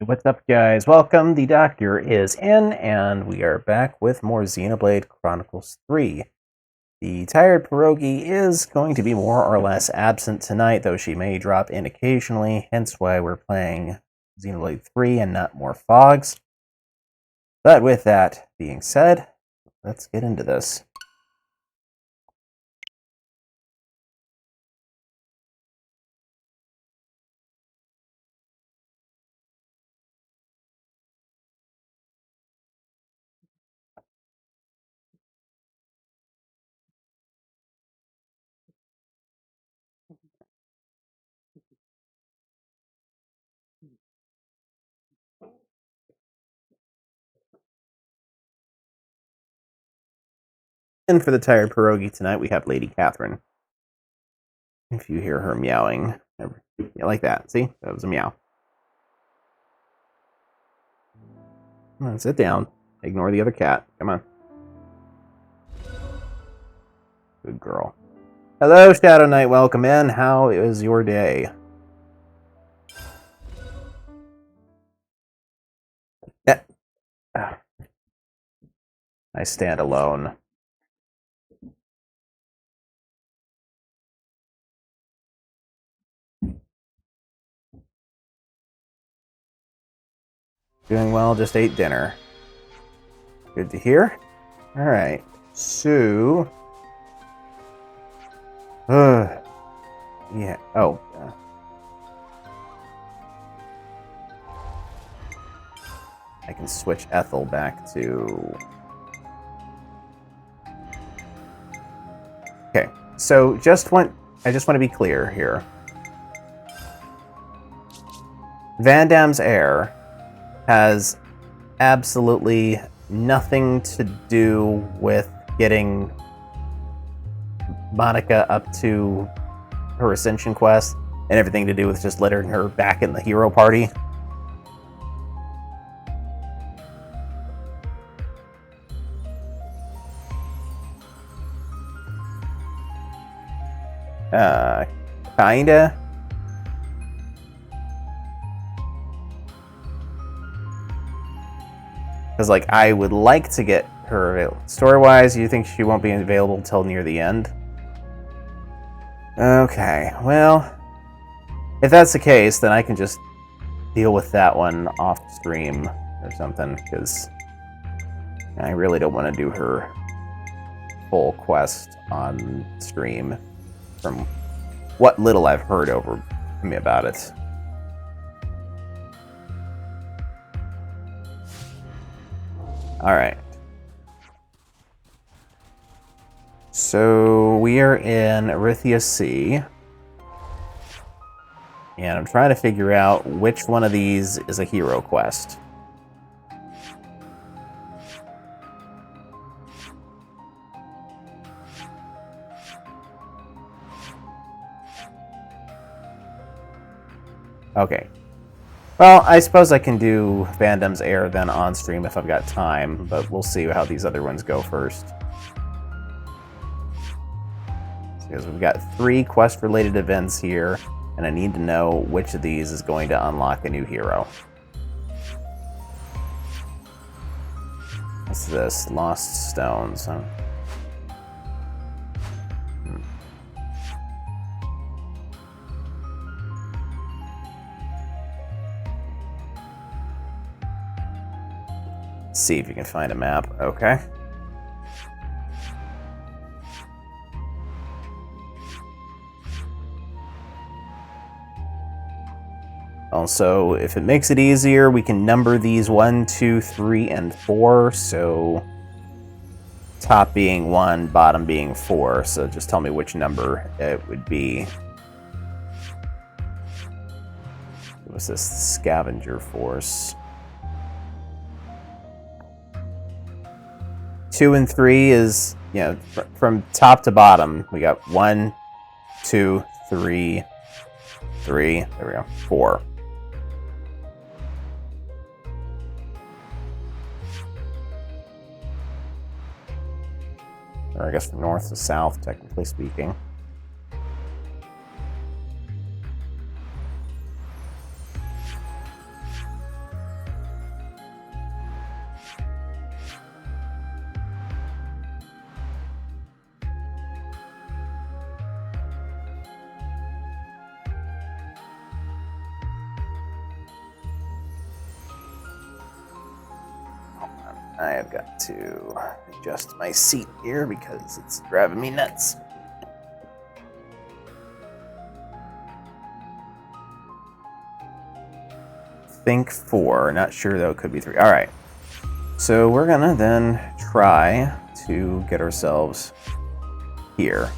What's up, guys? Welcome. The Doctor is in, and we are back with more Xenoblade Chronicles 3. The tired pierogi is going to be more or less absent tonight, though she may drop in occasionally, hence why we're playing Xenoblade 3 and not more fogs. But with that being said, let's get into this. And for the tired pierogi tonight, we have Lady Catherine. If you hear her meowing, yeah, like that. See? That was a meow. Come on, sit down. Ignore the other cat. Come on. Good girl. Hello, Shadow Knight. Welcome in. How is your day? I stand alone. Doing well, just ate dinner. Good to hear. Alright, so... yeah, oh. I can switch Ethel back to... Okay, so I just want to be clear here. Van Damme's heir has absolutely nothing to do with getting Monica up to her Ascension quest, and everything to do with just letting her back in the hero party. Kinda. Because, like, I would like to get her available. Story-wise, you think she won't be available until near the end? Okay, well, if that's the case, then I can just deal with that one off stream or something, because I really don't want to do her full quest on stream from what little I've heard over me about it. Alright. So we are in Arithia Sea. And I'm trying to figure out which one of these is a hero quest. Okay. Well, I suppose I can do Van Damme's heir then on stream if I've got time, but we'll see how these other ones go first. Because we've got 3 quest-related events here, and I need to know which of these is going to unlock a new hero. What's this? Lost Stones, huh? See if you can find a map. Okay. Also, if it makes it easier, we can number these 1, 2, 3, and 4. So top being 1, bottom being 4. So just tell me which number it would be. What was this? Scavenger Force. 2 and 3 is, you know, from top to bottom. We got 1, 2, 3, 3. There we go. 4. Or I guess from north to south, technically speaking. I have got to adjust my seat here because it's driving me nuts. Think 4. Not sure though. It could be 3. All right. So we're gonna then try to get ourselves here.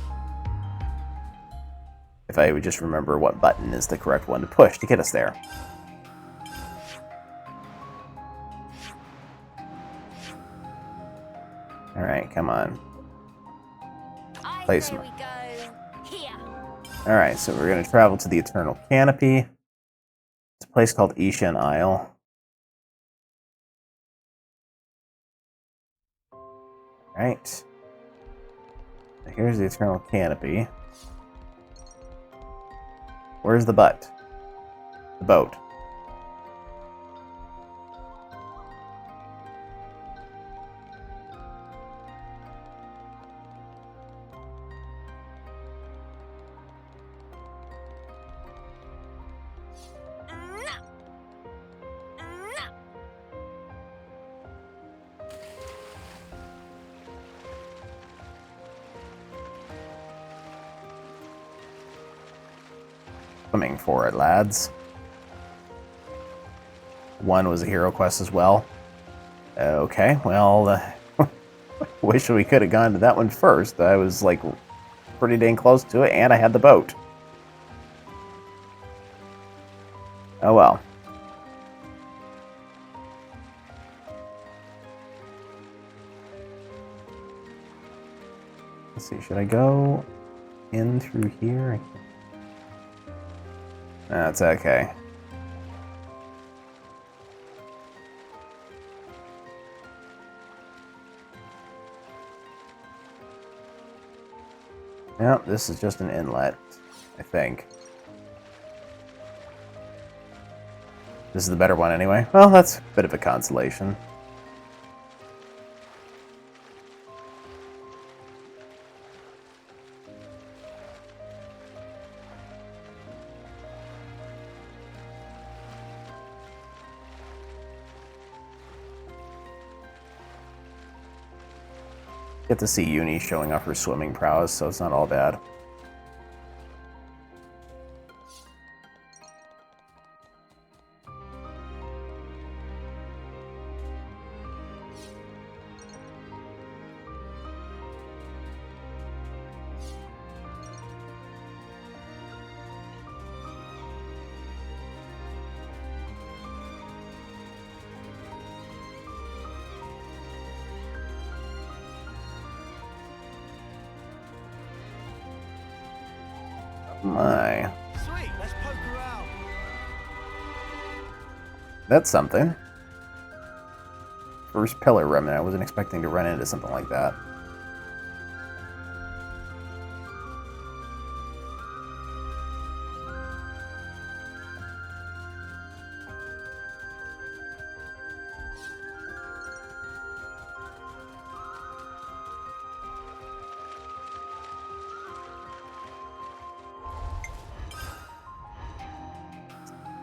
If I would just remember what button is the correct one to push to get us there. All right, come on. Placement. All right, so we're gonna travel to the Eternal Canopy. It's a place called Ishan Isle. Right. So here's the Eternal Canopy. Where's the butt? The boat. Coming for it, lads. 1 was a hero quest as well. Okay, well, wish we could have gone to that one first. I was, like, pretty dang close to it, and I had the boat. Oh well. Let's see, should I go in through here? That's okay. Yep, this is just an inlet, I think. This is the better one anyway. Well, that's a bit of a consolation. Get to see Uni showing off her swimming prowess, so it's not all bad. My. Sweet, let's poke around. That's something. First pillar remnant. I wasn't expecting to run into something like that.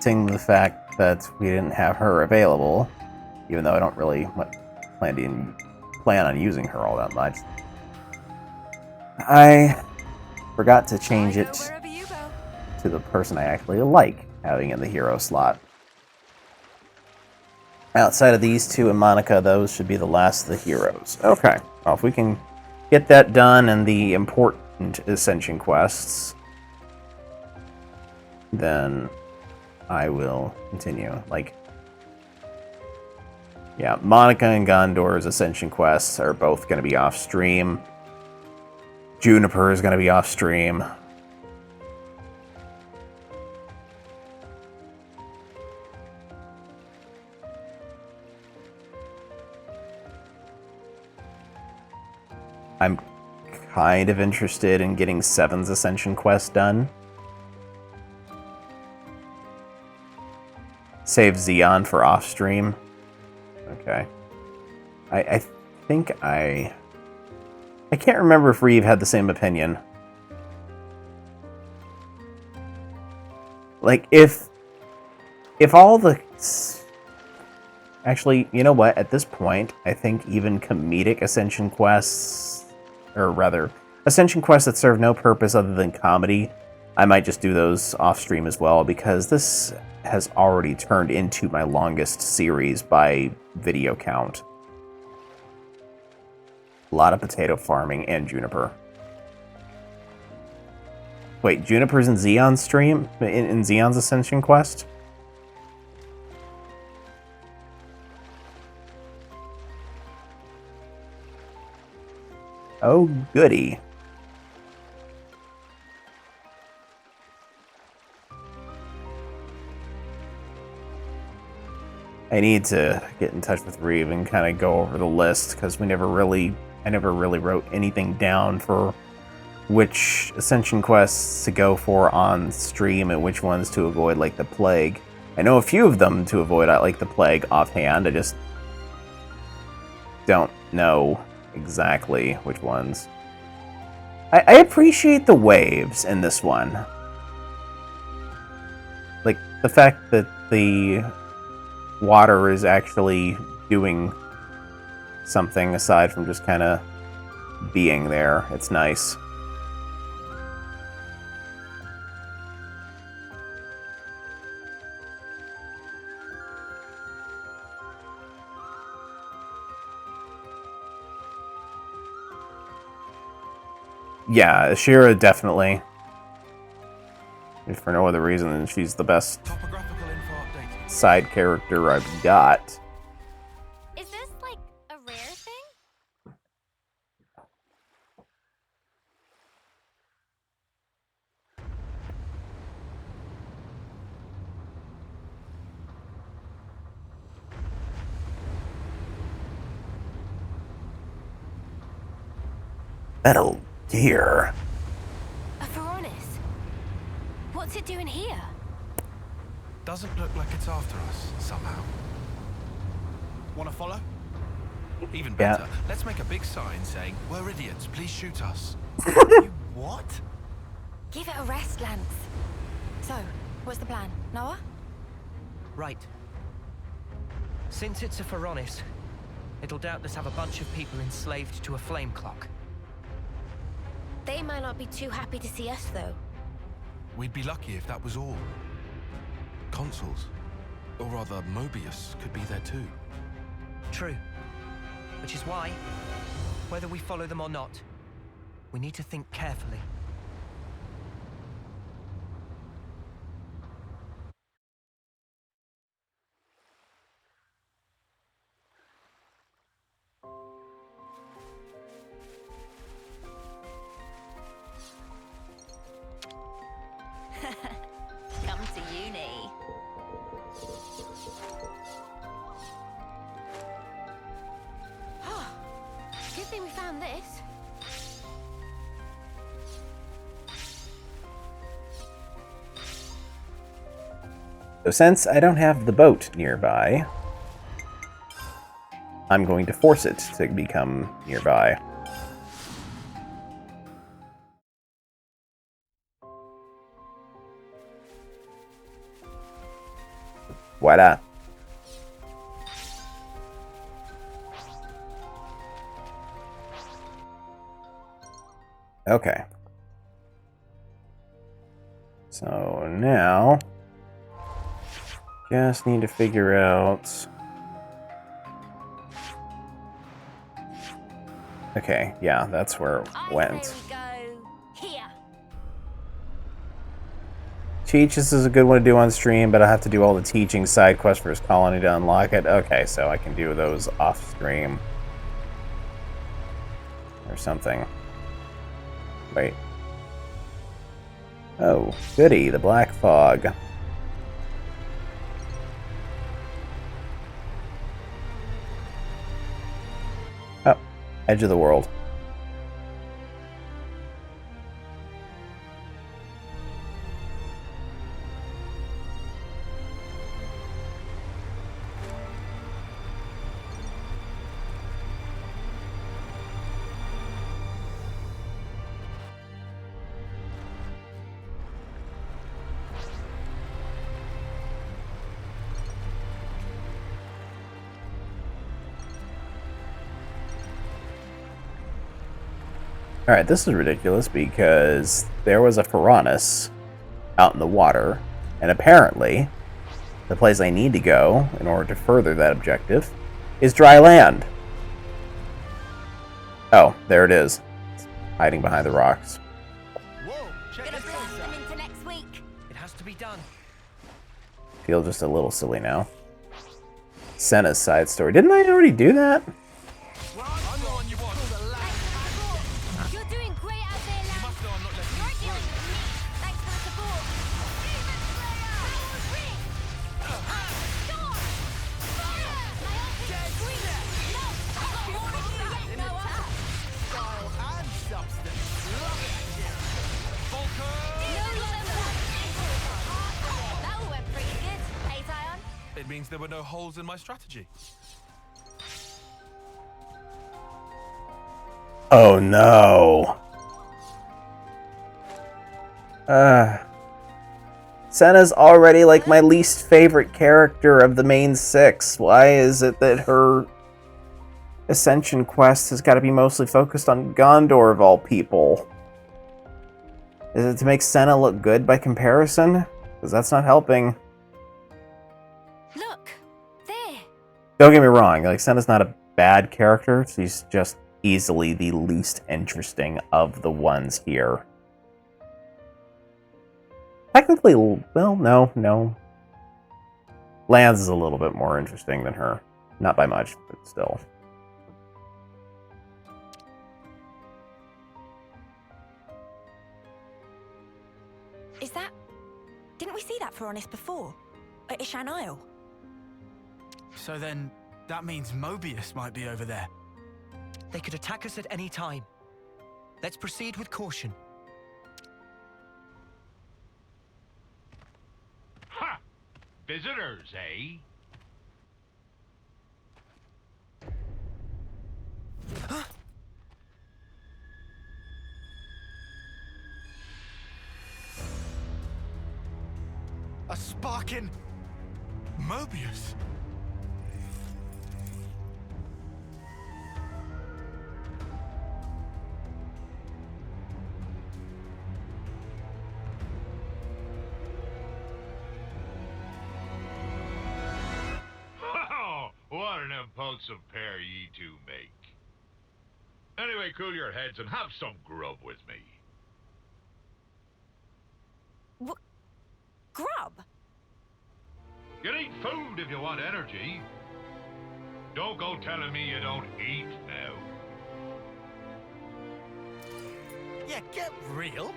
The fact that we didn't have her available, even though I don't really plan on using her all that much. I forgot to change it to the person I actually like having in the hero slot. Outside of these two and Monica, those should be the last of the heroes. Okay, well, if we can get that done and the important Ascension quests, then I will continue. Like, yeah, Monica and Gondor's Ascension quests are both going to be off stream. Juniper is going to be off stream. I'm kind of interested in getting Seven's Ascension quest done. Save Xeon for off-stream. Okay. I think I can't remember if Reeve had the same opinion. Like, if all the... Actually, you know what? At this point, I think even comedic Ascension quests, or rather, Ascension quests that serve no purpose other than comedy, I might just do those off-stream as well, because this has already turned into my longest series by video count. A lot of potato farming and Juniper. Wait, Juniper's in Xeon's stream? In Xeon's Ascension quest? Oh, goody. I need to get in touch with Reeve and kind of go over the list, because I never really wrote anything down for which Ascension quests to go for on stream and which ones to avoid, like the Plague. I know a few of them to avoid, like the Plague offhand. I just don't know exactly which ones. I appreciate the waves in this one. Like, the fact that the water is actually doing something aside from just kind of being there. It's nice. Yeah, Ashira definitely. If for no other reason than she's the best side character I've got. Is this like a rare thing? Metal Gear. A Veronis? What's it doing here? Doesn't look like it's after us, somehow. Wanna follow? Even Yeah. better, let's make a big sign saying, "We're idiots, please shoot us." You what? Give it a rest, Lance. So, what's the plan? Noah? Right. Since it's a Veronis, it'll doubtless have a bunch of people enslaved to a flame clock. They might not be too happy to see us, though. We'd be lucky if that was all. Consuls, or rather Mobius, could be there too. True. Which is why, whether we follow them or not, we need to think carefully. Come to uni. Good thing we found this. So since I don't have the boat nearby, I'm going to force it to become nearby. Voila. Okay. So now, just need to figure out. Okay, yeah, that's where it went. There we go. Here. Teach, this is a good one to do on stream, but I have to do all the teaching side quests for his colony to unlock it. Okay, so I can do those off stream. Or something. Wait. Oh, goody, the black fog. Oh, edge of the world. Alright, this is ridiculous because there was a Piranus out in the water, and apparently the place I need to go in order to further that objective is dry land. Oh, there it is. It's hiding behind the rocks. Whoa, check Gonna this blast them out. into next week. It has to be done. Feel just a little silly now. Senna's side story. Didn't I already do that? I'm the one you want. You're doing great out there, You lad. must know I'm not letting You're you dealing through. with me. Thanks for the support. Demon Slayer! Power Ring! Storm! Fire! My ultimate green! No! I've got more of you yet, Noah! Style and substance. Love it, Akira. Volker! No love that all went pretty good, eh, Zion? It means there were no holes in my strategy. Oh no. Senna's already like my least favorite character of the main 6. Why is it that her Ascension quest has got to be mostly focused on Gondor of all people? Is it to make Senna look good by comparison? Because that's not helping. Look! There! Don't get me wrong, like Senna's not a bad character, she's just easily the least interesting of the ones here. Technically, well, no. Lance is a little bit more interesting than her. Not by much, but still. Is that... Didn't we see that Piranus before? At Ishan Isle? So then, that means Mobius might be over there. They could attack us at any time. Let's proceed with caution. Ha! Visitors, eh? A sparking. Mobius! What an impulsive pair ye two make. Anyway, cool your heads and have some grub with me. Grub? You need food if you want energy. Don't go telling me you don't eat now. Yeah, get real.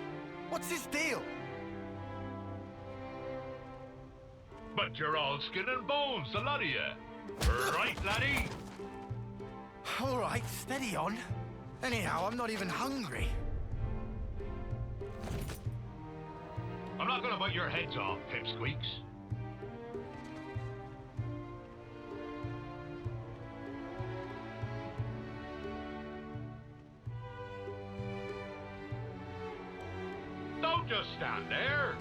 What's his deal? But you're all skin and bones, the lot of you. Right, laddie? All right, steady on. Anyhow, I'm not even hungry. I'm not gonna bite your heads off, pipsqueaks. Don't just stand there.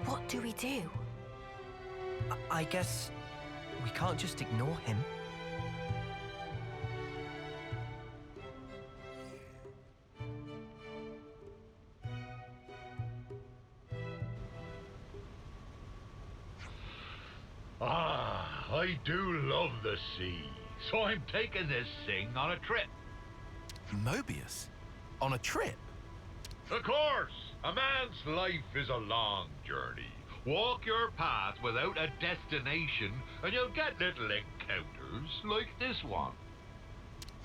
What do we do? I guess we can't just ignore him. Ah, I do love the sea, so I'm taking this thing on a trip. Mobius? On a trip? Of course, a man's life is a long journey. Walk your path without a destination, and you'll get little encounters like this one.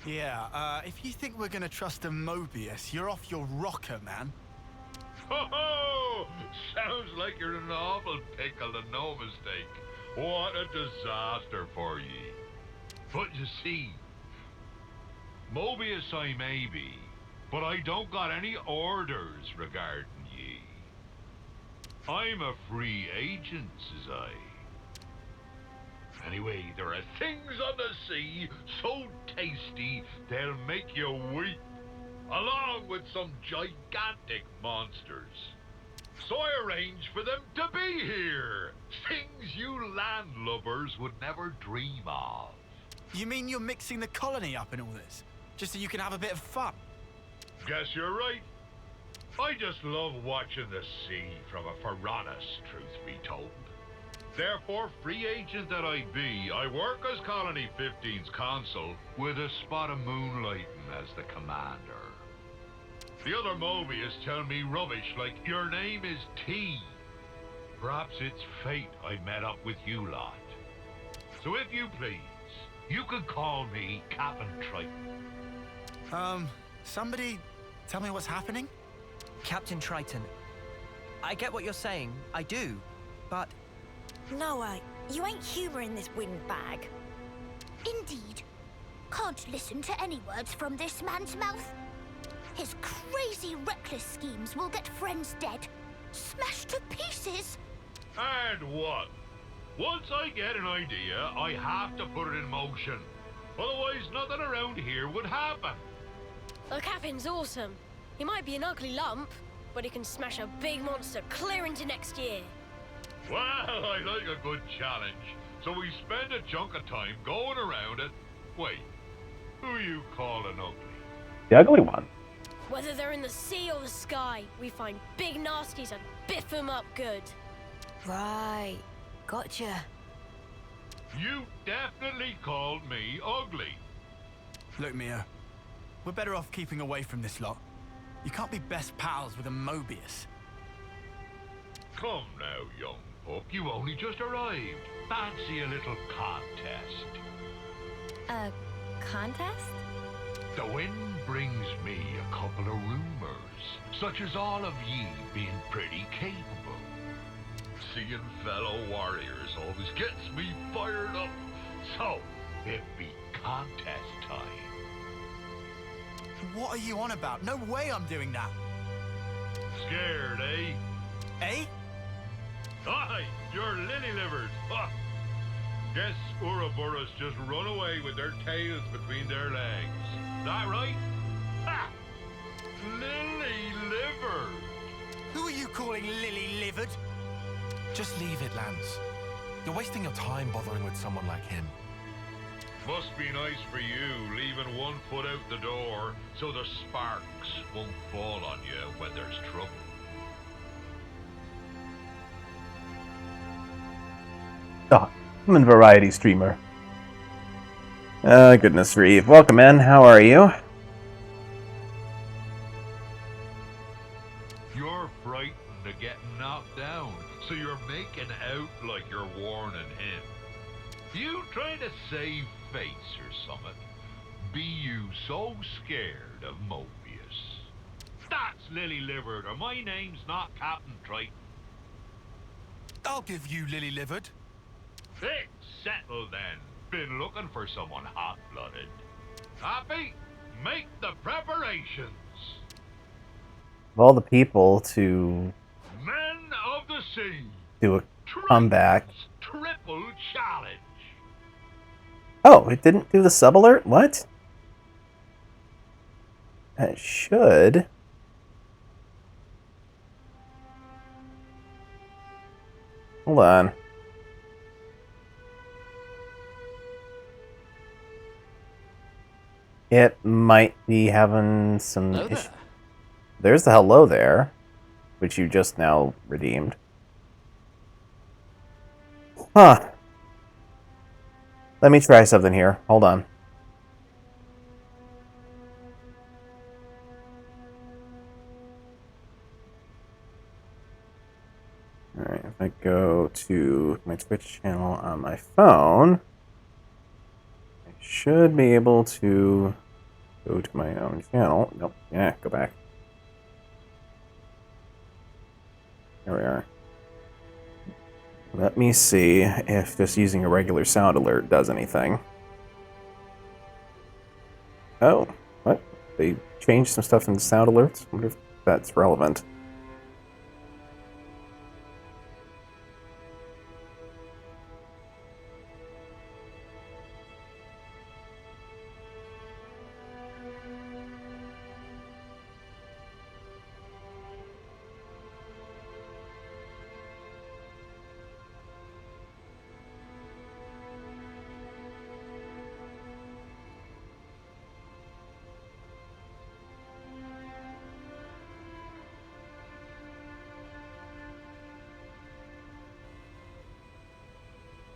Yeah, if you think we're gonna trust a Mobius, you're off your rocker, man. Ho ho! Sounds like you're in an awful pickle and no mistake. What a disaster for ye. But you see, Mobius I may be, but I don't got any orders regarding ye. I'm a free agent, says I. Anyway, there are things on the sea so tasty they'll make you weep, along with some gigantic monsters. So I arranged for them to be here. Things you landlubbers would never dream of. You mean you're mixing the colony up in all this? Just so you can have a bit of fun? Guess you're right. I just love watching the sea from a Faranis, truth be told. Therefore, free agent that I be, I work as Colony 15's consul with a spot of moonlighting as the commander. The other Mobius tell me rubbish like your name is T. Perhaps it's fate I met up with you lot. So if you please, you could call me Captain Triton. Somebody tell me what's happening? Captain Triton, I get what you're saying, I do, but... Noah, you ain't humouring this windbag. Indeed. Can't listen to any words from this man's mouth. His crazy, reckless schemes will get friends dead, smashed to pieces. And what? Once I get an idea, I have to put it in motion. Otherwise, nothing around here would happen. The Captain's awesome. He might be an ugly lump, but he can smash a big monster clear into next year. Well, I like a good challenge. So we spend a chunk of time going around it. Wait, who you calling ugly? The ugly one. Whether they're in the sea or the sky, we find big nasties and biff them up good. Right. Gotcha. You definitely called me ugly. Look, Mio, we're better off keeping away from this lot. You can't be best pals with a Mobius. Come now, young pup. You only just arrived. Fancy a little contest. A contest? The wind brings me a couple of rumors, such as all of ye being pretty capable. Seeing fellow warriors always gets me fired up. So, it be contest time. What are you on about? No way I'm doing that. Scared, eh? Eh? Aye, you're lily-livered. Ha! Guess Ouroboros just run away with their tails between their legs. That right? Ha! Lily-livered. Who are you calling lily-livered? Just leave it, Lance. You're wasting your time bothering with someone like him. Must be nice for you, leaving one foot out the door so the sparks won't fall on you when there's trouble. Oh, I'm a variety streamer. Goodness, Reeve. Welcome in. How are you? You're frightened of getting knocked down, so you're making out like you're warning him. You trying to save face or something? Be you so scared of Mobius? That's lily-livered, or my name's not Captain Triton. I'll give you lily-livered. It's settled then. Been looking for someone hot-blooded. Happy? Make the preparations. Of all the people to Men of the sea. do a comeback. Triple challenge. Oh, it didn't do the sub-alert? What? It should. Hold on. It might be having some issues. There's the hello there, which you just now redeemed. Huh. Let me try something here. Hold on. Alright, if I go to my Twitch channel on my phone, I should be able to go to my own channel. Nope. Yeah, go back. There we are. Let me see if just using a regular sound alert does anything. Oh, what? They changed some stuff in the sound alerts? I wonder if that's relevant.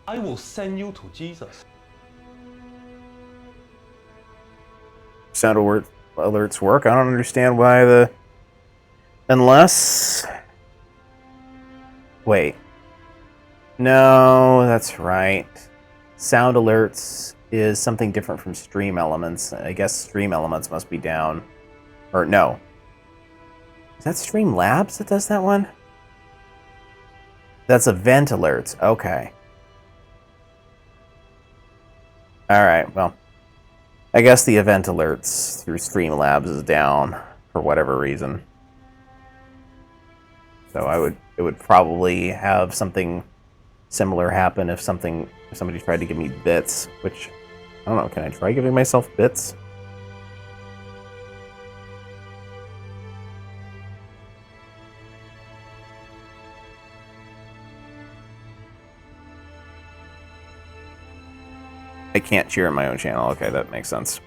I will send you to Jesus. Sound alerts work. I don't understand why the... Unless... Wait. No, that's right. Sound alerts is something different from stream elements. I guess stream elements must be down. Or no. Is that Stream Labs that does that one? That's event alerts. Okay. Alright, well. I guess the event alerts through Streamlabs is down for whatever reason. So it would probably have something similar happen if somebody tried to give me bits, which I don't know, can I try giving myself bits? I can't cheer on my own channel. Okay, that makes sense.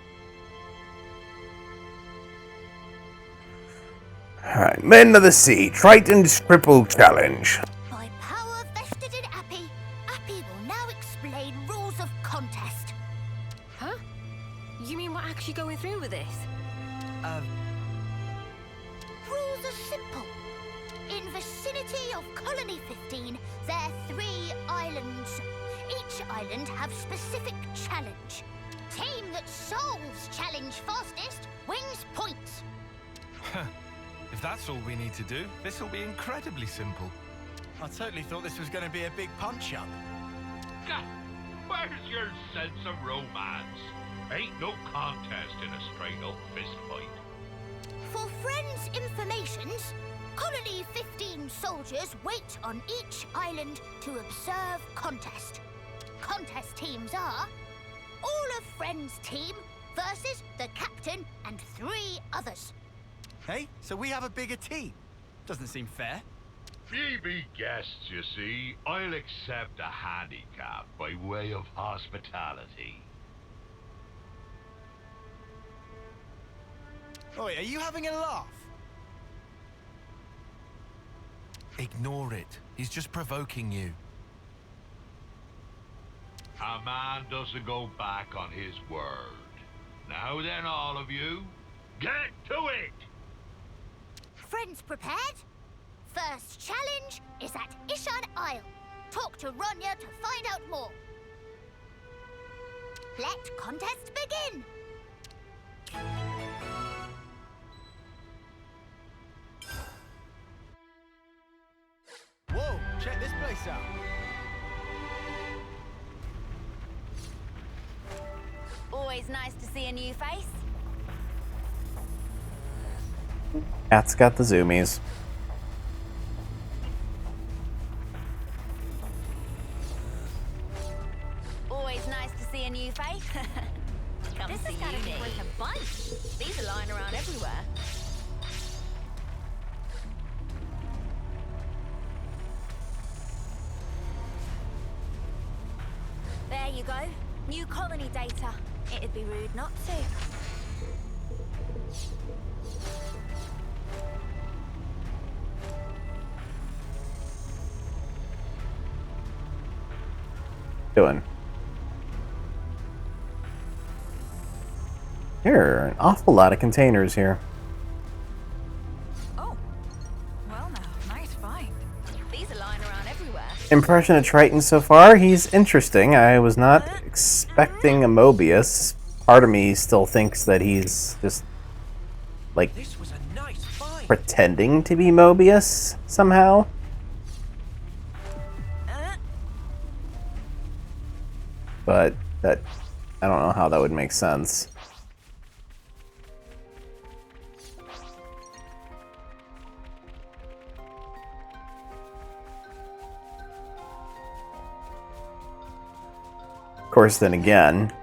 Alright, Men of the Sea, Triton's Triple Challenge. By power vested in Appy, Appy will now explain rules of contest. Huh? You mean we're actually going through with this? Rules are simple. In vicinity of Colony 15, there are 3 islands. Each island have specific challenge. Team that solves challenge fastest wins points. If that's all we need to do, this will be incredibly simple. I totally thought this was going to be a big punch-up. God, where's your sense of romance? Ain't no contest in a straight-up fist fight. For friends' informations, Colony 15 soldiers wait on each island to observe contest. Contest teams are all of Friends' team versus the captain and 3 others. Hey, so we have a bigger team. Doesn't seem fair. Ye be guests, you see. I'll accept a handicap by way of hospitality. Oi, are you having a laugh? Ignore it. He's just provoking you. A man doesn't go back on his word. Now then, all of you, get to it! Friends prepared? First challenge is at Ishan Isle. Talk to Ronya to find out more. Let contest begin. Whoa, check this place out. Always nice to see a new face. Cat's got the zoomies. Always nice to see a new face. This has got to be worth a bunch. These are lying around everywhere. There you go. New colony data. It'd be rude not to. Doing. There are an awful lot of containers here. Oh. Well now, nice find. These are lying around everywhere. Impression of Triton so far? He's interesting. I was not expecting a Mobius. Part of me still thinks that he's just, like, This was a nice find. pretending to be Mobius somehow. But that, I don't know how that would make sense. Of course, then again,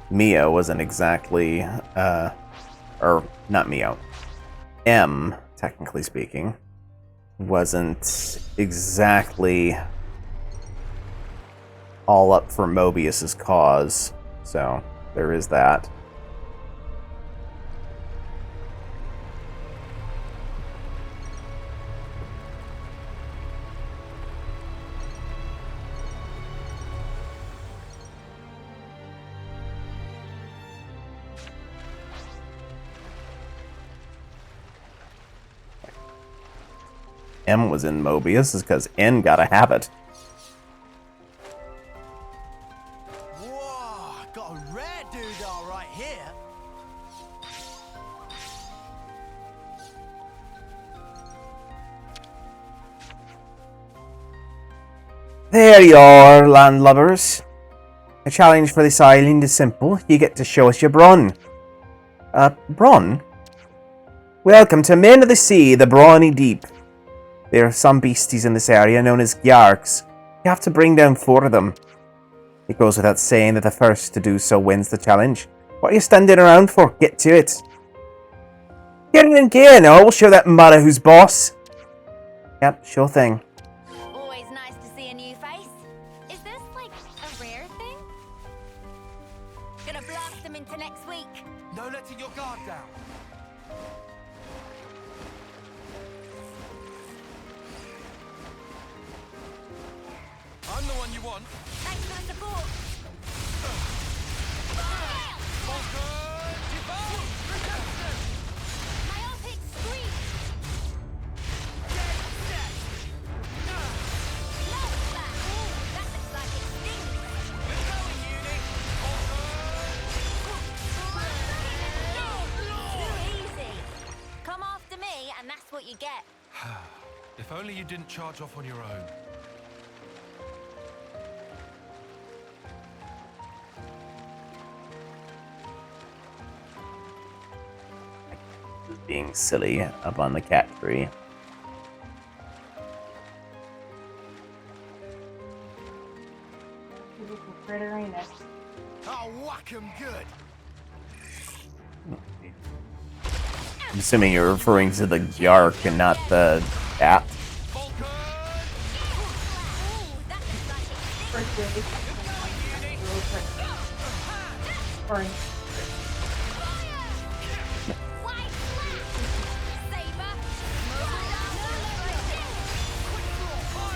Mio wasn't exactly, or not Mio, M, technically speaking, wasn't exactly all up for Mobius's cause, so there is that. M was in Mobius is because N gotta have it. Whoa, got a rare doodah right here. There you are, landlubbers. The challenge for this island is simple. You get to show us your brawn. Brawn? Welcome to Men of the Sea, the Brawny Deep. There are some beasties in this area known as Gyarks. You have to bring down 4 of them. It goes without saying that the first to do so wins the challenge. What are you standing around for? Get to it. Get in gear now. We'll show that mother who's boss. Yep, sure thing. Always nice to see a new face. Is this, like, a rare thing? Gonna blast them into next week. No letting your guard down. I'm the one you want. Thanks for the support. My epic scream. Love that. That looks like it stings. Too easy. Come after me, and that's what you get. If only you didn't charge off on your own. Being silly up on the cat tree. I'll whack 'em good. I'm assuming you're referring to the Gyark and not the cat. Ooh, that looks like it stings. White flash. Saber.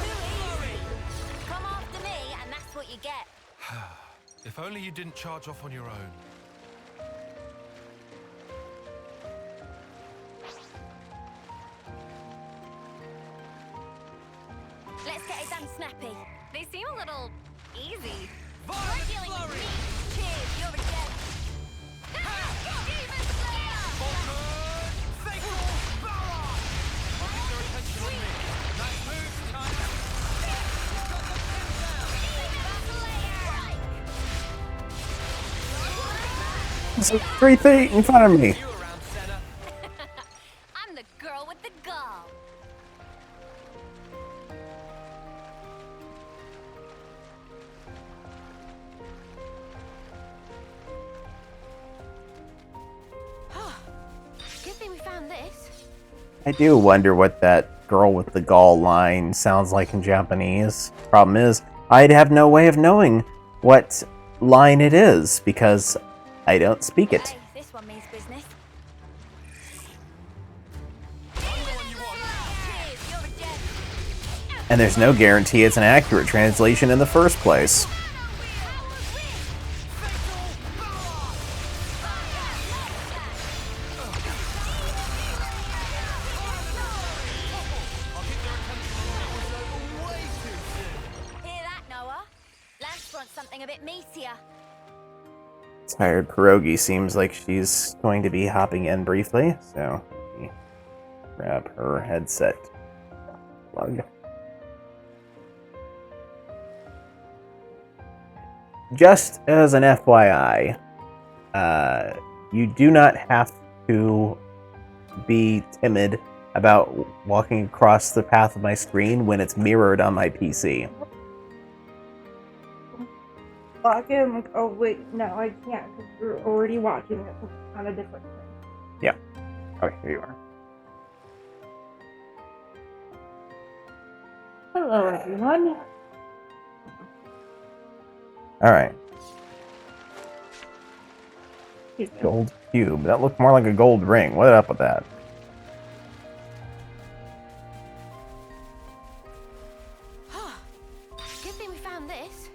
Too easy. Come after me, and that's what you get. If only you didn't charge off on your own. Let's get it done snappy. They seem a little easy. We're dealing with me. Cheers, you're a dead. Demon Slayer! It's 3 feet in front of me. You around, Senna? I'm the girl with the gall. Good thing we found this. I do wonder what that girl with the gall line sounds like in Japanese. Problem is, I'd have no way of knowing what line it is because I don't speak it. Hey, this one means business. Cheers, you're a dead. And there's no guarantee it's an accurate translation in the first place. Hear that, Noah? Lance wants something a bit meatier. Tired Pierogi seems like she's going to be hopping in briefly, so let me grab her headset plug. Just as an FYI, you do not have to be timid about walking across the path of my screen when it's mirrored on my PC. Log in, like, oh wait, no, I can't because you're already watching it on a different thing. Yeah. Okay, here you are. Hello, everyone. Alright. Gold cube. That looked more like a gold ring. What up with that? Good thing we found this.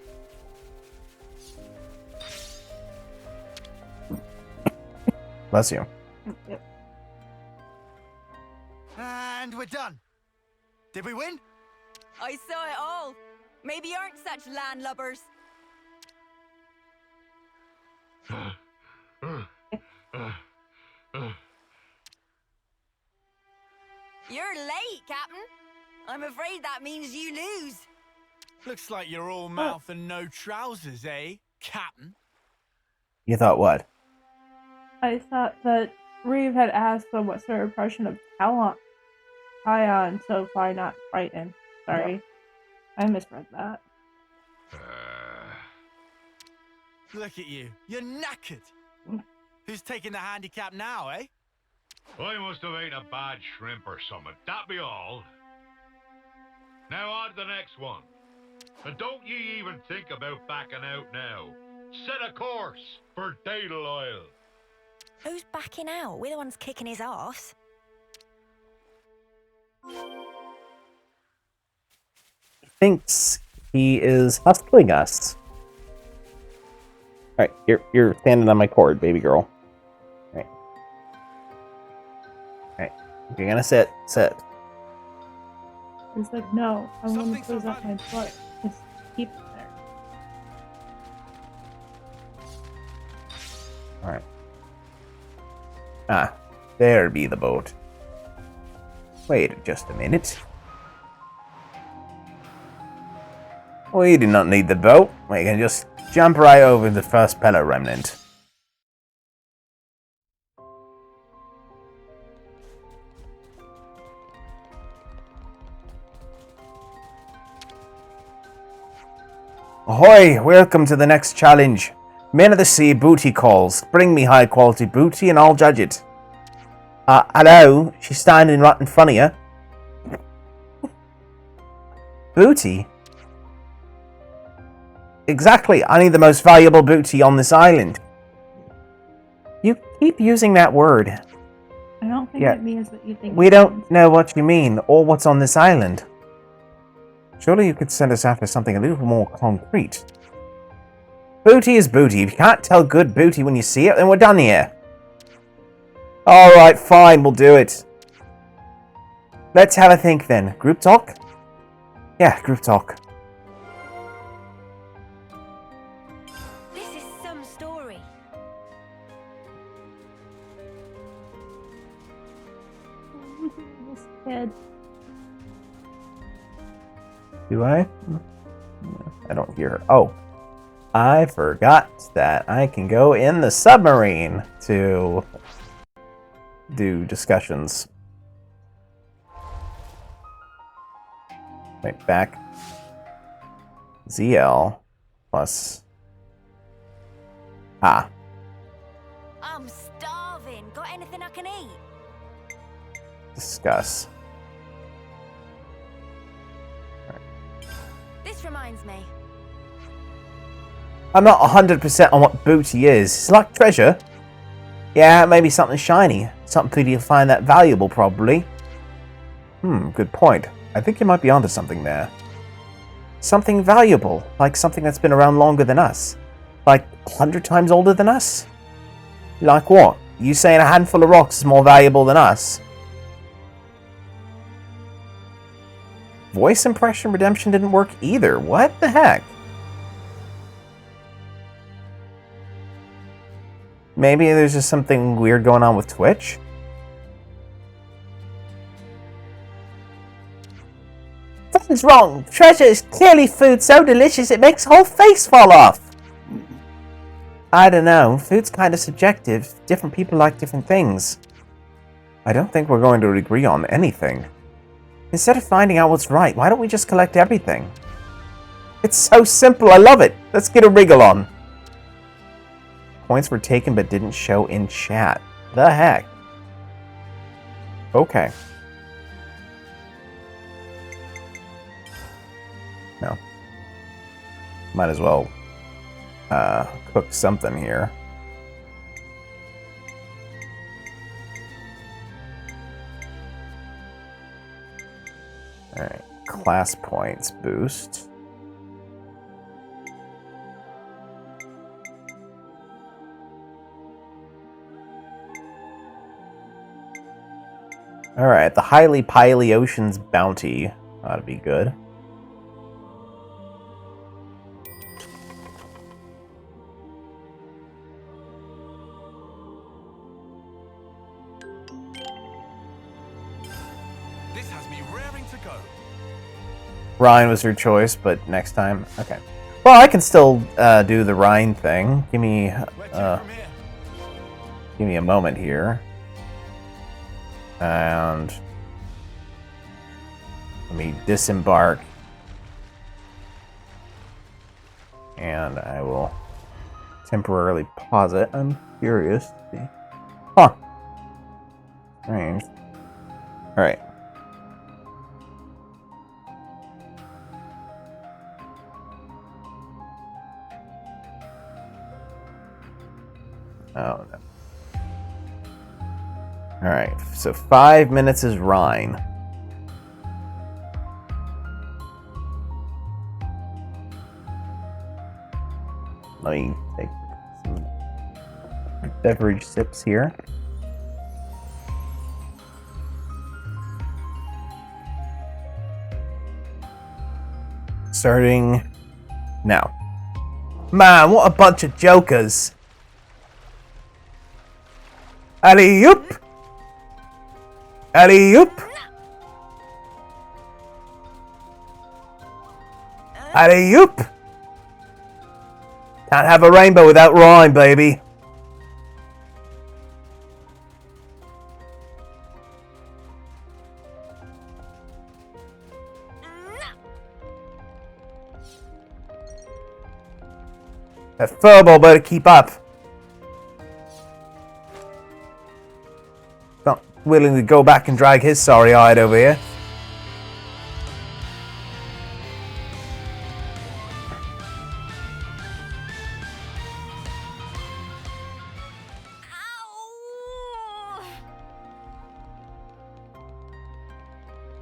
Bless you. Yep. And we're done. Did we win? I saw it all. Maybe you aren't such landlubbers. You're late, Captain. I'm afraid that means you lose. Looks like you're all mouth and no trousers, eh, Captain? You thought what? I thought that Reeve had asked them what's their impression of Kion so far, not frightened. Sorry. I misread that. Look at you. You're knackered. Who's taking the handicap now, eh? I must have ate a bad shrimp or something. That be all. Now on to the next one. And don't ye even think about backing out now. Set a course for Daedal Isle. Who's backing out? We're the ones kicking his ass. Thinks he is hustling us. Alright, you're standing on my cord, baby girl. Alright. Alright. You're gonna sit. He's like, no, I want to close up my butt. Just keep it there. Alright. Ah, there be the boat. Wait just a minute. We do not need the boat. We can just jump right over the first pillar remnant. Ahoy! Welcome to the next challenge. Men of the Sea booty calls. Bring me high quality booty and I'll judge it. Hello? She's standing right in front of you. Booty? Exactly. I need the most valuable booty on this island. You keep using that word. I don't think it means what you think. We don't know what you mean or what's on this island. Surely you could send us after something a little more concrete. Booty is booty. If you can't tell good booty when you see it, then we're done here. Alright, fine, we'll do it. Let's have a think then. Group talk? Yeah, group talk. This is some story. This kid. Do I? I don't hear her. Oh. I forgot that I can go in the submarine to do discussions. Wait, back. ZL plus. Ah. I'm starving. Got anything I can eat? Discuss. This reminds me. I'm not 100% on what booty is. It's like treasure. Yeah, maybe something shiny. Something you'll find that valuable, probably. Good point. I think you might be onto something there. Something valuable, like something that's been around longer than us. Like 100 times older than us? Like what? You saying a handful of rocks is more valuable than us? Voice impression redemption didn't work either. What the heck? Maybe there's just something weird going on with Twitch? Something's wrong. Treasure is clearly food so delicious it makes the whole face fall off. I don't know. Food's kind of subjective. Different people like different things. I don't think we're going to agree on anything. Instead of finding out what's right, why don't we just collect everything? It's so simple. I love it. Let's get a wriggle on. Points were taken but didn't show in chat. The heck? Okay. No. Might as well cook something here. Alright. Class points boost. Alright, the Highly Pily Ocean's Bounty. Ought to be good. This has me raring to go. Rhine was your choice, but next time, okay. Well, I can still do the Rhine thing. Give me a moment here, and let me disembark, and I will temporarily pause it. I'm curious to see. Huh. Strange. All right. Oh no. Alright, so 5 minutes is Rhine. Let me take some beverage sips here. Starting now. Man, what a bunch of jokers! Alley-oop! Alley-oop! Alley-oop! Can't have a rainbow without rhyme, baby. That furball better keep up. Not willing to go back and drag his sorry hide over here.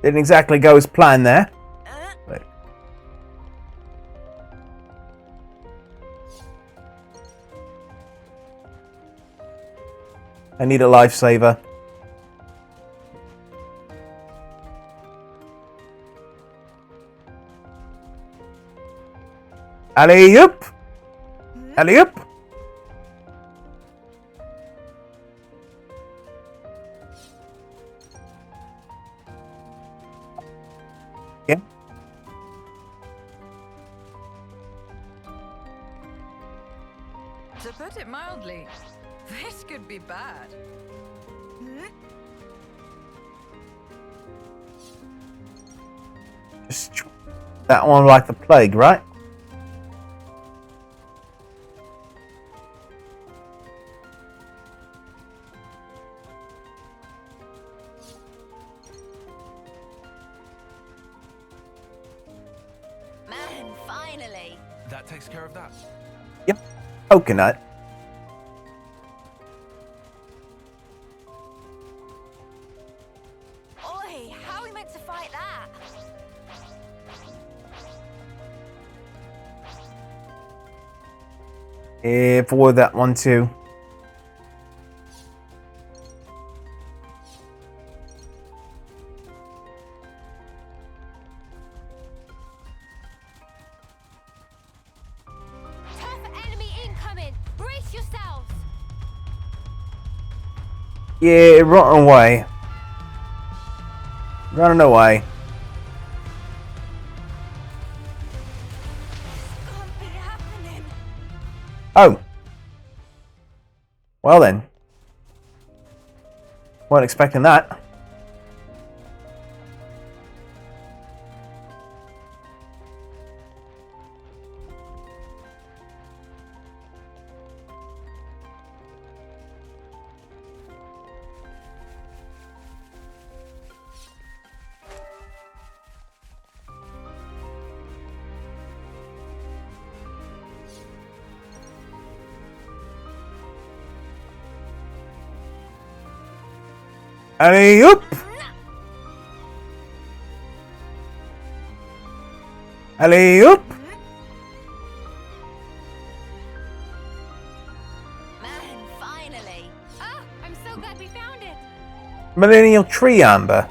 Didn't exactly go as planned there. But I need a lifesaver. Alley-oop! Alley-oop! Yeah. To put it mildly, this could be bad. Just that one like the plague, right? Man, finally. That takes care of that. Yep. Coconut. Oi, how are we meant to fight that? For that one too. Tough enemy incoming! Brace yourselves! Yeah, run away. Running away. Can't be happening. Oh. Well then. Weren't expecting that. Alley-oop! Alley-oop! Man, finally. Oh, I'm so glad we found it! Millennial tree amber.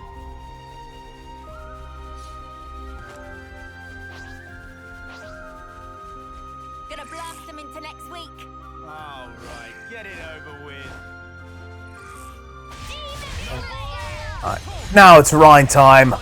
Gonna blast them into next week. All right, get it over with. Alright, now it's Rhine time.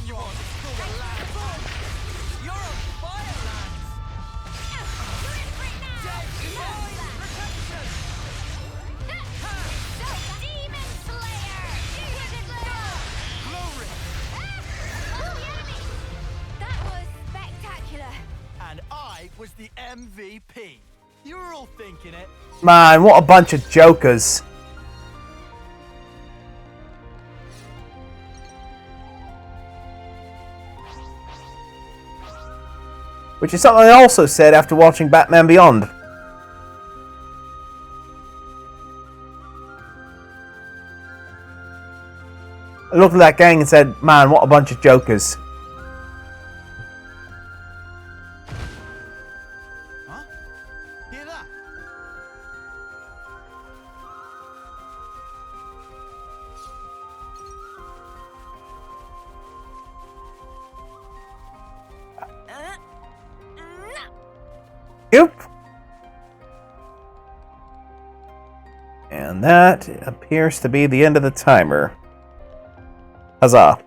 Was the MVP. You were all thinking it. Man, what a bunch of jokers. Which is something I also said after watching Batman Beyond. I looked at that gang and said, man, what a bunch of jokers. Yep. And that appears to be the end of the timer. Huzzah.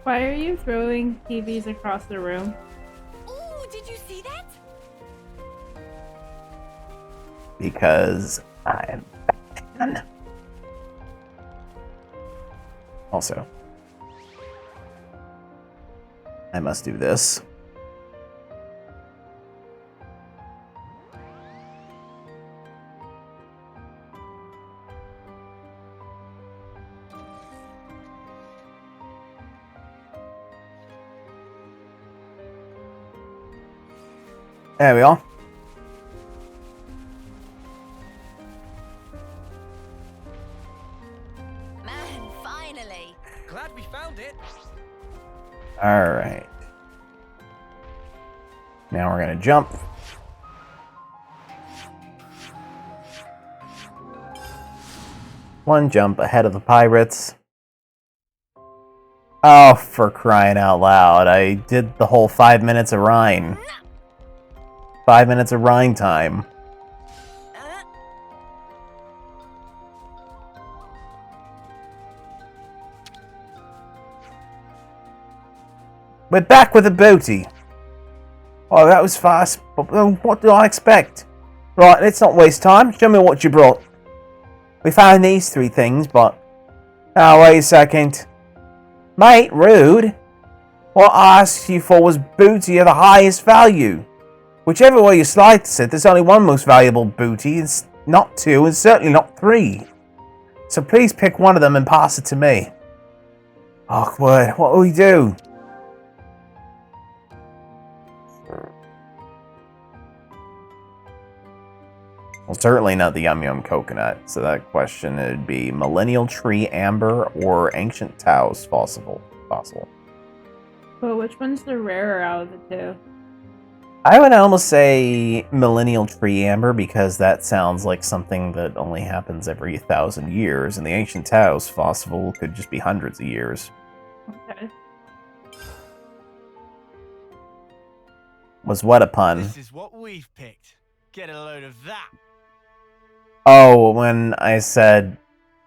Why are you throwing TVs across the room? Oh, did you see that? Because I'm Batman. Also, I must do this. There we are. Man, finally. Glad we found it. Alright. Now we're gonna jump. One jump ahead of the pirates. Oh, for crying out loud. I did the whole 5 minutes of Rhine. 5 minutes of Rhine time. We're back with a booty. Oh, that was fast. But what did I expect? Right, let's not waste time. Show me what you brought. We found these 3 things, but... Oh, wait a second. Mate, rude. What I asked you for was booty of the highest value. Whichever way you slice it, there's only one most valuable booty. It's not 2, and certainly not 3. So please pick one of them and pass it to me. Awkward. What will we do? Well, certainly not the Yum Yum Coconut. So that question would be Millennial Tree Amber or Ancient Taos Fossil. But which one's the rarer out of the 2? I would almost say Millennial Tree Amber because that sounds like something that only happens every 1,000 years, and the Ancient Taos Fossil could just be hundreds of years. Okay. Was what a pun. This is what we've picked. Get a load of that. Oh, when I said,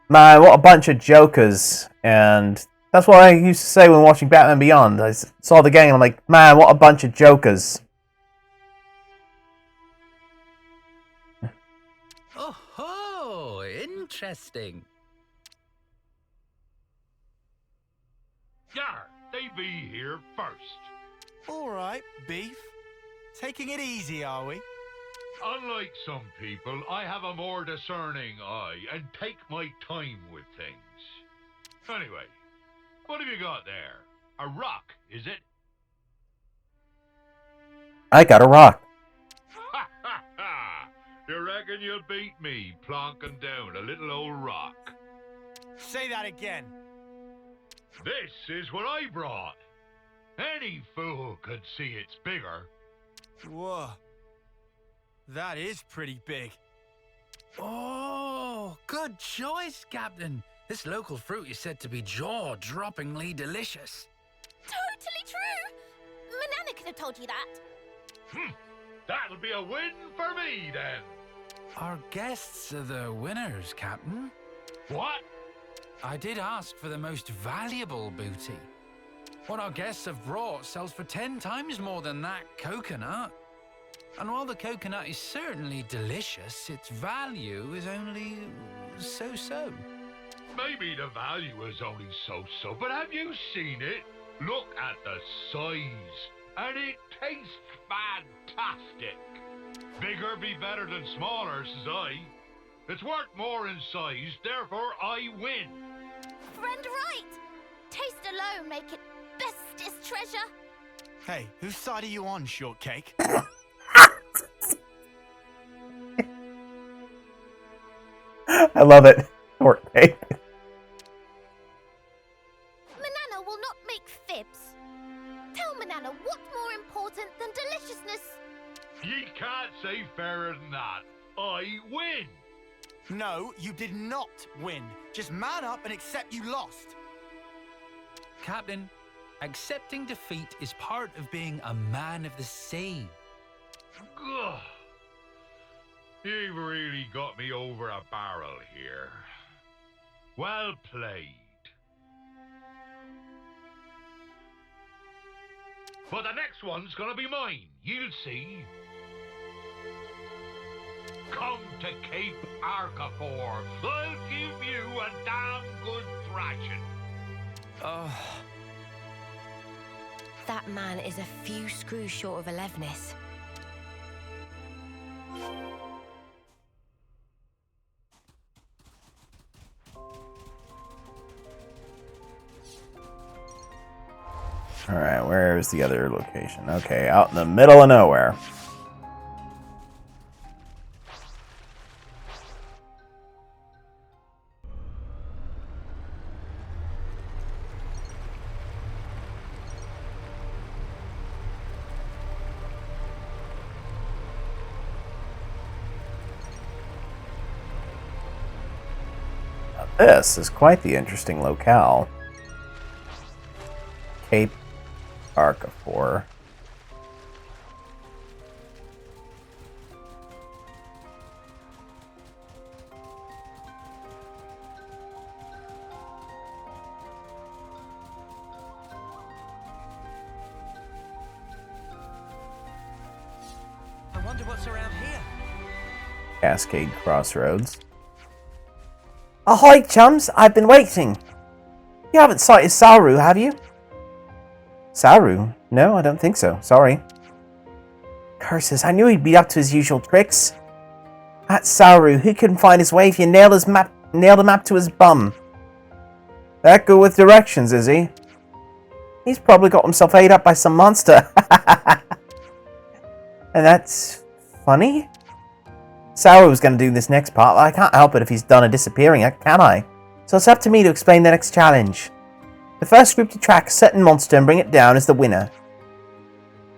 man, what a bunch of jokers, and that's what I used to say when watching Batman Beyond. I saw the gang and I'm like, man, what a bunch of jokers. Oh, interesting. Yar, they be here first. All right, beef. Taking it easy, are we? Unlike some people, I have a more discerning eye and take my time with things. Anyway, what have you got there? A rock, is it? I got a rock. Ha ha ha! You reckon you'll beat me plonking down a little old rock? Say that again. This is what I brought. Any fool could see it's bigger. Whoa. That is pretty big. Oh, good choice, Captain. This local fruit is said to be jaw-droppingly delicious. Totally true! Manana could have told you that. That'll be a win for me, then. Our guests are the winners, Captain. What? I did ask for the most valuable booty. What our guests have brought sells for 10 times more than that coconut. And while the coconut is certainly delicious, its value is only so-so. Maybe the value is only so-so, but have you seen it? Look at the size. And it tastes fantastic. Bigger be better than smaller, says I. It's worth more in size, therefore I win. Friend right. Taste alone make it bestest treasure. Hey, whose side are you on, Shortcake? I love it. Shortcake. Manana will not make fibs. Tell Manana what's more important than deliciousness. Ye can't say fairer than that. I win. No, you did not win. Just man up and accept you lost. Captain, accepting defeat is part of being a man of the sea. Ugh. You've really got me over a barrel here. Well played. But the next one's gonna be mine. You'll see. Come to Cape Arcafor. I'll give you a damn good thrashing. Oh, That man is a few screws short of 11ness. Alright, where is the other location? Okay, out in the middle of nowhere. Now this is quite the interesting locale. Cape Arcafor. I wonder what's around here. Cascade Crossroads. Ahoy, chums! I've been waiting. You haven't sighted Saru, have you? Saru? No, I don't think so. Sorry. Curses, I knew he'd be up to his usual tricks. That's Saru. He couldn't find his way if you nailed a map to his bum. That good with directions, is he? He's probably got himself ate up by some monster. And that's funny? Saru was going to do this next part, but I can't help it if he's done a disappearing act, can I? So it's up to me to explain the next challenge. The first group to track a certain monster and bring it down is the winner.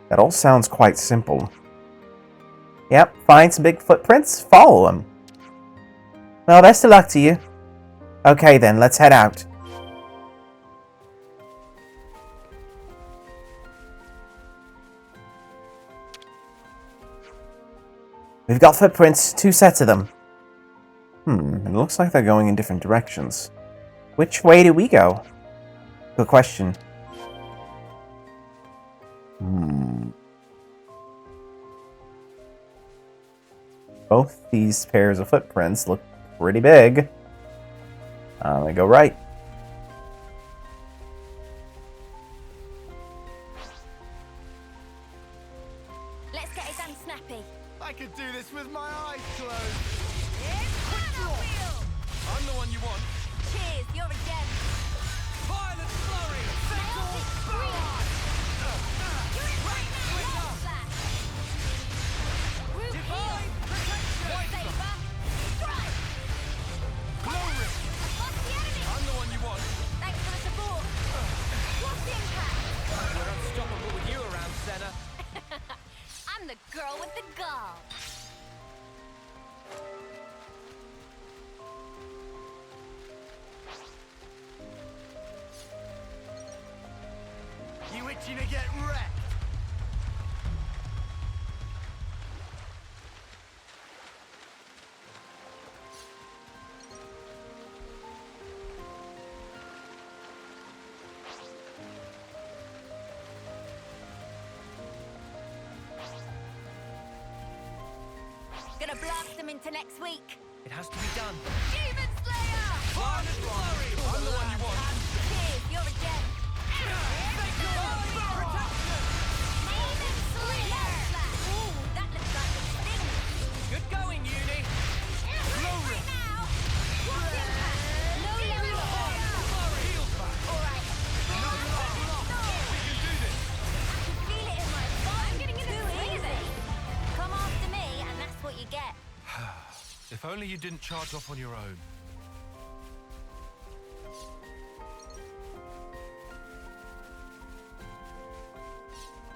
That all sounds quite simple. Yep, find some big footprints, follow them. Well, best of luck to you. Okay then, let's head out. We've got footprints, 2 sets of them. It looks like they're going in different directions. Which way do we go? Good question. Both these pairs of footprints look pretty big. They go right. Let's get it done snappy. I could do this with my eyes closed. I'm the one you want. Cheers, you're a gem. Violent flurry! Divine protection! Glory! I'm the one you want. Thanks for the support. What's the impact? We're unstoppable with you around, Senna. I'm the girl with the gall. You itching to get wrecked? Gonna blast them into next week. It has to be done. Demon Slayer! I'm the one you want. Cheers, you're a gem. Demon Slayer! Ooh, that looks like a sting. Good going, Uni. Right now! What impact? No level up. Alright. I can feel it in my bones. I'm getting in the swing of it. Come after me, and that's what you get. If only you didn't charge off on your own.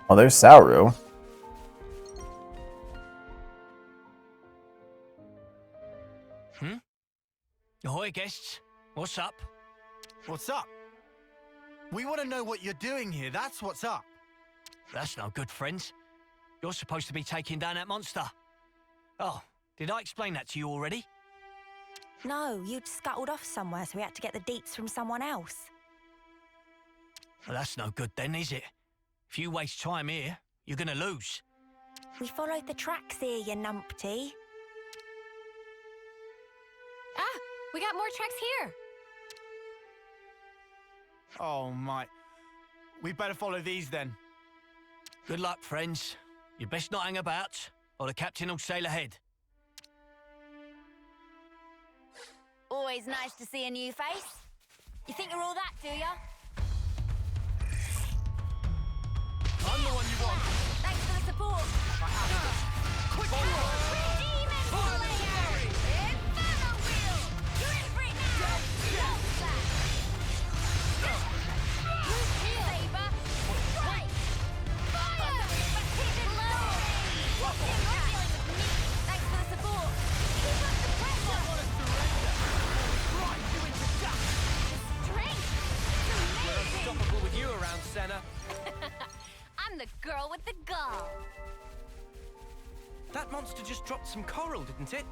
Oh, there's Sauru. Ahoy, guests. What's up? What's up? We want to know what you're doing here. That's what's up. That's no good, friends. You're supposed to be taking down that monster. Oh, did I explain that to you already? No, you'd scuttled off somewhere, so we had to get the deets from someone else. Well, that's no good then, is it? If you waste time here, you're gonna lose. We followed the tracks here, you numpty. Ah, we got more tracks here. Oh, my. We better follow these then. Good luck, friends. You best not hang about, or the captain will sail ahead. Always nice to see a new face. You think you're all that, do ya? I'm the one you want. Thanks for the support. Quick Demon Slayer! Inferno Wheel! You're in for it now! Love that! Saber! Right! Fire! Hidden low! What's in that? Thanks for the support. Keep up the pressure! Right, you into dust! Strength! We're It's amazing! unstoppable with you around, Senna. I'm the girl with the gall. That monster just dropped some coral, didn't it?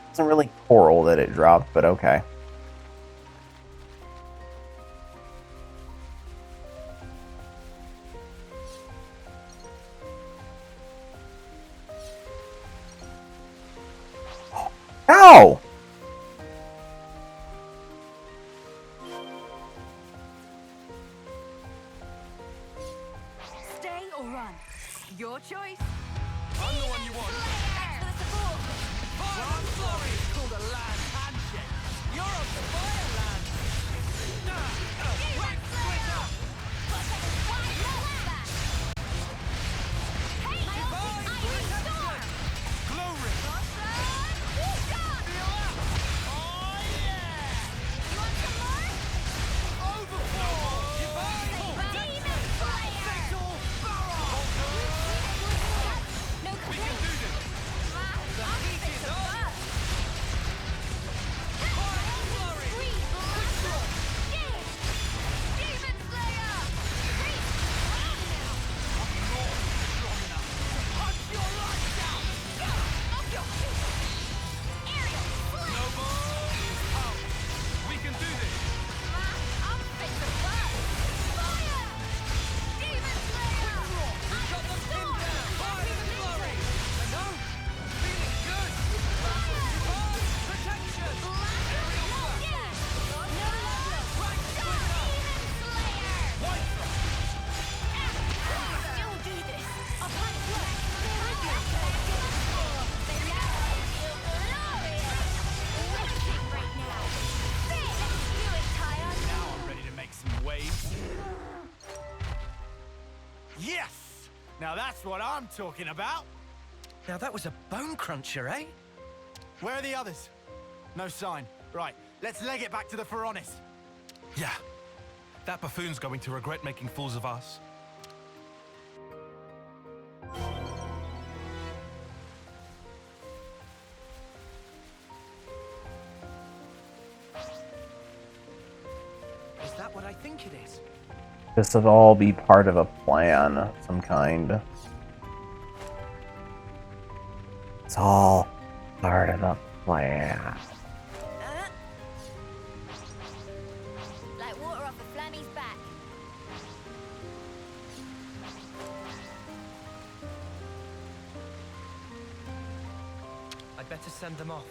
Wasn't really coral that it dropped, but okay. Ow! Stay or run? Your choice. I'm the one you want. Thanks for the support. One glory is called a land handshake. You're on fire land. Demon Slayer! But take a wide look back. Hey, my Iron Storm! Glory! Awesome! Oh, yeah! You want some more? Overflow! Demon Slayer! No complaints. I'll fix the bug. Free blast! Yeah! Demon Slayer! Free blast now! Punch your lights out! Up your aerial flip! We can do this. I'll fix the bug. Fire! Demon Slayer! Iron Storm! Fire and glory. No, feeling good. Protection. Now I'm ready to make some waves. Yes! Now that's what I'm talking about. Now that was a bone cruncher, eh? Where are the others? No sign. Right, let's leg it back to the Pharaonis. Yeah. That buffoon's going to regret making fools of us. Is that what I think it is? This would all be part of a plan of some kind. It's all part of a plan. Better send them off.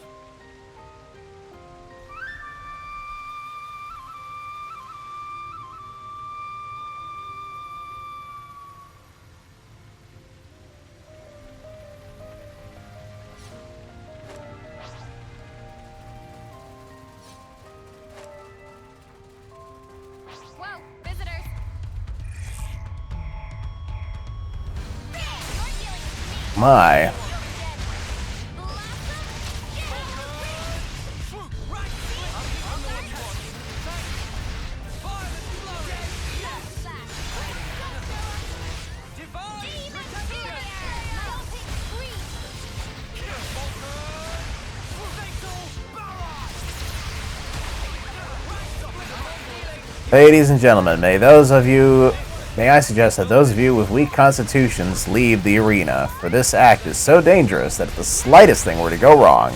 Whoa, visitors! My. Ladies and gentlemen, may I suggest that those of you with weak constitutions leave the arena, for this act is so dangerous that if the slightest thing were to go wrong...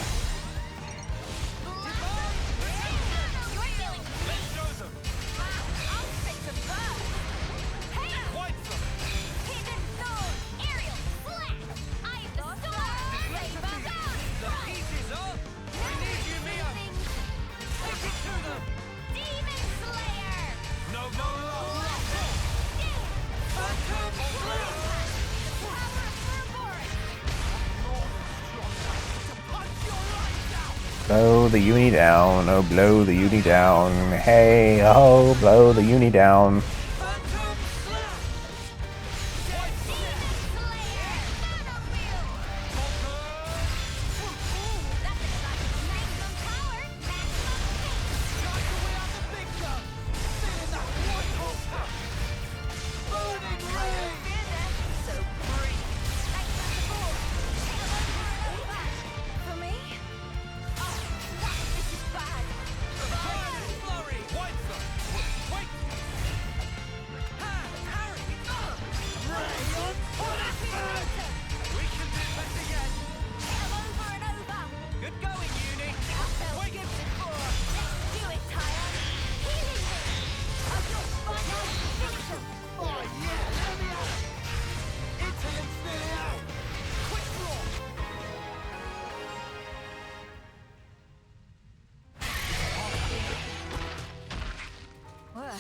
Blow the uni down, oh blow the uni down, hey oh blow the uni down.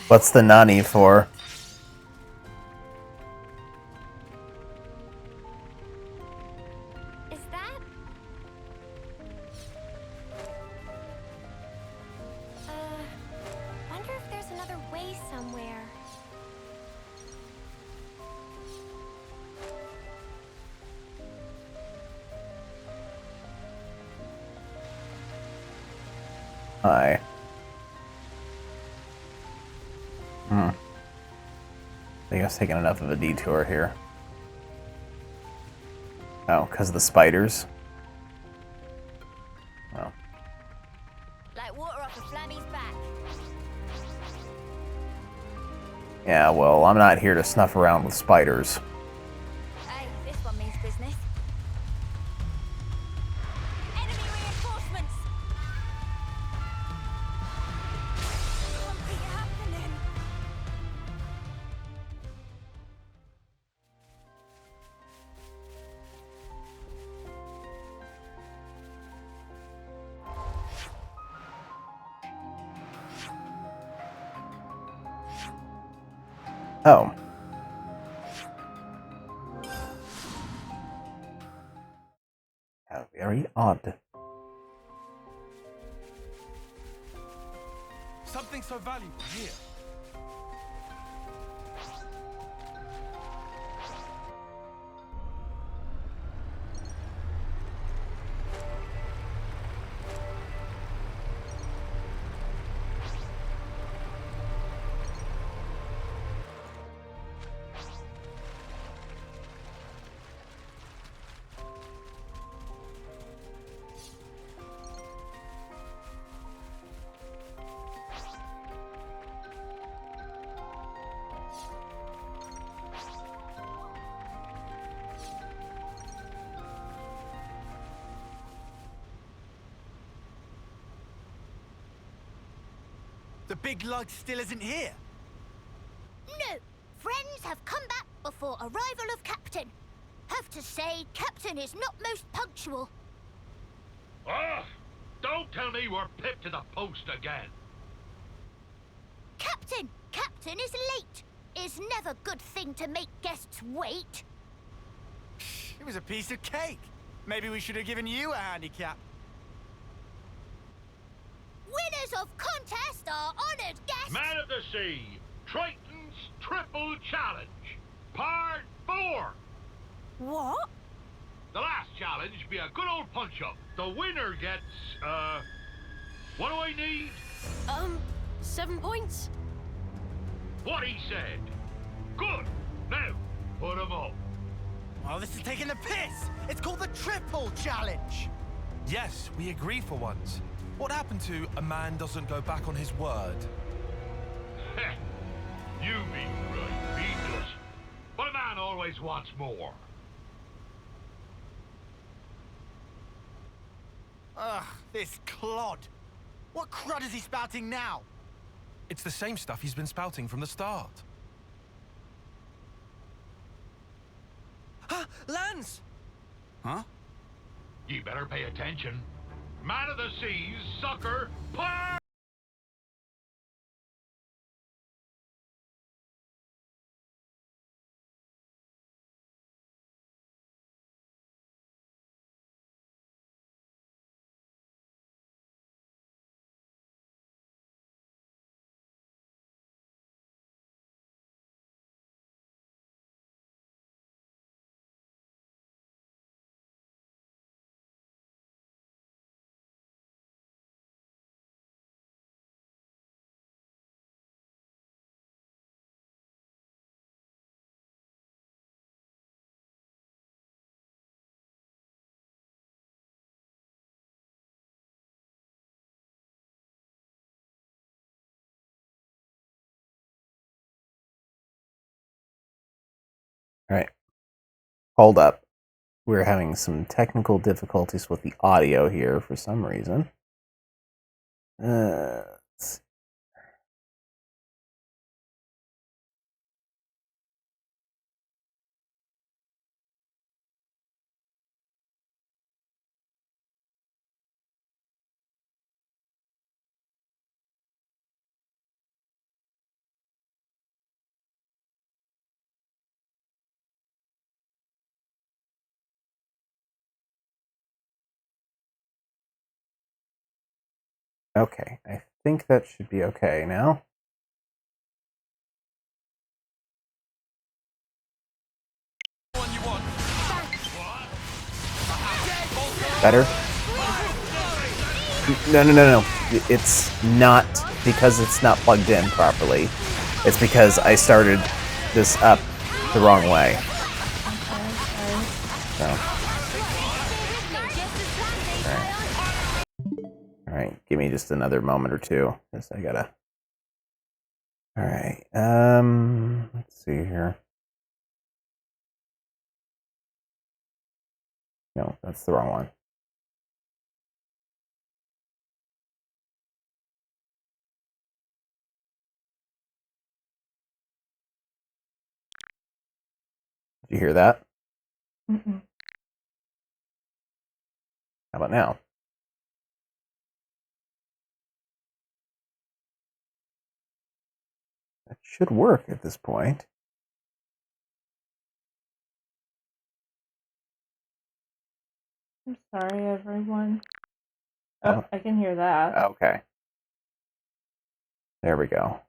What's the nani for? Is that? Wonder if there's another way somewhere. Hi. I think I was taking enough of a detour here. Oh, because of the spiders? Oh. Like water off a flammy's back. Yeah, well, I'm not here to snuff around with spiders. Hey, this one means business. Enemy reinforcements! Can't be happening. Oh. How very odd. Something so valuable here. The big lug still isn't here. No! Friends have come back before arrival of Captain. Have to say, Captain is not most punctual. Ah! Don't tell me we're pipped to the post again. Captain! Captain is late! It's never good thing to make guests wait. It was a piece of cake. Maybe we should have given you a handicap. Winners of contest are honored guests! Man of the Sea, Triton's Triple Challenge, Part 4. What? The last challenge be a good old punch-up. The winner gets, what do I need? 7 points? What he said. Good. Now, put 'em up. Well, this is taking the piss. It's called the Triple Challenge. Yes, we agree for once. What happened to a man doesn't go back on his word? Heh. You be right, he does. But a man always wants more. Ugh, this clod. What crud is he spouting now? It's the same stuff he's been spouting from the start. Ah, Lance! Huh? You better pay attention. Man of the Seas, sucker, par! Alright. Hold up. We're having some technical difficulties with the audio here for some reason. Let's see. Okay, I think that should be okay now. Better? No. It's not because it's not plugged in properly. It's because I started this up the wrong way. So. Alright, give me just another moment or two. Because I gotta. Alright, let's see here. No, that's the wrong one. Did you hear that? Mm-mm. How about now? That should work at this point. I'm sorry, everyone. Oh, I can hear that. Okay. There we go.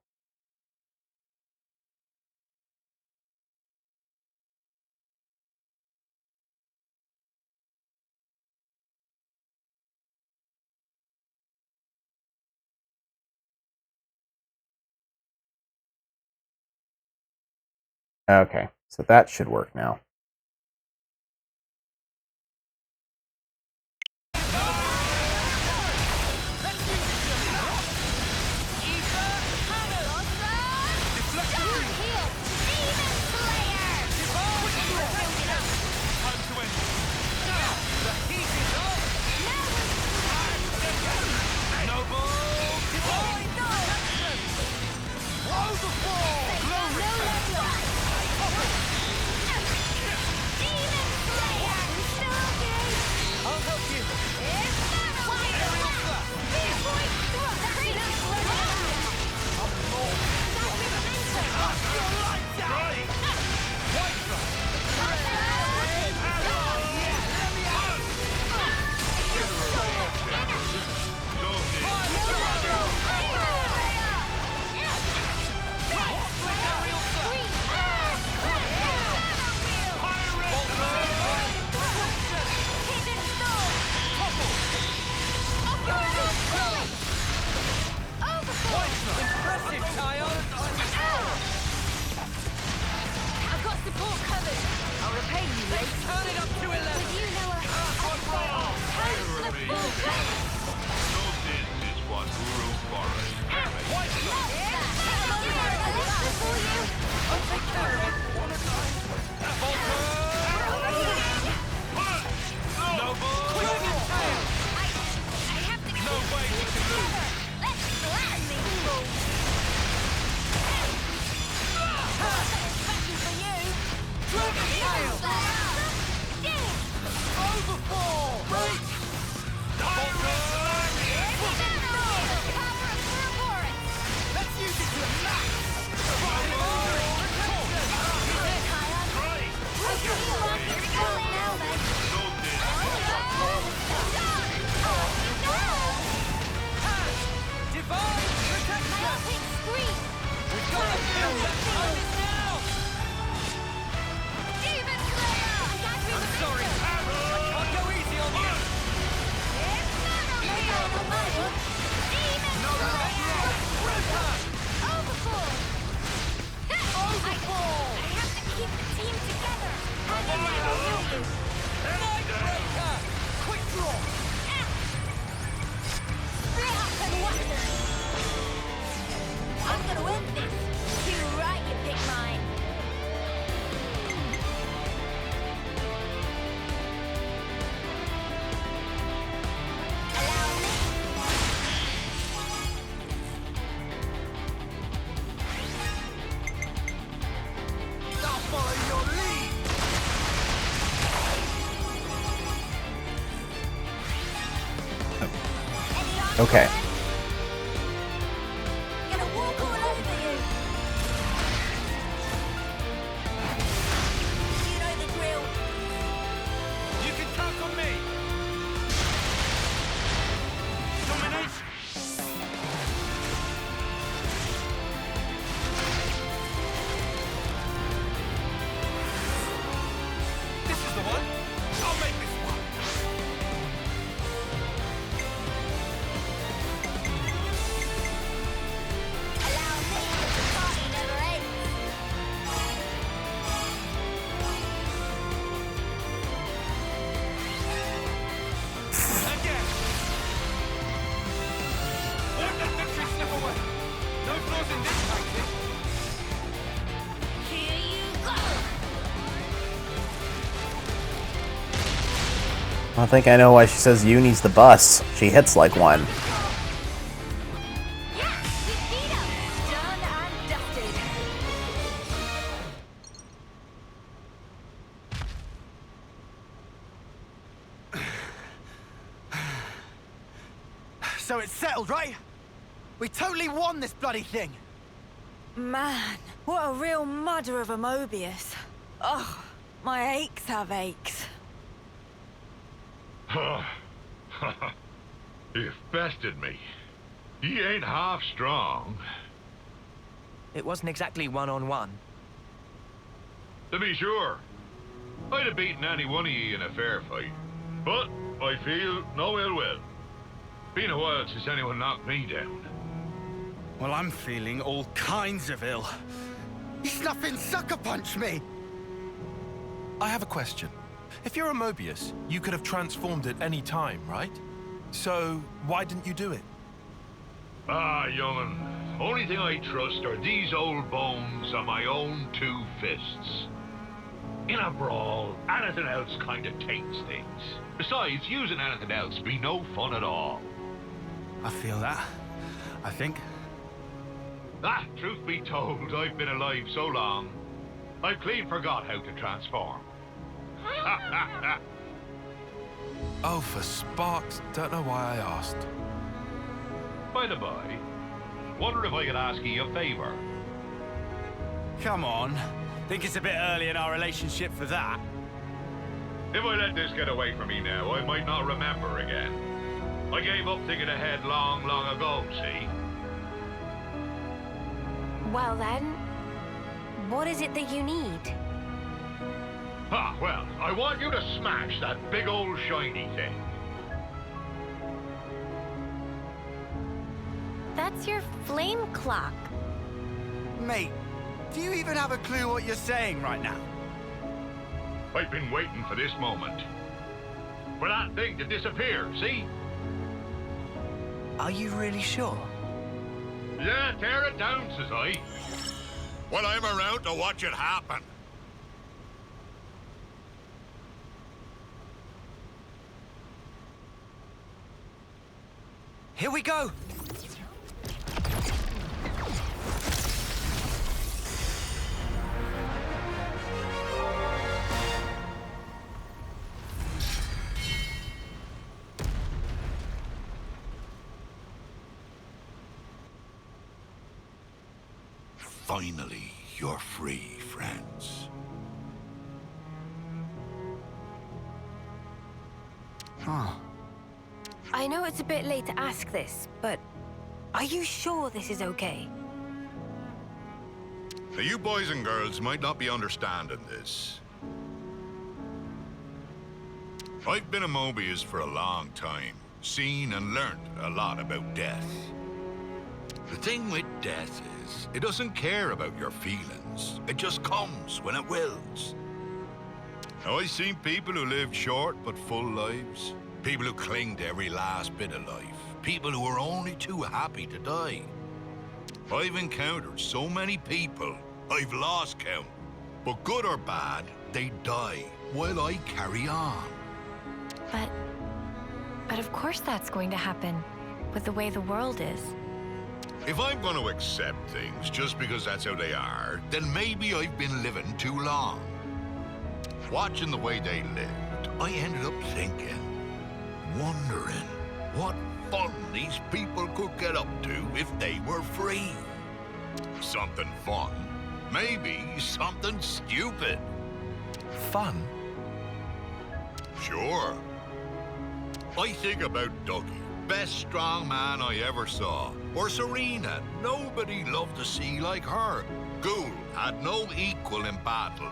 Okay, so that should work now. Turn it up to 11. You know a So this is what Uru Forest I'll take care of it. Noble! Dragon tail! I have to No way we can lose. Let's flatten these fools. Satisfaction for you. Dragon tail! Overfall! Right! Let's use it to the max! Divine protection! We've got to kill that time is now! I'm sorry, I can't go easy on you! Nightbreaker! Quick draw! I'm gonna win this. Too right, you pick mine. Allow me. I'll follow your lead! Okay. Gonna walk all over you. You know the drill. You can count on me! Domination! This is the one. I'll make this one! Allow me. The party never ends. Again! Won't let victory slip away! No flaws in this tactic! Here you go. I think I know why she says you needs the bus. She hits like one. Yeah, you beat 'em. Done and dusted. So it's settled, right? We totally won this bloody thing! Man, what a real mudder of a Mobius. Oh, my aches have aches. You've bested me. He ain't half strong. It wasn't exactly one-on-one. To be sure, I'd have beaten any one of ye in a fair fight. But I feel no ill will. Been a while since anyone knocked me down. Well, I'm feeling all kinds of ill. He snuffing sucker punched me! I have a question. If you're a Mobius, you could have transformed at any time, right? So, why didn't you do it? Ah, young'un. Only thing I trust are these old bones on my own two fists. In a brawl, anything else kind of taints things. Besides, using anything else be no fun at all. I feel that. I think. Ah, truth be told, I've been alive so long, I've clean forgot how to transform. Oh, for sparks, don't know why I asked. By the by, wonder if I could ask you a favor. Come on. Think it's a bit early in our relationship for that. If I let this get away from me now, I might not remember again. I gave up thinking ahead long, long ago, see? Well then, what is it that you need? Ah, well, I want you to smash that big old shiny thing. That's your flame clock. Mate, do you even have a clue what you're saying right now? I've been waiting for this moment. For that thing to disappear, see? Are you really sure? Yeah, tear it down, says I. Well, I'm around to watch it happen. Here we go! Finally, you're free, friends. Huh. I know it's a bit late to ask this, but are you sure this is okay? Now, you boys and girls might not be understanding this. I've been a Mobius for a long time, seen and learned a lot about death. The thing with death is, it doesn't care about your feelings. It just comes when it wills. Now, I've seen people who lived short but full lives. People who cling to every last bit of life. People who are only too happy to die. I've encountered so many people, I've lost count. But good or bad, they die while I carry on. But of course that's going to happen, with the way the world is. If I'm going to accept things just because that's how they are, then maybe I've been living too long. Watching the way they lived, I ended up thinking, wondering what fun these people could get up to if they were free. Something fun. Maybe something stupid. Fun? Sure. I think about Dougie, best strong man I ever saw. Or Serena, nobody loved to see like her. Ghoul had no equal in battle.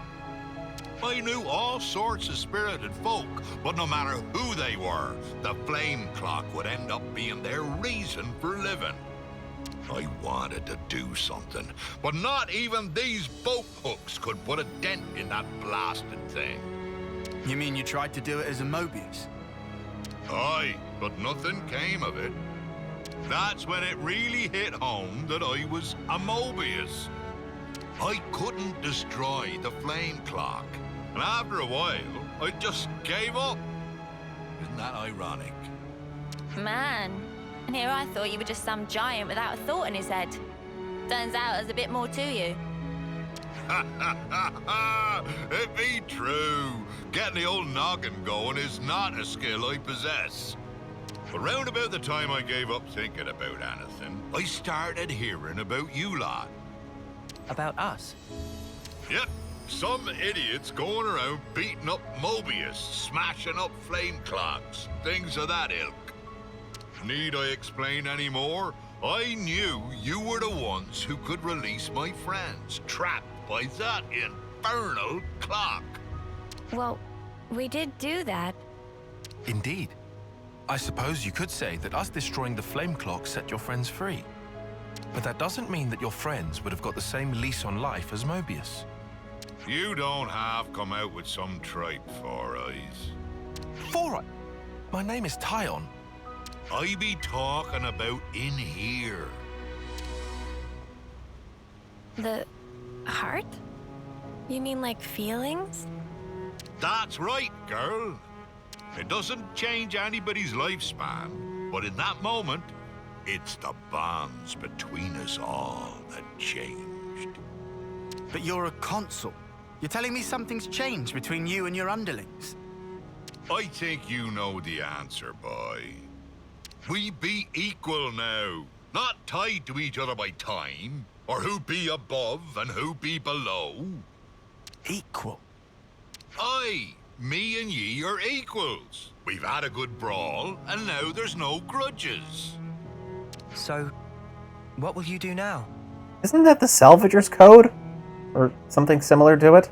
I knew all sorts of spirited folk, but no matter who they were, the flame clock would end up being their reason for living. I wanted to do something, but not even these boat hooks could put a dent in that blasted thing. You mean you tried to do it as a Mobius? Aye, but nothing came of it. That's when it really hit home that I was a Mobius. I couldn't destroy the flame clock, and after a while, I just gave up. Isn't that ironic? Man, and here I thought you were just some giant without a thought in his head. Turns out there's a bit more to you. Ha ha ha ha! It be true. Getting the old noggin going is not a skill I possess. But round about the time I gave up thinking about anything, I started hearing about you lot. About us? Yep, some idiots going around beating up Mobius, smashing up flame clocks, things of that ilk. Need I explain any more? I knew you were the ones who could release my friends, trapped by that infernal clock. Well, we did do that. Indeed. I suppose you could say that us destroying the flame clock set your friends free. But that doesn't mean that your friends would have got the same lease on life as Mobius. You don't have come out with some tripe, Four Eyes. Four Eyes? My name is Tyon. I be talking about in here. The heart? You mean like feelings? That's right, girl. It doesn't change anybody's lifespan, but in that moment, it's the bonds between us all that changed. But you're a consul. You're telling me something's changed between you and your underlings? I think you know the answer, boy. We be equal now, not tied to each other by time, or who be above and who be below. Equal? Aye, me and ye are equals. We've had a good brawl, and now there's no grudges. So, what will you do now? Isn't that the Salvager's Code? Or something similar to it?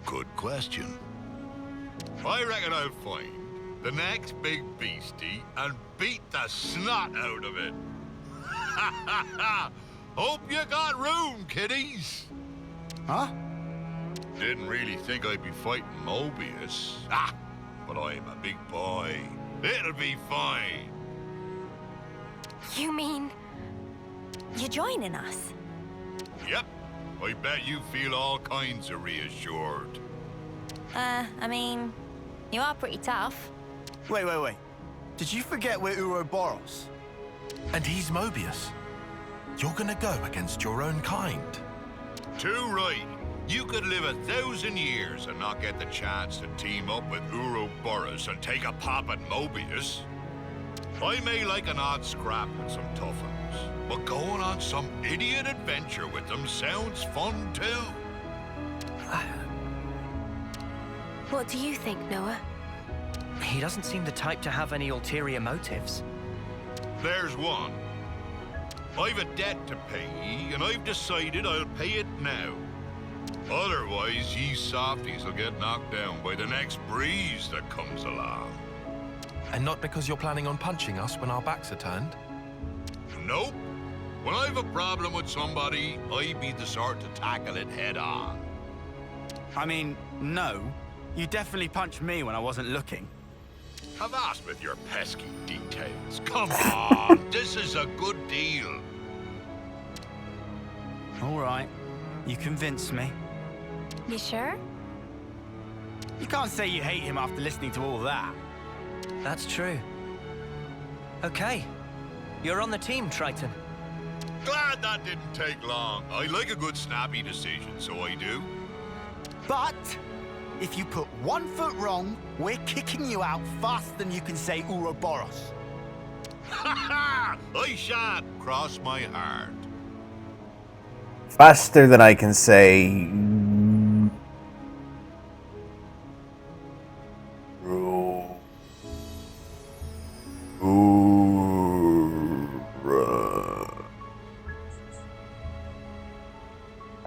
Good question. I reckon I'll find the next big beastie and beat the snot out of it. Ha ha ha! Hope you got room, kiddies. Huh? Didn't really think I'd be fighting Mobius. Ah, but I'm a big boy. It'll be fine. You mean you're joining us? Yep. I bet you feel all kinds of reassured. I mean, you are pretty tough. Wait. Did you forget we're Ouroboros? And he's Mobius. You're gonna go against your own kind. Too right. You could live 1,000 years and not get the chance to team up with Ouroboros and take a pop at Mobius. I may like an odd scrap with some tough uns, but going on some idiot adventure with them sounds fun too. What do you think, Noah? He doesn't seem the type to have any ulterior motives. There's one. I've a debt to pay, and I've decided I'll pay it now. Otherwise, ye softies will get knocked down by the next breeze that comes along. And not because you're planning on punching us when our backs are turned? Nope. When I've a problem with somebody, I be the sort to tackle it head on. I mean, no. You definitely punched me when I wasn't looking. Have asked with your pesky details. Come on, this is a good deal. All right. You convinced me. You sure? You can't say you hate him after listening to all that. That's true. Okay. You're on the team, Triton. Glad that didn't take long. I like a good snappy decision, so I do. But if you put one foot wrong, we're kicking you out faster than you can say Ouroboros. Ha ha! I shan't. Cross my heart. Faster than I can say.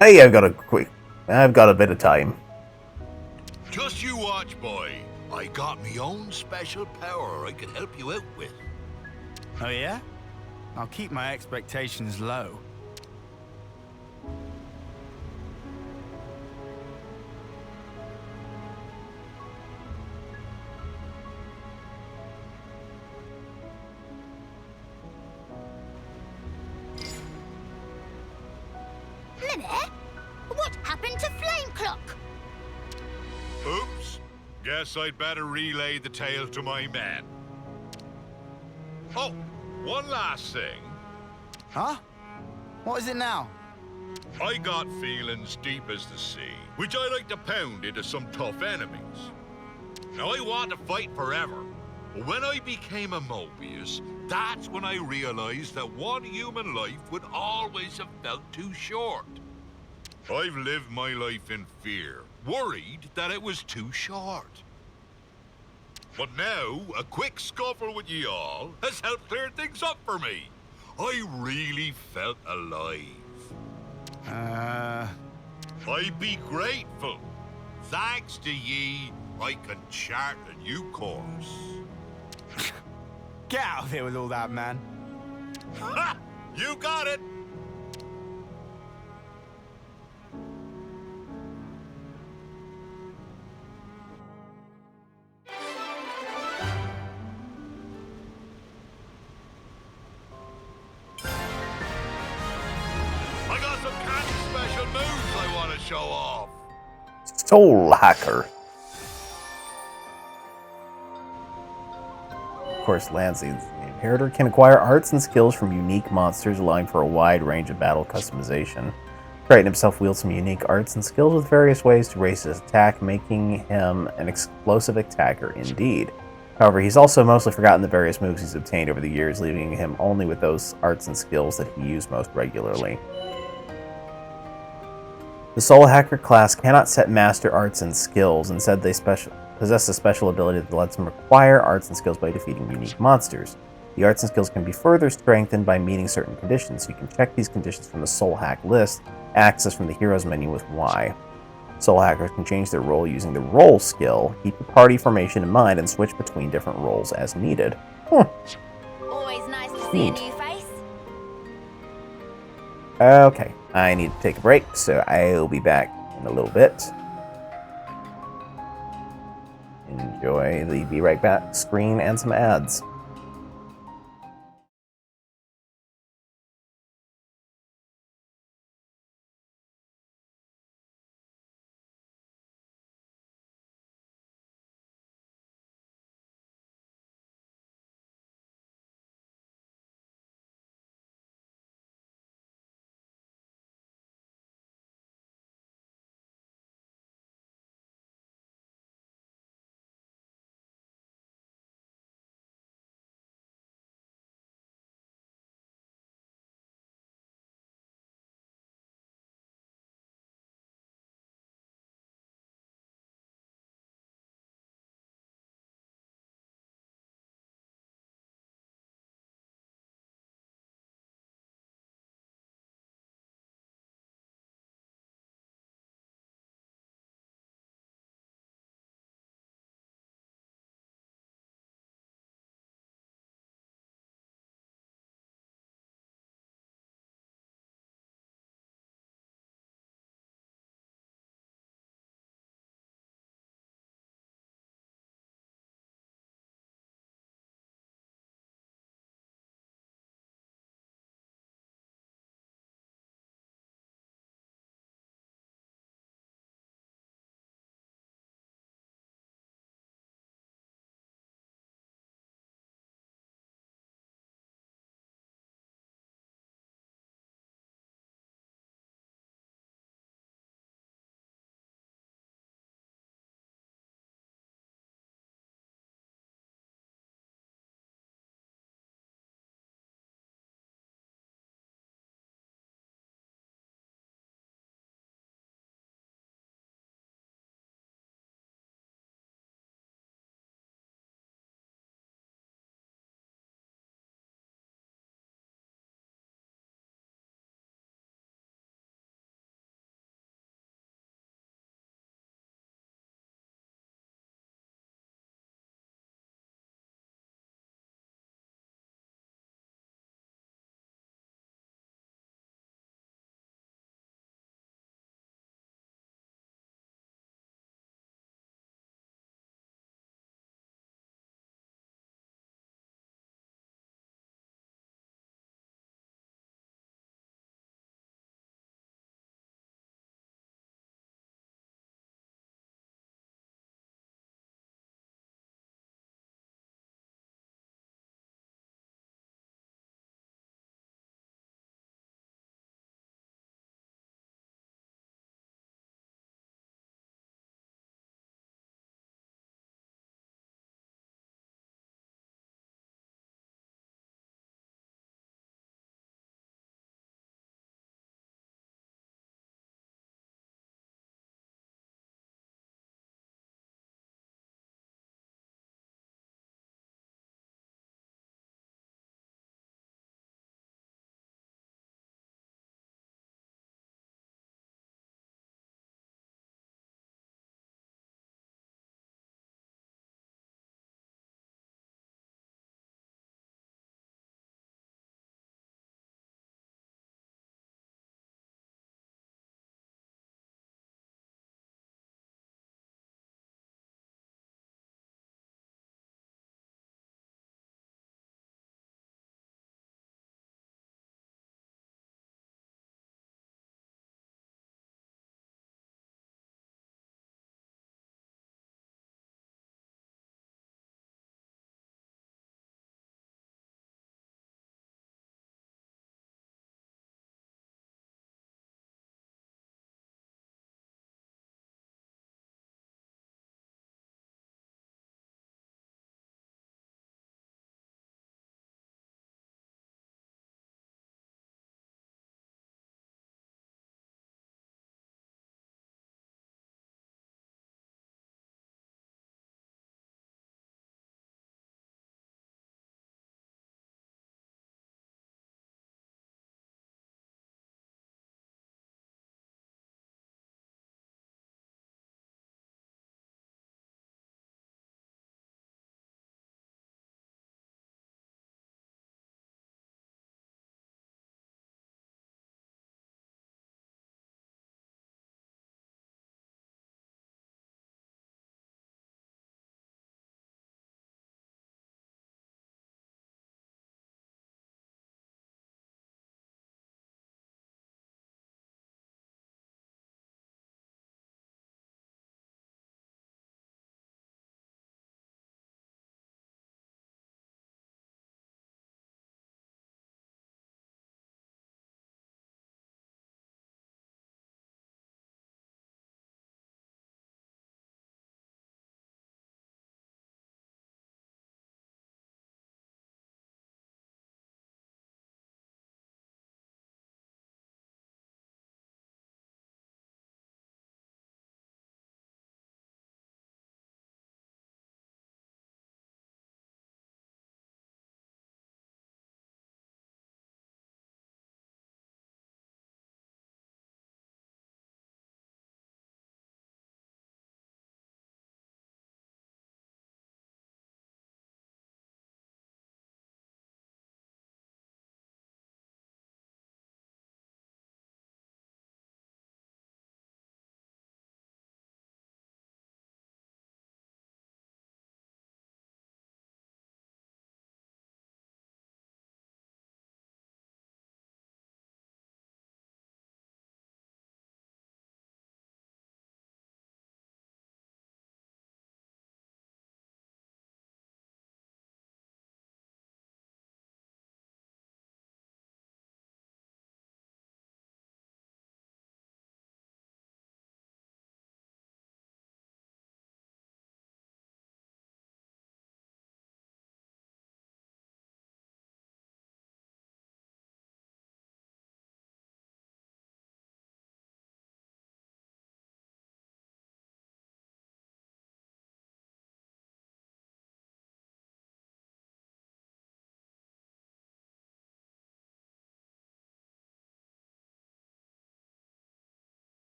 Hey, I've got a bit of time. Just you watch, boy. I got me own special power I can help you out with. Oh yeah? I'll keep my expectations low. Minute? What happened to Flame Clock? Oops. Guess I'd better relay the tale to my men. Oh, one last thing. Huh? What is it now? I got feelings deep as the sea, which I like to pound into some tough enemies. Now I want to fight forever, but when I became a Mobius, that's when I realized that one human life would always have felt too short. I've lived my life in fear, worried that it was too short. But now, a quick scuffle with ye all has helped clear things up for me. I really felt alive. I'd be grateful. Thanks to ye, I can chart a new course. Get out of here with all that, man. Ha! You got it! I got some kind of special moves I want to show off. Soul Hacker. Of course, Lancey, the inheritor, can acquire arts and skills from unique monsters, allowing for a wide range of battle customization. Triton himself wields some unique arts and skills with various ways to raise his attack, making him an explosive attacker indeed. However, he's also mostly forgotten the various moves he's obtained over the years, leaving him only with those arts and skills that he used most regularly. The Soul Hacker class cannot set master arts and skills. Instead, they possess a special ability that lets them acquire arts and skills by defeating unique monsters. The arts and skills can be further strengthened by meeting certain conditions. You can check these conditions from the Soul Hack list, access from the Heroes menu with Y. Soul Hackers can change their role using the Role skill, keep the party formation in mind, and switch between different roles as needed. Always nice to see a new face. Okay, I need to take a break, so I'll be back in in a little bit. Enjoy the Be Right Back screen and some ads.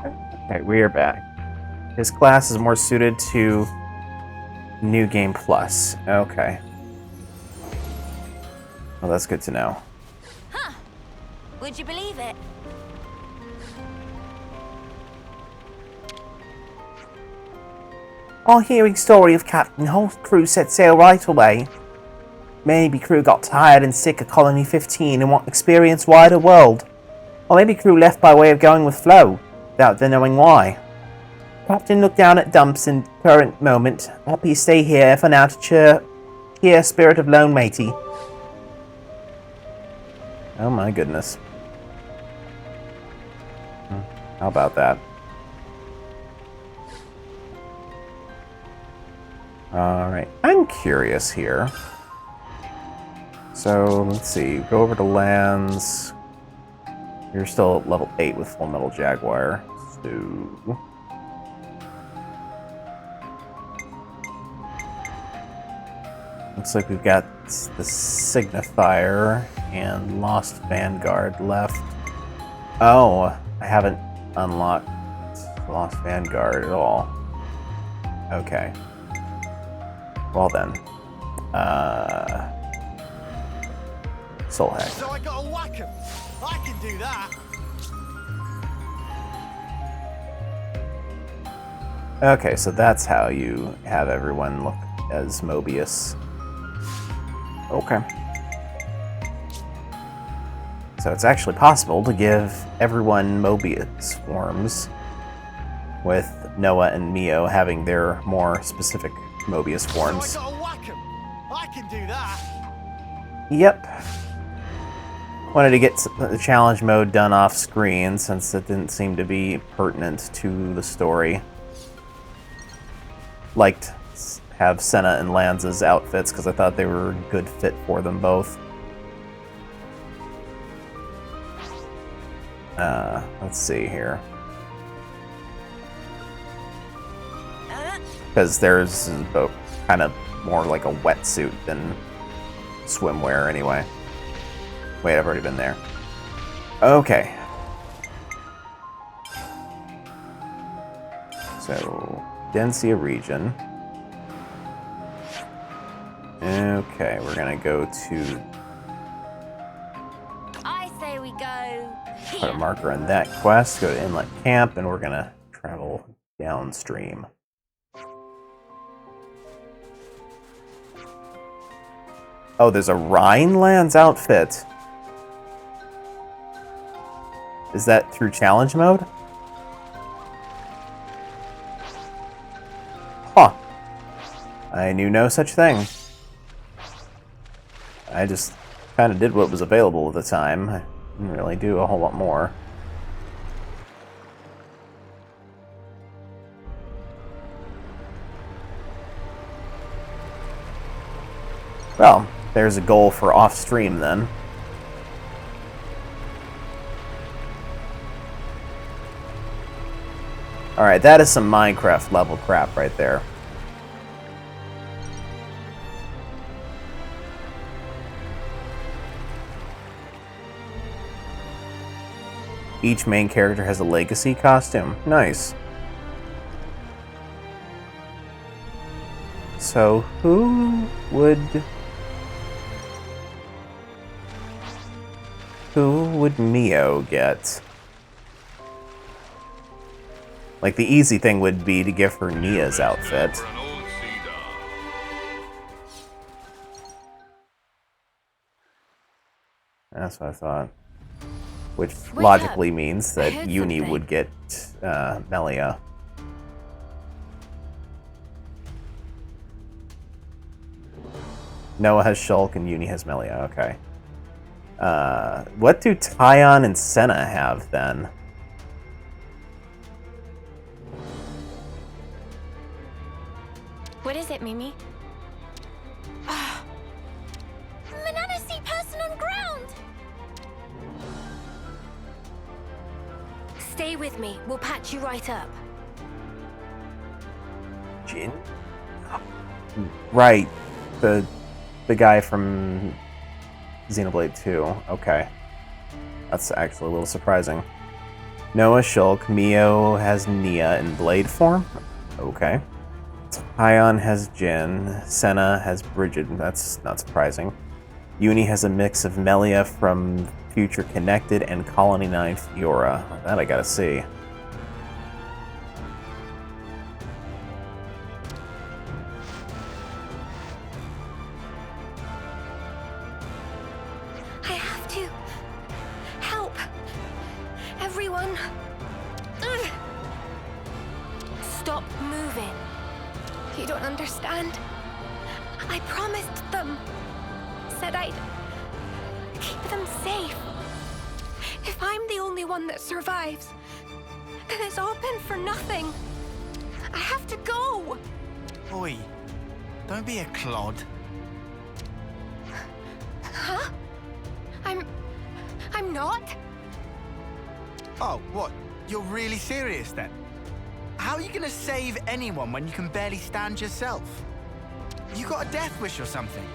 Okay, we are back. His class is more suited to New Game Plus. Okay. Well, that's good to know. Huh. Would you believe it? On hearing story of Captain, whole crew set sail right away. Maybe crew got tired and sick of Colony 15 and want to experience wider world. Or maybe crew left by way of going with flow, without them knowing why. Captain looked down at dumps in current moment. Happy stay here for now to cheer spirit of lone matey. Oh my goodness. How about that? Alright, I'm curious here. So, let's see, go over to lands. You're still at level 8 with Full Metal Jaguar. So... looks like we've got the Signifier and Lost Vanguard left. Oh, I haven't unlocked Lost Vanguard at all. Okay. Well then. Soul Hack. So I got a whack 'em. I can do that. Okay, so that's how you have everyone look as Mobius. Okay. So it's actually possible to give everyone Mobius forms, with Noah and Mio having their more specific Mobius forms. So I got a whack 'em. I can do that. Yep. Wanted to get the challenge mode done off screen since it didn't seem to be pertinent to the story. Liked have Senna and Lanza's outfits because I thought they were a good fit for them both. Let's see here. Because theirs is both kind of more like a wetsuit than swimwear anyway. Wait, I've already been there. Okay. So, Densia region. Okay, we're gonna go to... I say we go put a marker on that quest, go to Inlet Camp, and we're gonna travel downstream. Oh, there's a Rhinelands outfit. Is that through challenge mode? Huh. I knew no such thing. I just kind of did what was available at the time. I didn't really do a whole lot more. Well, there's a goal for off-stream then. Alright, that is some Minecraft level crap right there. Each main character has a legacy costume. Nice. So, who would Mio get? Like, the easy thing would be to give her Nia's outfit. That's what I thought. Which logically means that Uni would get Melia. Noah has Shulk and Uni has Melia, okay. What do Tyon and Senna have then? What is it, Mimi? Banana see person on ground! Stay with me. We'll patch you right up. Jin? Right. The guy from Xenoblade 2. Okay. That's actually a little surprising. Noah Shulk. Mio has Nia in blade form. Okay. Ion has Jin. Senna has Bridget. That's not surprising. Uni has a mix of Melia from Future Connected and Colony 9 Fiora. That I gotta see. I have to help everyone. Ugh. Stop moving. You don't understand. I promised them. Said I'd keep them safe. If I'm the only one that survives, then it's all been for nothing. I have to go. Oi, don't be a clod. Huh? I'm not? Oh, what? You're really serious then? How are you gonna save anyone when you can barely stand yourself? You got a death wish or something?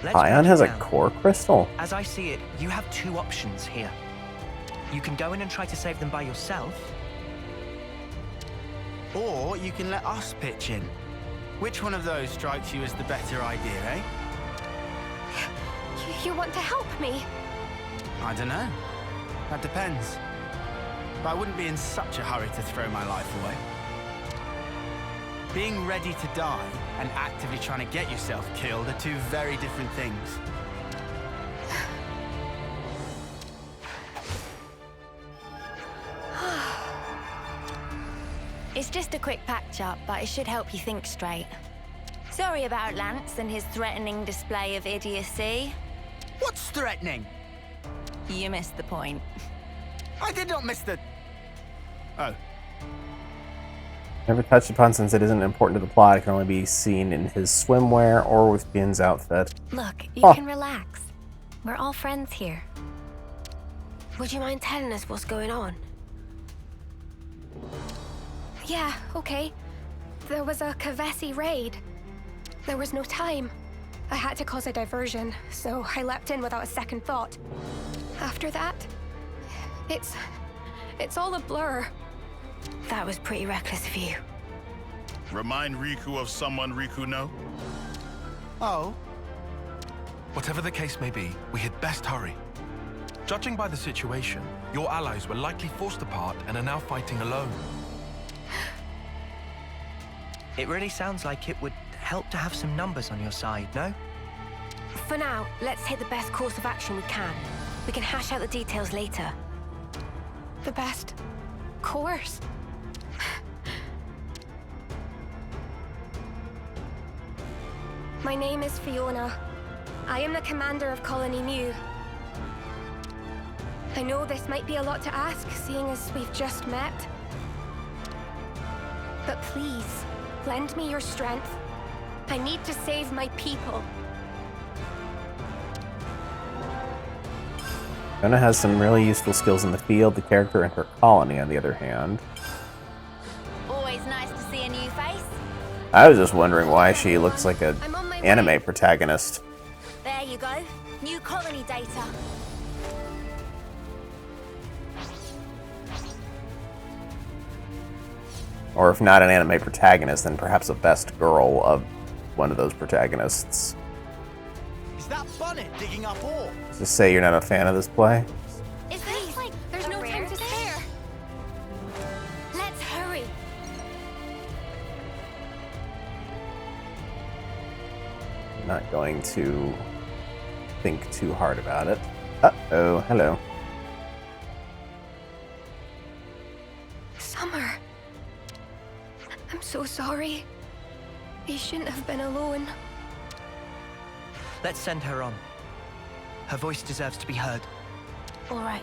Ion has a core crystal. As I see it, you have two options here. You can go in and try to save them by yourself. Or you can let us pitch in. Which one of those strikes you as the better idea, eh? You want to help me? I don't know. That depends. But I wouldn't be in such a hurry to throw my life away. Being ready to die and actively trying to get yourself killed are two very different things. It's just a quick patch-up, but it should help you think straight. Sorry about Lance and his threatening display of idiocy. What's threatening? You missed the point. I did not miss the... Oh. Never touched upon since it isn't important to the plot. It can only be seen in his swimwear or with Bin's outfit. Look, you Oh. can relax. We're all friends here. Would you mind telling us what's going on? Yeah, okay. There was a Kavesi raid. There was no time. I had to cause a diversion, so I leapt in without a second thought. After that, it's all a blur. That was pretty reckless of you. Remind Riku of someone Riku know? Oh? Whatever the case may be, we had best hurry. Judging by the situation, your allies were likely forced apart and are now fighting alone. It really sounds like it would help to have some numbers on your side, no? For now, let's take the best course of action we can. We can hash out the details later. The best course? My name is Fiona. I am the commander of Colony Mu. I know this might be a lot to ask, seeing as we've just met. But please, lend me your strength. I need to save my people. Fiona has some really useful skills in the field. The character and her colony, on the other hand. Always nice to see a new face. I was just wondering why she looks like an anime protagonist. There you go. New colony data. Or if not an anime protagonist, then perhaps a best girl of one of those protagonists. Is that Bonnet digging up ore? Just say you're not a fan of this play. Is this like There's no time to spare. Let's hurry. I'm not going to think too hard about it. Uh-oh, hello. Summer. I'm so sorry. You shouldn't have been alone. Let's send her on. Her voice deserves to be heard. All right.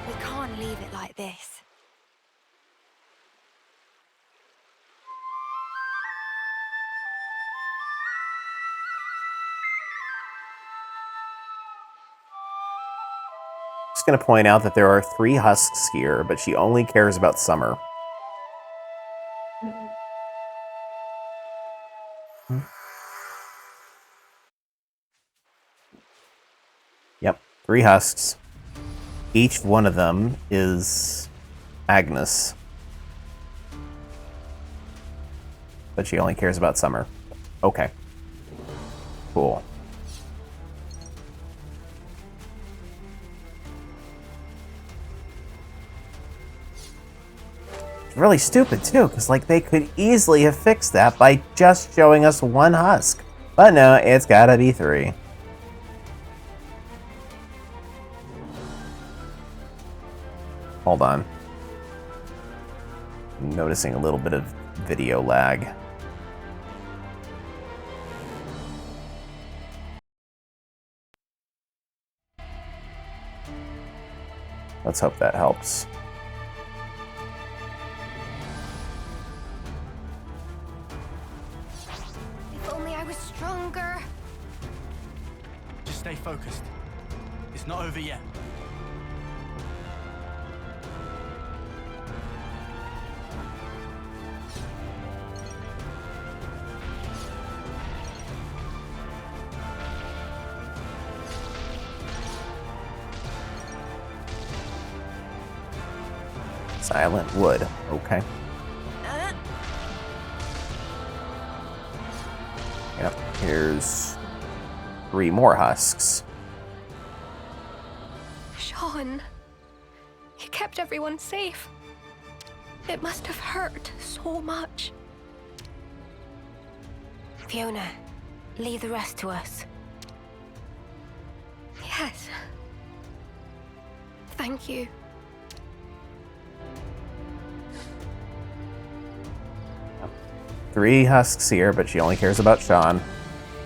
We can't leave it like this. Just going to point out that there are 3 husks here, but she only cares about Summer. 3 husks. Each one of them is Agnes. But she only cares about Summer. Okay. Cool. It's really stupid too, because like they could easily have fixed that by just showing us 1 husk. But no, it's gotta be 3. Hold on. I'm noticing a little bit of video lag. Let's hope that helps. If only I was stronger. Just stay focused. It's not over yet. Silent wood. Okay. Yep. Here's 3 more husks. Sean, you kept everyone safe. It must have hurt so much. Fiona, leave the rest to us. Yes. Thank you. Three husks here, but she only cares about Sean.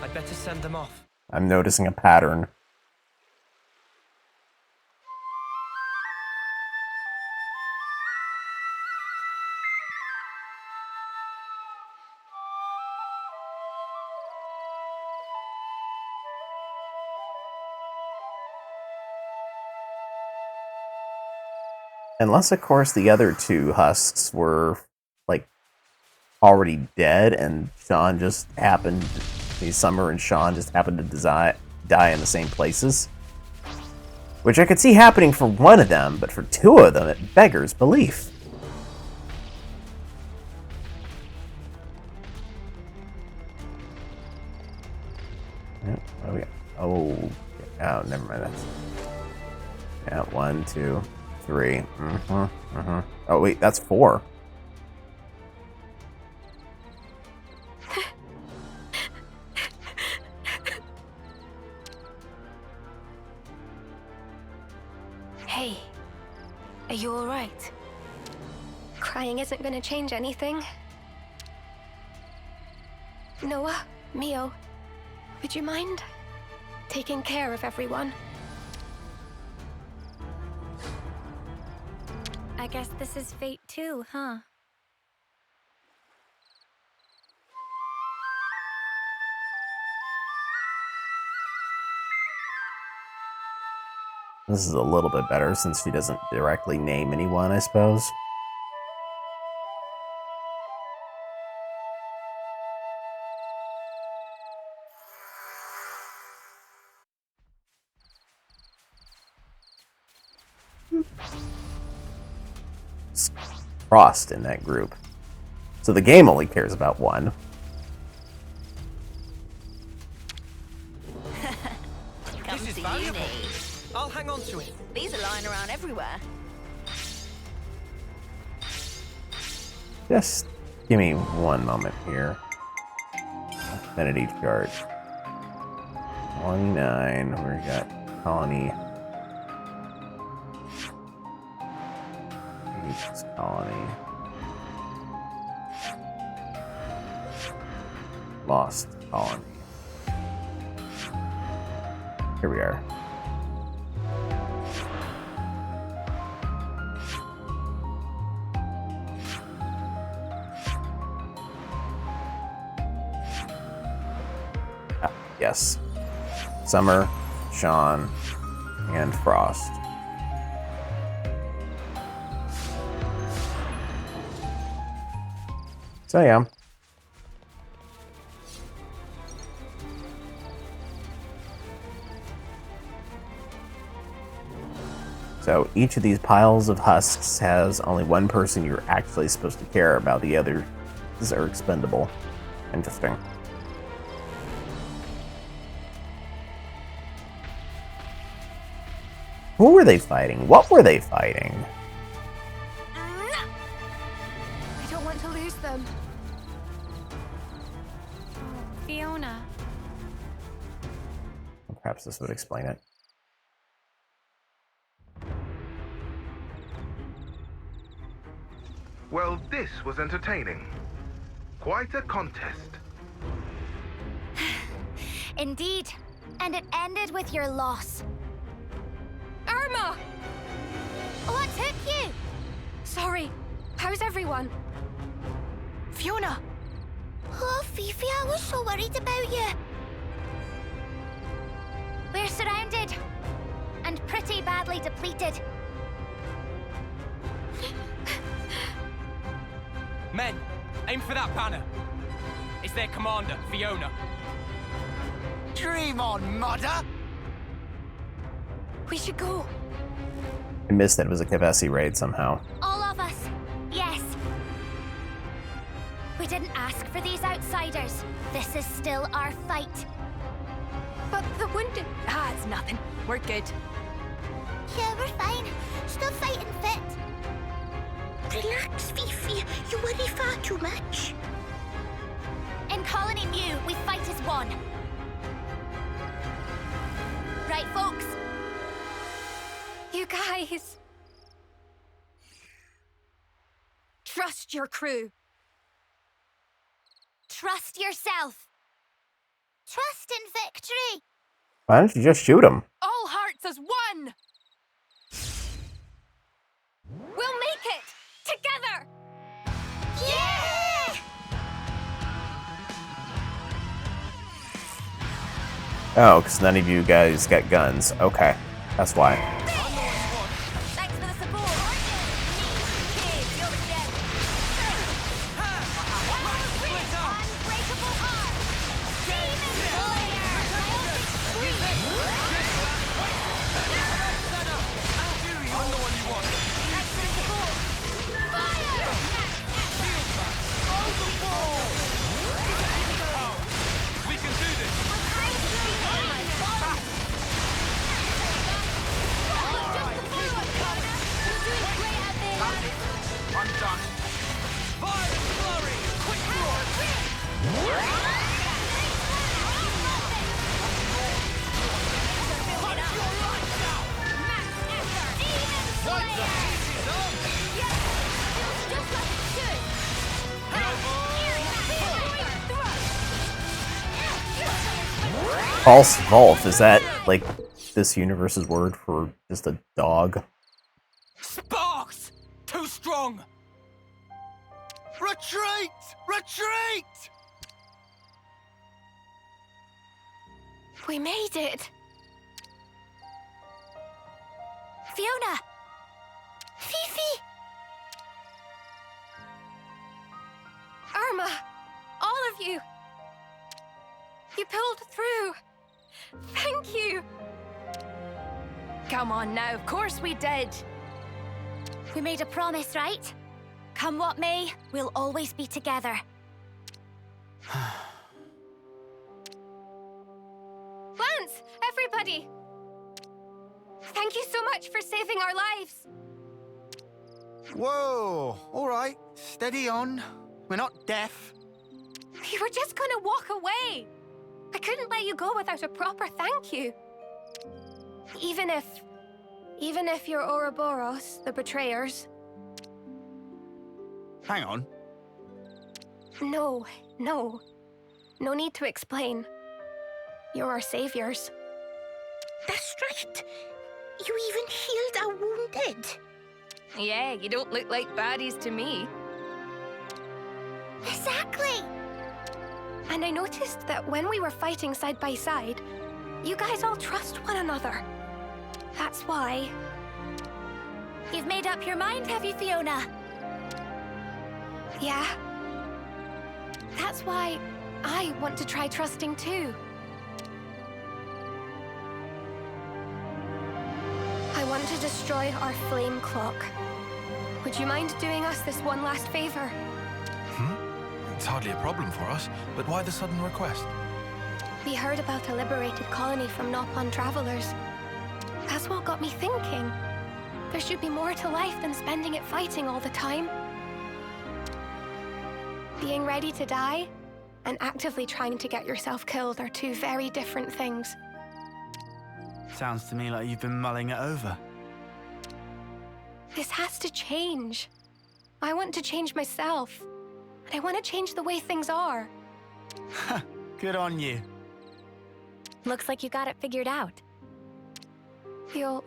I'd better send them off. I'm noticing a pattern. Unless, of course, the other 2 husks were, like, already dead, and Sean just happened... Summer and Sean just happened to die in the same places. Which I could see happening for 1 of them, but for 2 of them, it beggars belief. Oh, never mind. That's... Yeah, 1, 2, 3. Oh, wait, that's 4. Hey, are you all right? Crying isn't going to change anything. Noah, Mio, would you mind taking care of everyone? I guess this is fate too, huh? This is a little bit better since she doesn't directly name anyone, I suppose. Frost in that group. So the game only cares about 1. This is valuable. I'll hang on to it. These are lying around everywhere. Just give me 1 moment here. Affinity chart. 29. We got colony. East colony. Lost colony. Here we are. Yes. Summer, Sean, and Frost. So yeah. So each of these piles of husks has only one person you're actually supposed to care about. The others are expendable. Interesting. Who were they fighting? What were they fighting? I don't want to lose them. Fiona. Perhaps this would explain it. Well, this was entertaining. Quite a contest. Indeed. And it ended with your loss. Irma! What took you? Sorry. How's everyone? Fiona! Oh, Fifi, I was so worried about you. We're surrounded. And pretty badly depleted. Men, aim for that banner. It's their commander, Fiona. Dream on, mother! We should go. I missed that it was a Kavesi raid somehow. All of us. Yes. We didn't ask for these outsiders. This is still our fight. But the wounded... Ah, it's nothing. We're good. Yeah, we're fine. Still fighting fit. Relax, Fifi. You worry far too much. In Colony Mu, we fight as one. Right, folks? You guys... Trust your crew. Trust yourself. Trust in victory. Why don't you just shoot him? All hearts as one! We'll make it! Together! Yeah! Oh, because none of you guys got guns. Okay, that's why. Thanks for the support. Kids, you're dead. Unbreakable heart. Demon Slayer. I'm the one you want. Thanks for the support. Fire! We can do this. I'm done. Fire and flurry! Quick draw! False Vault, is that like this universe's word for just a dog? Sparks! Too strong! Retreat! Retreat! We made it. Fiona! Fifi! Irma! All of you! You pulled through! Thank you! Come on now, of course we did. We made a promise, right? Come what may, we'll always be together. Lance! Everybody! Thank you so much for saving our lives! Whoa, all right. Steady on. We're not deaf. We were just gonna walk away! I couldn't let you go without a proper thank you. Even if you're Ouroboros, the betrayers. Hang on. No. No need to explain. You're our saviors. That's right. You even healed our wounded. Yeah, you don't look like baddies to me. Exactly. And I noticed that when we were fighting side by side, you guys all trust one another. That's why... You've made up your mind, have you, Fiona? Yeah. That's why I want to try trusting too. I want want to destroy our flame clock. Would you mind doing us this one last favor? It's hardly a problem for us, but why the sudden request? We heard about a liberated colony from Nopon travelers. That's what got me thinking. There should be more to life than spending it fighting all the time. Being ready to die and actively trying to get yourself killed are two very different things. Sounds to me like you've been mulling it over. This has to change. I want to change myself. And I want to change the way things are. Good on you. Looks like you got it figured out. You'll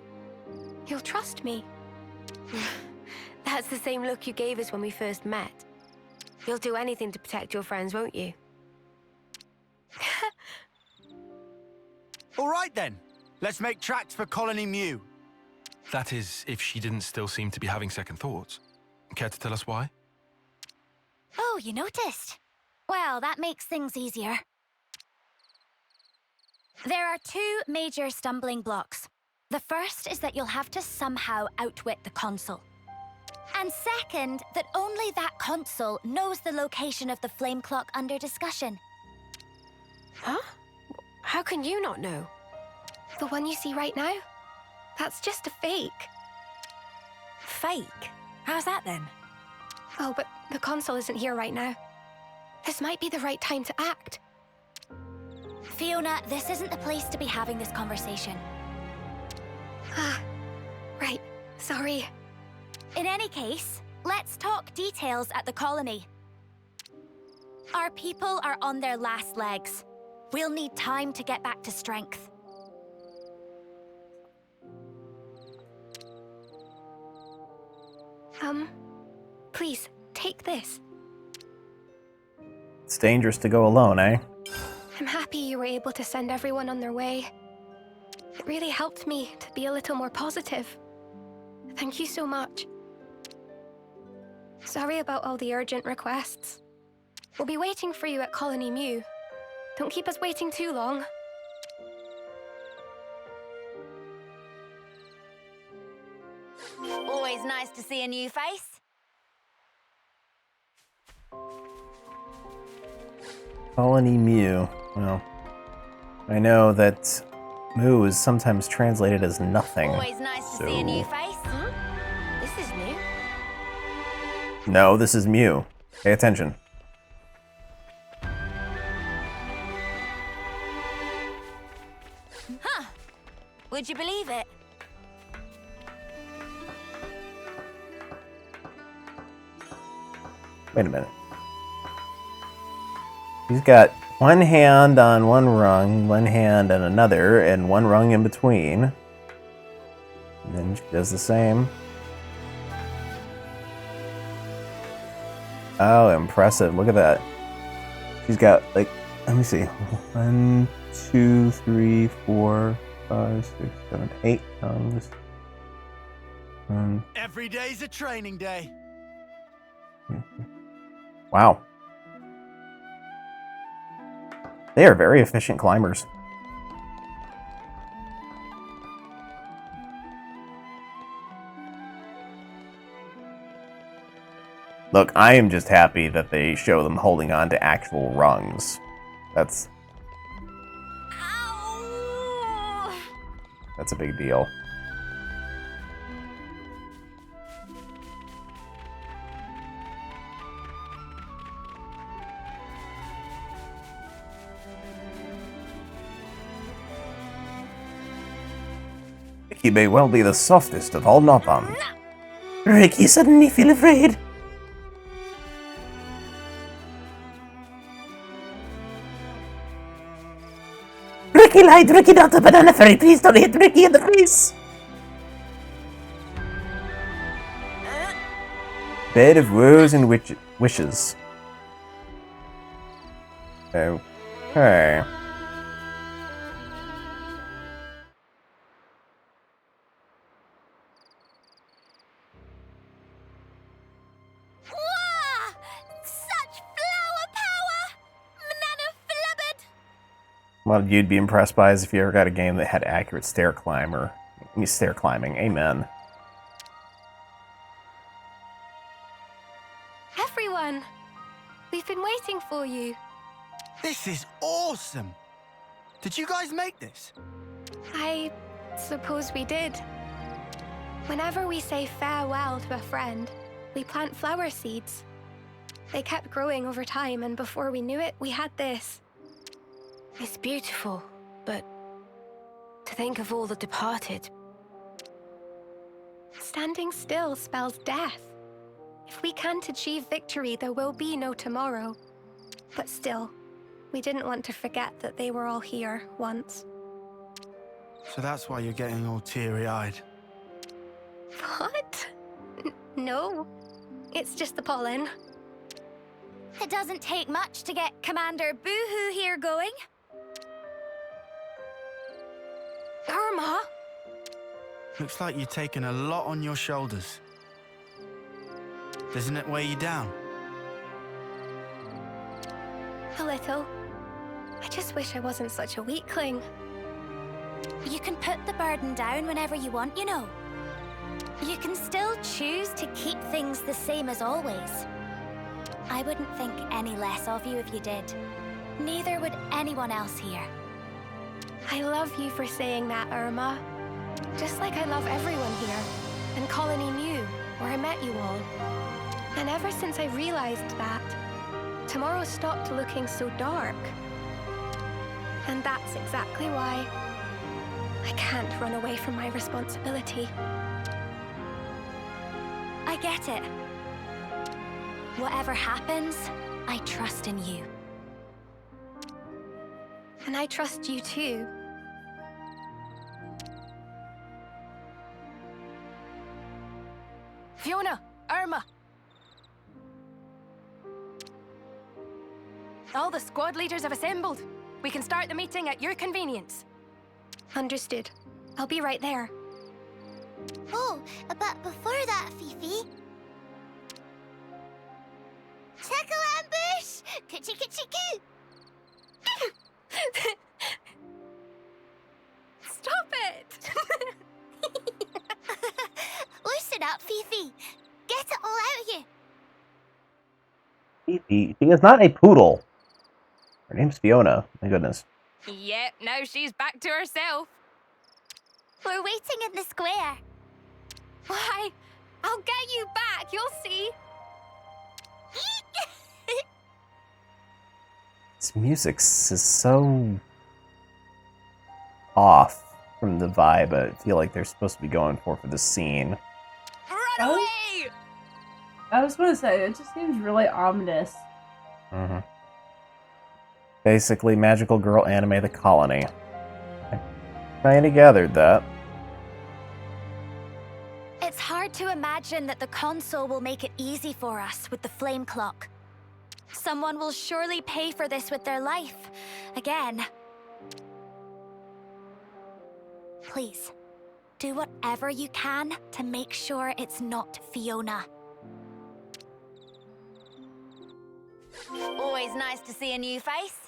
trust me. That's the same look you gave us when we first met. You'll do anything to protect your friends, won't you? All right then. Let's make tracks for Colony Mew. That is, if she didn't still seem to be having second thoughts. Care to tell us why? Oh, you noticed? Well, that makes things easier. There are two major stumbling blocks. The first is that you'll have to somehow outwit the consul. And second, that only that consul knows the location of the flame clock under discussion. Huh? How can you not know? The one you see right now? That's just a fake. Fake? How's that then? Oh, but the consul isn't here right now. This might be the right time to act. Fiona, this isn't the place to be having this conversation. Ah, right. Sorry. In any case, let's talk details at the colony. Our people are on their last legs. We'll need time to get back to strength. Please, take this. It's dangerous to go alone, eh? I'm happy you were able to send everyone on their way. It really helped me to be a little more positive. Thank you so much. Sorry about all the urgent requests. We'll be waiting for you at Colony Mew. Don't keep us waiting too long. Always nice to see a new face. Colony Mew. Well, I know that Moo is sometimes translated as nothing. Always nice to see a new face. This is new. No, this is Mew. Pay attention. Huh. Would you believe it? Wait a minute. He's got one hand on one rung, one hand on another, and one rung in between. And then she does the same. Oh, impressive. Look at that. She's got, like, let me see. 1, 2, 3, 4, 5, 6, 7, 8 tongues. Every day's a training day. Wow. They are very efficient climbers. Look, I am just happy that they show them holding on to actual rungs. That's a big deal. Ricky may well be the softest of all Nopon. Ricky suddenly feel afraid. Ricky lied, Ricky not a banana fairy, please don't hit Ricky in the face! Bed of woes and wishes. Okay. What you'd be impressed by is if you ever got a game that had accurate stair climb or me stair climbing. Amen. Everyone! We've been waiting for you. This is awesome! Did you guys make this? I suppose we did. Whenever we say farewell to a friend, we plant flower seeds. They kept growing over time, and before we knew it, we had this. It's beautiful, but to think of all the departed. Standing still spells death. If we can't achieve victory, there will be no tomorrow. But still, we didn't want to forget that they were all here once. So that's why you're getting all teary-eyed. What? No. It's just the pollen. It doesn't take much to get Commander Boohoo here going. Irma? Looks like you're taking a lot on your shoulders. Doesn't it weigh you down? A little. I just wish I wasn't such a weakling. You can put the burden down whenever you want, you know. You can still choose to keep things the same as always. I wouldn't think any less of you if you did. Neither would anyone else here. I love you for saying that, Irma. Just like I love everyone here. And Colony New, where I met you all. And ever since I realized that, tomorrow stopped looking so dark. And that's exactly why I can't run away from my responsibility. I get it. Whatever happens, I trust in you. And I trust you too. Fiona! Irma! All the squad leaders have assembled. We can start the meeting at your convenience. Understood. I'll be right there. Oh, but before that, Fifi... Tickle ambush! Coochie coochie coo! Stop it! Loosen up, Fifi. Get it all out of you. Fifi, she is not a poodle. Her name's Fiona. My goodness. Yep, now she's back to herself. We're waiting in the square. Why? I'll get you back, you'll see. This music is so off from the vibe I feel like they're supposed to be going for this scene. Run away! I was going to say, it just seems really ominous. Mm-hmm. Basically, Magical Girl Anime The Colony. I kind of gathered that. It's hard to imagine that the console will make it easy for us with the flame clock. Someone will surely pay for this with their life. Again. Please, do whatever you can to make sure it's not Fiona. Always nice to see a new face.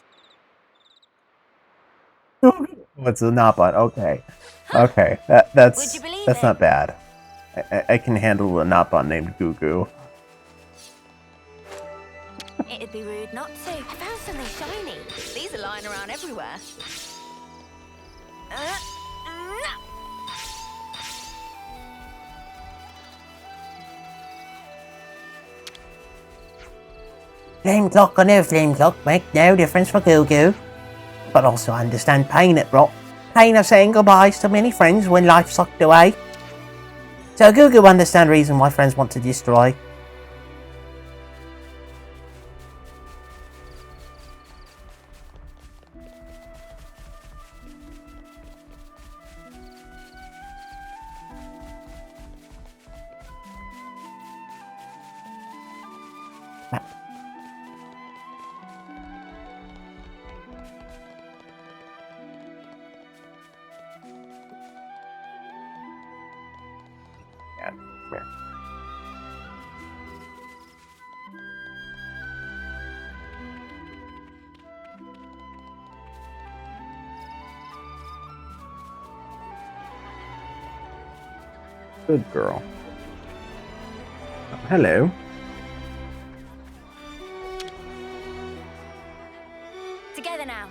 What's a not bun? Okay. Okay. That's Would you believe that's it? not bad. I can handle a not bun named Goo Goo. It'd be rude not to. I found something shiny. These are lying around everywhere. Flame clock or no flame clock make no difference for Goo Goo. But also understand pain at Rock. Pain of saying goodbyes to many friends when life sucked away. So Goo Goo understand reason why friends want to destroy. Good girl. Oh, hello. Together now.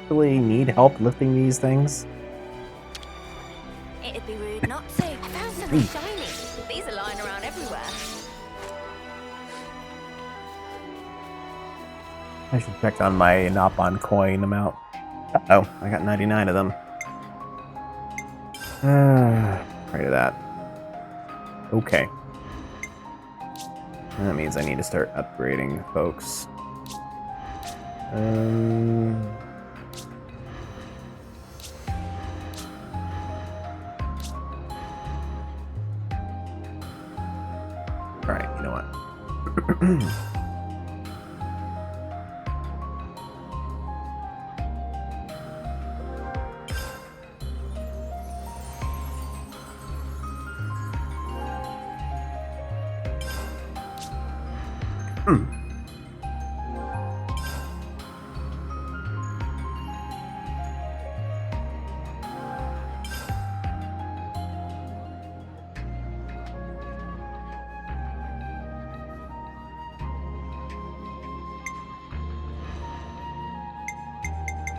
Really need help lifting these things? It'd be rude not to. I found something shiny. These are lying around everywhere. I should check on my Nopon coin amount. Uh-oh, I got 99 of them. Pray to that. Okay. And that means I need to start upgrading folks. Alright, you know what?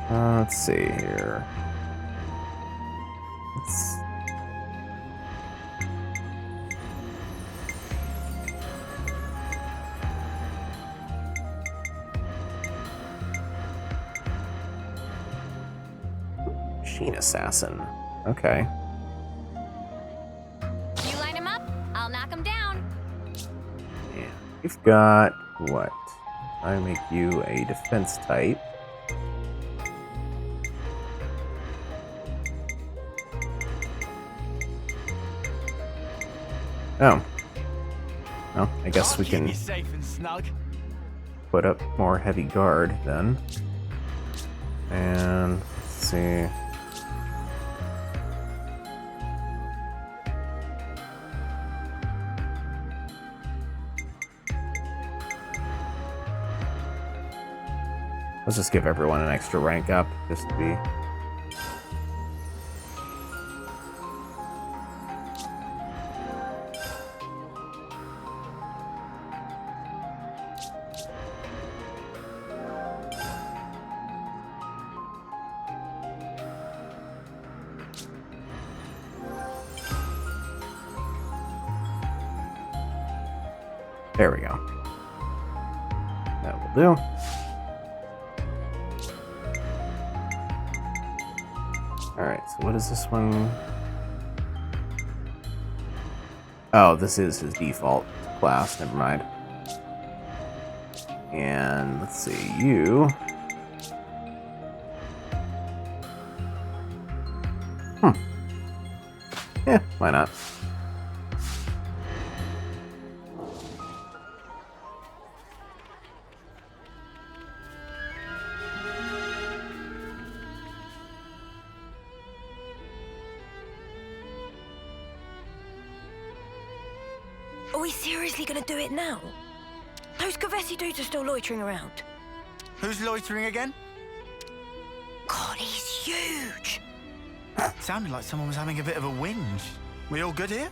Let's see here. Machine Assassin. Okay. You line them up, I'll knock them down. Yeah. You've got what? I make you a defense type. Oh. Well, I guess we can put up more heavy guard then. And let's see. Let's just give everyone an extra rank up, just to be... There we go. That will do. Alright, so what is this one? Oh, this is his default class, never mind. And let's see, you... Yeah, why not? Are we seriously gonna do it now? Those Kavesi dudes are still loitering around. Who's loitering again? God, he's huge. Sounded like someone was having a bit of a whinge. We all good here?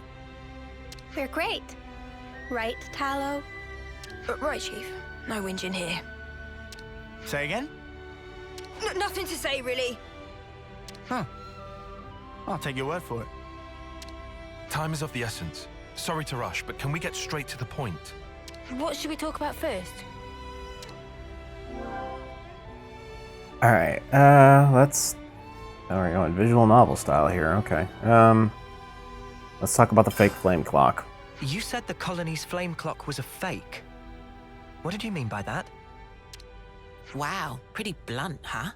We're great. Right, Tallow? Right, Chief. No whinging here. Say again? Nothing to say, really. Huh. I'll take your word for it. Time is of the essence. Sorry to rush, but can we get straight to the point? What should we talk about first? Alright, let's... Oh, we're going visual novel style here, okay. Let's talk about the fake flame clock. You said the colony's flame clock was a fake. What did you mean by that? Wow, pretty blunt, huh?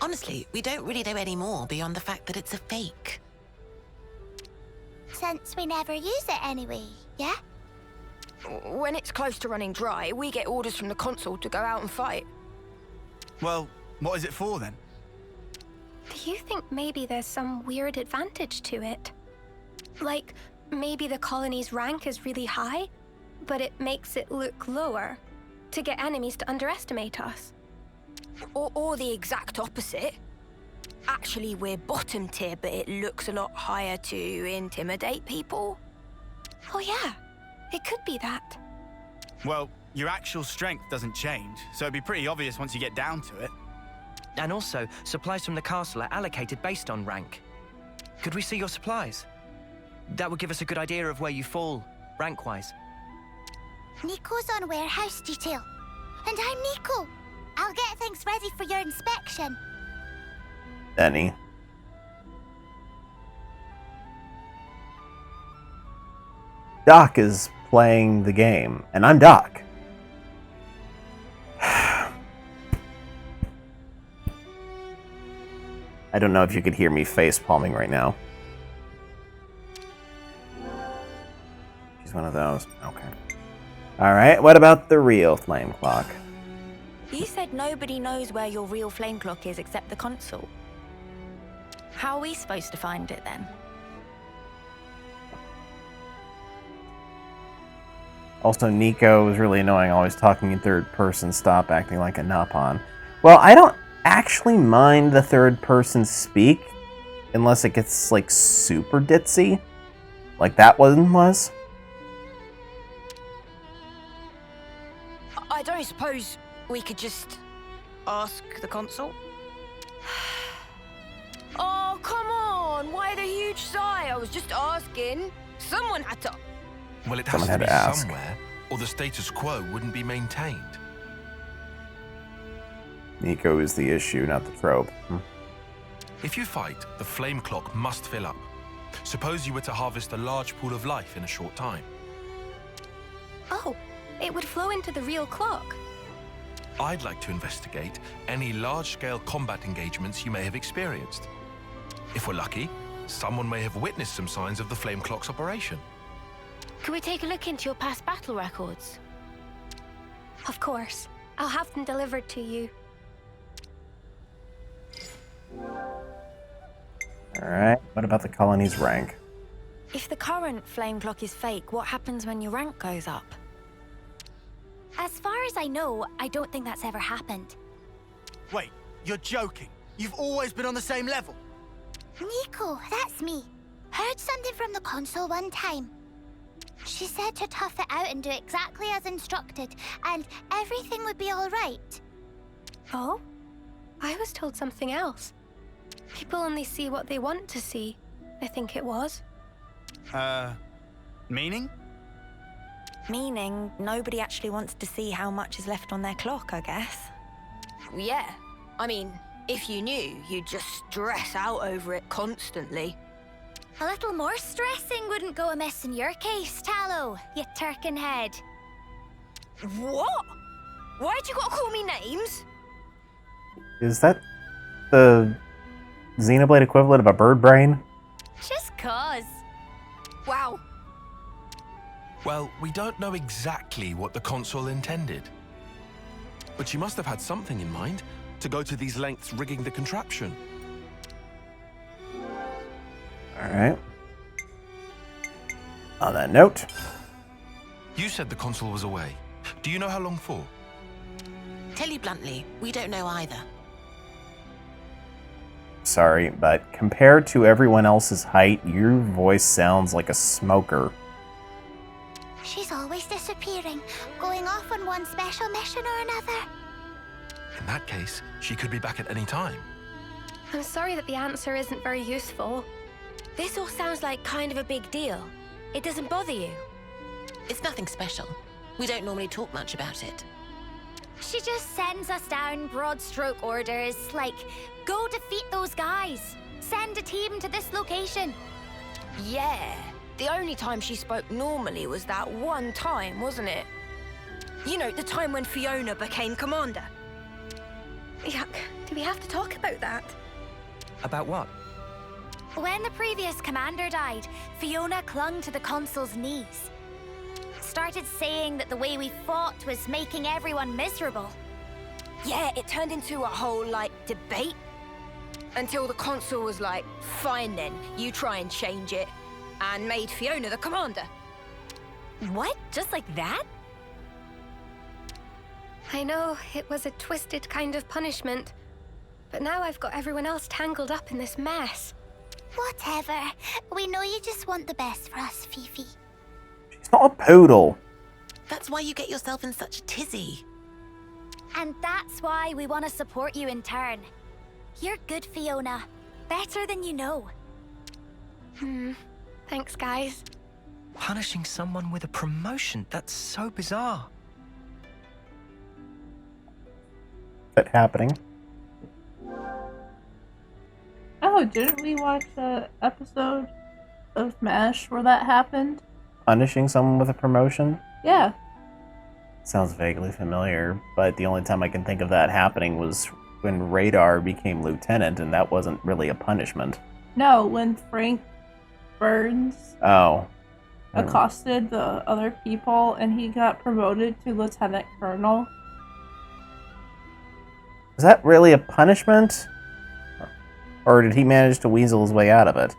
Honestly, we don't really know any more beyond the fact that it's a fake. Since we never use it anyway, yeah? When it's close to running dry, we get orders from the consul to go out and fight. Well, what is it for then? Do you think maybe there's some weird advantage to it? Like, maybe the colony's rank is really high, but it makes it look lower, to get enemies to underestimate us. Or the exact opposite. Actually, we're bottom tier, but it looks a lot higher to intimidate people. Oh yeah, it could be that. Well, your actual strength doesn't change, so it'd be pretty obvious once you get down to it. And also, supplies from the castle are allocated based on rank. Could we see your supplies? That would give us a good idea of where you fall, rank-wise. Nico's on warehouse detail. And I'm Nico. I'll get things ready for your inspection. Denny. Doc is playing the game, and I'm Doc. I don't know if you could hear me face palming right now. She's one of those. Okay. Alright, what about the real flame clock? You said nobody knows where your real flame clock is except the console. How are we supposed to find it then? Also, Nico was really annoying, always talking in third person. Stop acting like a Napon. Well, I don't actually mind the third person speak, unless it gets, like, super ditzy. Like that one was. I don't suppose we could just ask the console? Oh, come on! Why the huge sigh? I was just asking. Someone had to... Well, it has Someone to be had to ask. somewhere, or the status quo wouldn't be maintained. Nico is the issue, not the trope. If you fight, the flame clock must fill up. Suppose you were to harvest a large pool of life in a short time. Oh, it would flow into the real clock. I'd like to investigate any large-scale combat engagements you may have experienced. If we're lucky, someone may have witnessed some signs of the flame clock's operation. Can we take a look into your past battle records? Of course. I'll have them delivered to you. Alright, what about the colony's rank? If the current flame clock is fake, what happens when your rank goes up? As far as I know, I don't think that's ever happened. Wait, you're joking? You've always been on the same level? Nico, that's me. Heard something from the console one time. She said to tough it out and do exactly as instructed, and everything would be all right. Oh? I was told something else. People only see what they want to see, I think it was. Meaning? Meaning, nobody actually wants to see how much is left on their clock, I guess. Yeah. I mean, if you knew, you'd just stress out over it constantly. A little more stressing wouldn't go amiss in your case, Tallow, you turkin head. What? Why'd you gotta call me names? Is that the Xenoblade equivalent of a bird brain? Just cause. Wow. Well, we don't know exactly what the console intended. But she must have had something in mind to go to these lengths rigging the contraption. Alright. On that note... You said the console was away. Do you know how long for? Tell you bluntly, we don't know either. Sorry, but compared to everyone else's height, your voice sounds like a smoker. She's always disappearing, going off on one special mission or another. In that case, she could be back at any time. I'm sorry that the answer isn't very useful. This all sounds like kind of a big deal. It doesn't bother you? It's nothing special. We don't normally talk much about it. She just sends us down broad stroke orders, like, go defeat those guys. Send a team to this location. Yeah. The only time she spoke normally was that one time, wasn't it? You know, the time when Fiona became commander. Yuck. Do we have to talk about that? About what? When the previous commander died, Fiona clung to the consul's knees. Started saying that the way we fought was making everyone miserable. Yeah, it turned into a whole, like, debate. Until the consul was like, fine then, you try and change it. And made Fiona the commander. What? Just like that? I know it was a twisted kind of punishment, but now I've got everyone else tangled up in this mess. Whatever. We know you just want the best for us, Fifi. She's not a poodle. That's why you get yourself in such a tizzy. And that's why we want to support you in turn. You're good, Fiona. Better than you know. Thanks, guys. Punishing someone with a promotion? That's so bizarre. That happening. Oh, didn't we watch the episode of MASH where that happened? Punishing someone with a promotion? Yeah. Sounds vaguely familiar, but the only time I can think of that happening was when Radar became lieutenant, and that wasn't really a punishment. No, when Frank Burns accosted the other people and he got promoted to lieutenant colonel. Was that really a punishment? Or did he manage to weasel his way out of it?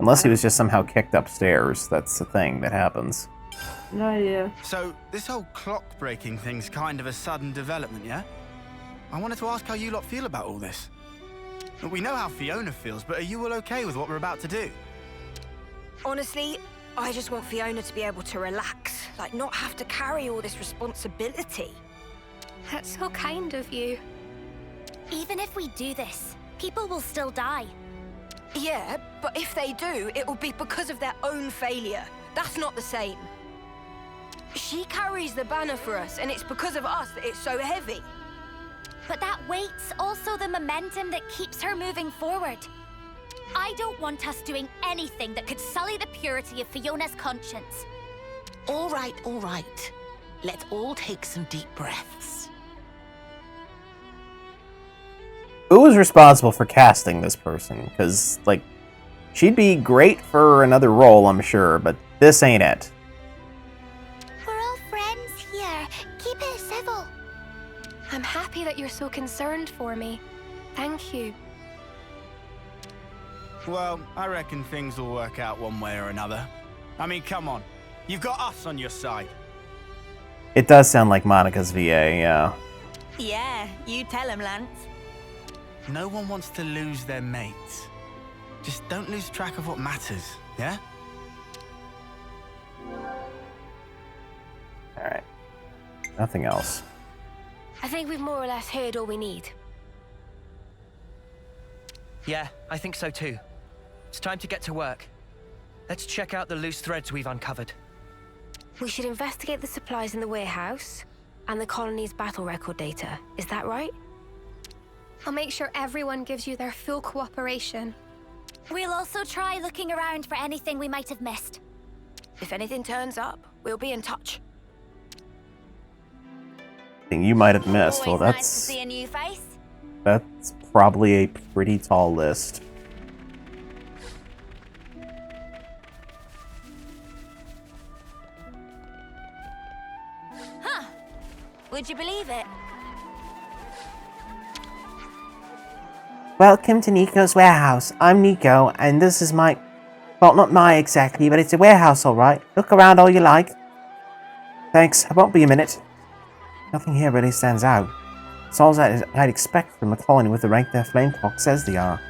Unless he was just somehow kicked upstairs. That's the thing that happens. No idea. So, this whole clock breaking thing's kind of a sudden development, yeah? I wanted to ask how you lot feel about all this. We know how Fiona feels, but are you all okay with what we're about to do? Honestly, I just want Fiona to be able to relax, like not have to carry all this responsibility. That's so kind of you. Even if we do this, people will still die. Yeah, but if they do, it will be because of their own failure. That's not the same. She carries the banner for us, and it's because of us that it's so heavy. But that weight's also the momentum that keeps her moving forward. I don't want us doing anything that could sully the purity of Fiona's conscience. All right, all right. Let's all take some deep breaths. Who was responsible for casting this person? Because, like, she'd be great for another role, I'm sure, but this ain't it. We're all friends here. Keep it civil. I'm happy that you're so concerned for me. Thank you. Well, I reckon things will work out one way or another. I mean, come on. You've got us on your side. It does sound like Monica's VA, yeah. Yeah, you tell him, Lance. No one wants to lose their mates. Just don't lose track of what matters, yeah? Alright. Nothing else. I think we've more or less heard all we need. Yeah, I think so too. It's time to get to work. Let's check out the loose threads we've uncovered. We should investigate the supplies in the warehouse and the colony's battle record data. Is that right? I'll make sure everyone gives you their full cooperation. We'll also try looking around for anything we might have missed. If anything turns up, we'll be in touch. Thing you might have missed. Well, Nice to see a new face. that's probably a pretty tall list. Huh. Would you believe it? Welcome to Nico's warehouse. I'm Nico, and this is my... Well, not my exactly, but it's a warehouse, alright. Look around all you like. Thanks, I won't be a minute. Nothing here really stands out. It's all that I'd expect from a colony with the rank their flame clock says they are.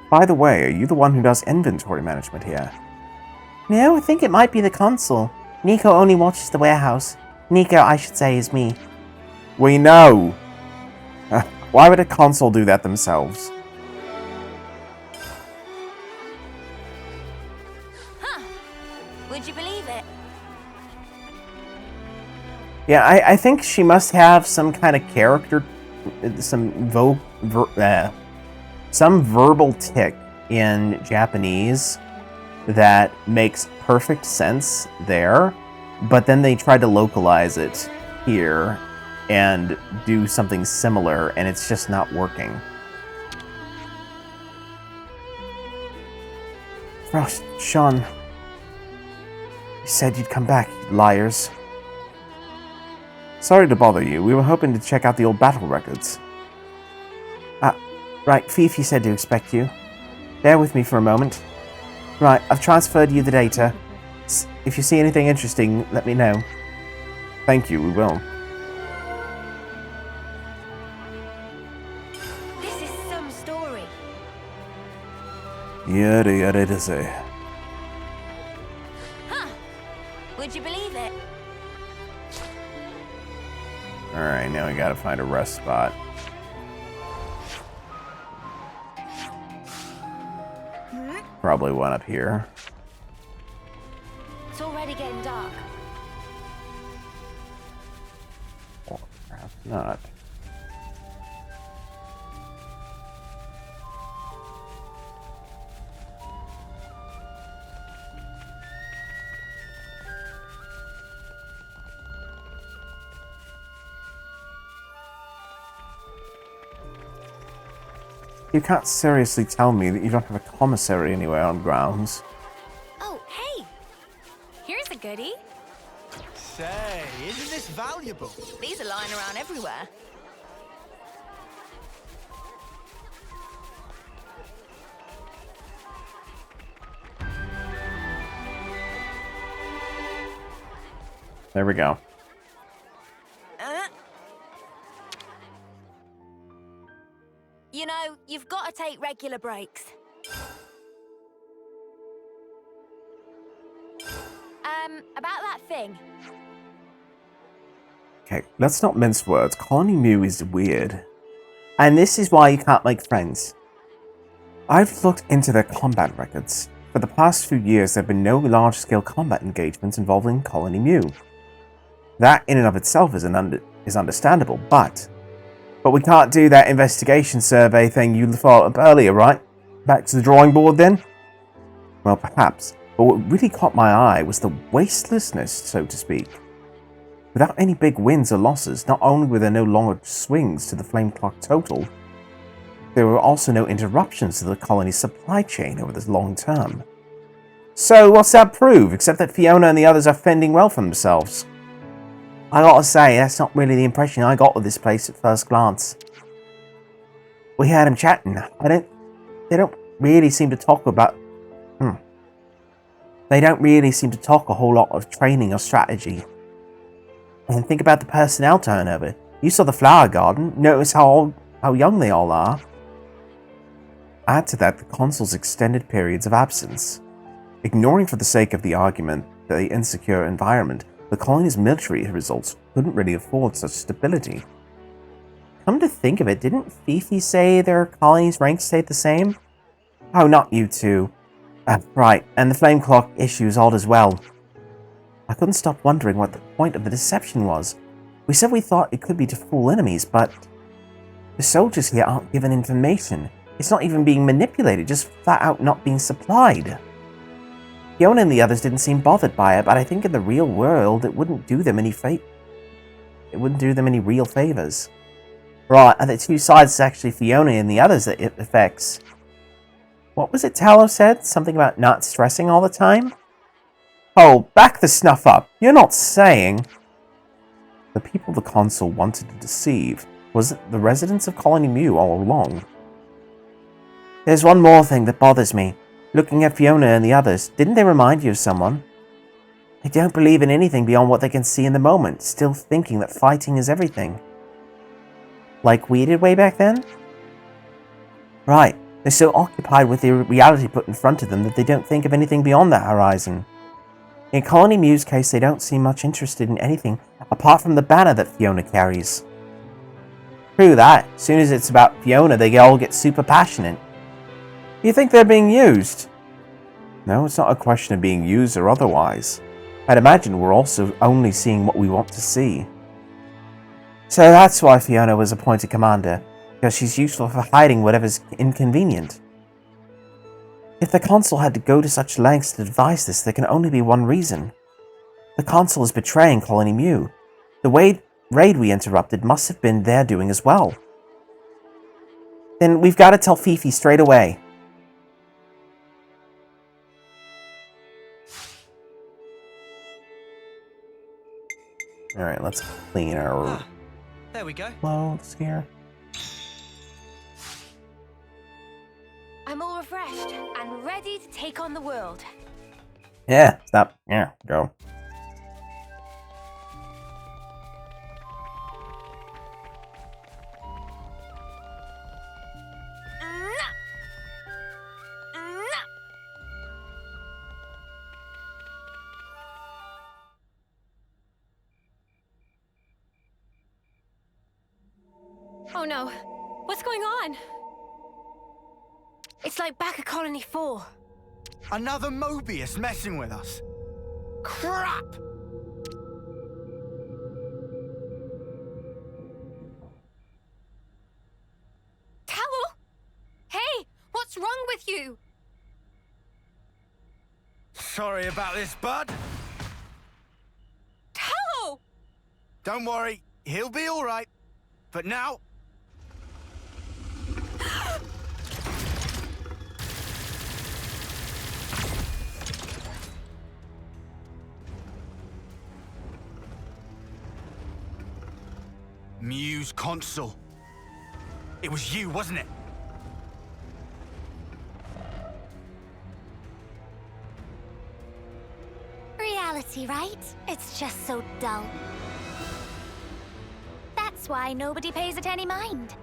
By the way, are you the one who does inventory management here? No, I think it might be the consul. Nico only watches the warehouse. Nico, I should say, is me. We know! Why would a consul do that themselves? Huh. Would you believe it? Yeah, I think she must have some kind of character, some verbal tick in Japanese that makes perfect sense there, but then they tried to localize it here and do something similar, and it's just not working. Frost, Sean, you said you'd come back, you liars. Sorry to bother you. We were hoping to check out the old battle records. Right, Fifi said to expect you. Bear with me for a moment. Right, I've transferred you the data. If you see anything interesting, let me know. Thank you, we will. Yada yada to say. Huh. Would you believe it? Alright, now we gotta find a rest spot. Probably one up here. It's already getting dark. Or perhaps not. You can't seriously tell me that you don't have a commissary anywhere on grounds. Oh, hey! Here's a goodie. Say, isn't this valuable? These are lying around everywhere. There we go. You know, you've got to take regular breaks. About that thing. Okay, let's not mince words. Colony Mu is weird. And this is why you can't make friends. I've looked into their combat records. For the past few years, there have been no large-scale combat engagements involving Colony Mu. That in and of itself is understandable, but we can't do that investigation survey thing you thought up earlier, right? Back to the drawing board then? Well, perhaps. But what really caught my eye was the wastelessness, so to speak. Without any big wins or losses, not only were there no longer swings to the flame clock total, there were also no interruptions to the colony's supply chain over this long term. So what's that prove, except that Fiona and the others are fending well for themselves? I gotta say, that's not really the impression I got of this place at first glance. We heard them chatting. They don't really seem to talk about... They don't really seem to talk a whole lot of training or strategy. And think about the personnel turnover. You saw the flower garden. Notice how young they all are. Add to that the consul's extended periods of absence. Ignoring for the sake of the argument the insecure environment, the colony's military results couldn't really afford such stability. Come to think of it, didn't Fifi say their colony's rank stayed the same? Oh, not you two. Right, and the flame clock issues odd as well. I couldn't stop wondering what the point of the deception was. We said we thought it could be to fool enemies, but the soldiers here aren't given information. It's not even being manipulated, just flat out not being supplied. Fiona and the others didn't seem bothered by it, but I think in the real world it wouldn't do them any real favors. Right, and the two sides is actually Fiona and the others that it affects. What was it Tallow said? Something about not stressing all the time? Oh, back the snuff up. You're not saying... The people the consul wanted to deceive was the residents of Colony Mu all along. There's one more thing that bothers me. Looking at Fiona and the others, didn't they remind you of someone? They don't believe in anything beyond what they can see in the moment, still thinking that fighting is everything. Like we did way back then? Right. They're so occupied with the reality put in front of them that they don't think of anything beyond that horizon. In Colony Mu's case, they don't seem much interested in anything apart from the banner that Fiona carries. True that. As soon as it's about Fiona, they all get super passionate. Do you think they're being used? No, it's not a question of being used or otherwise. I'd imagine we're also only seeing what we want to see. So that's why Fiona was appointed commander. Because she's useful for hiding whatever's inconvenient. If the consul had to go to such lengths to advise this, there can only be one reason. The consul is betraying Colony Mu. The raid we interrupted must have been their doing as well. Then we've got to tell Fifi straight away. Alright, let's clean our there we go. clothes here. I'm all refreshed and ready to take on the world. Yeah, stop. Yeah, go. Oh no. What's going on? It's like back at Colony 4. Another Mobius messing with us. Crap! Tallow? Hey, what's wrong with you? Sorry about this, bud. Tallow! Don't worry, he'll be all right. But now... Muse Consul. It was you, wasn't it? Reality, right? It's just so dull. That's why nobody pays it any mind.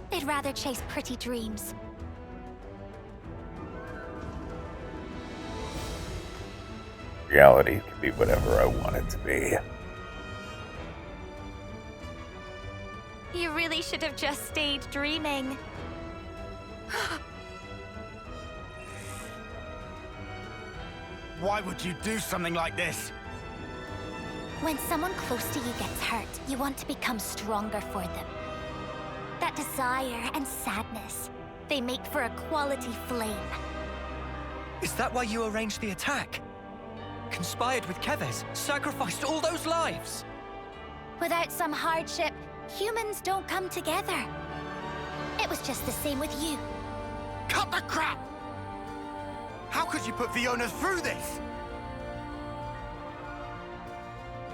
They'd rather chase pretty dreams. Reality can be whatever I want it to be. You really should have just stayed dreaming. Why would you do something like this? When someone close to you gets hurt, you want to become stronger for them. That desire and sadness, they make for a quality flame. Is that why you arranged the attack? Conspired with Keves, sacrificed all those lives? Without some hardship, humans don't come together. It was just the same with you. Cut the crap! How could you put Fiona through this?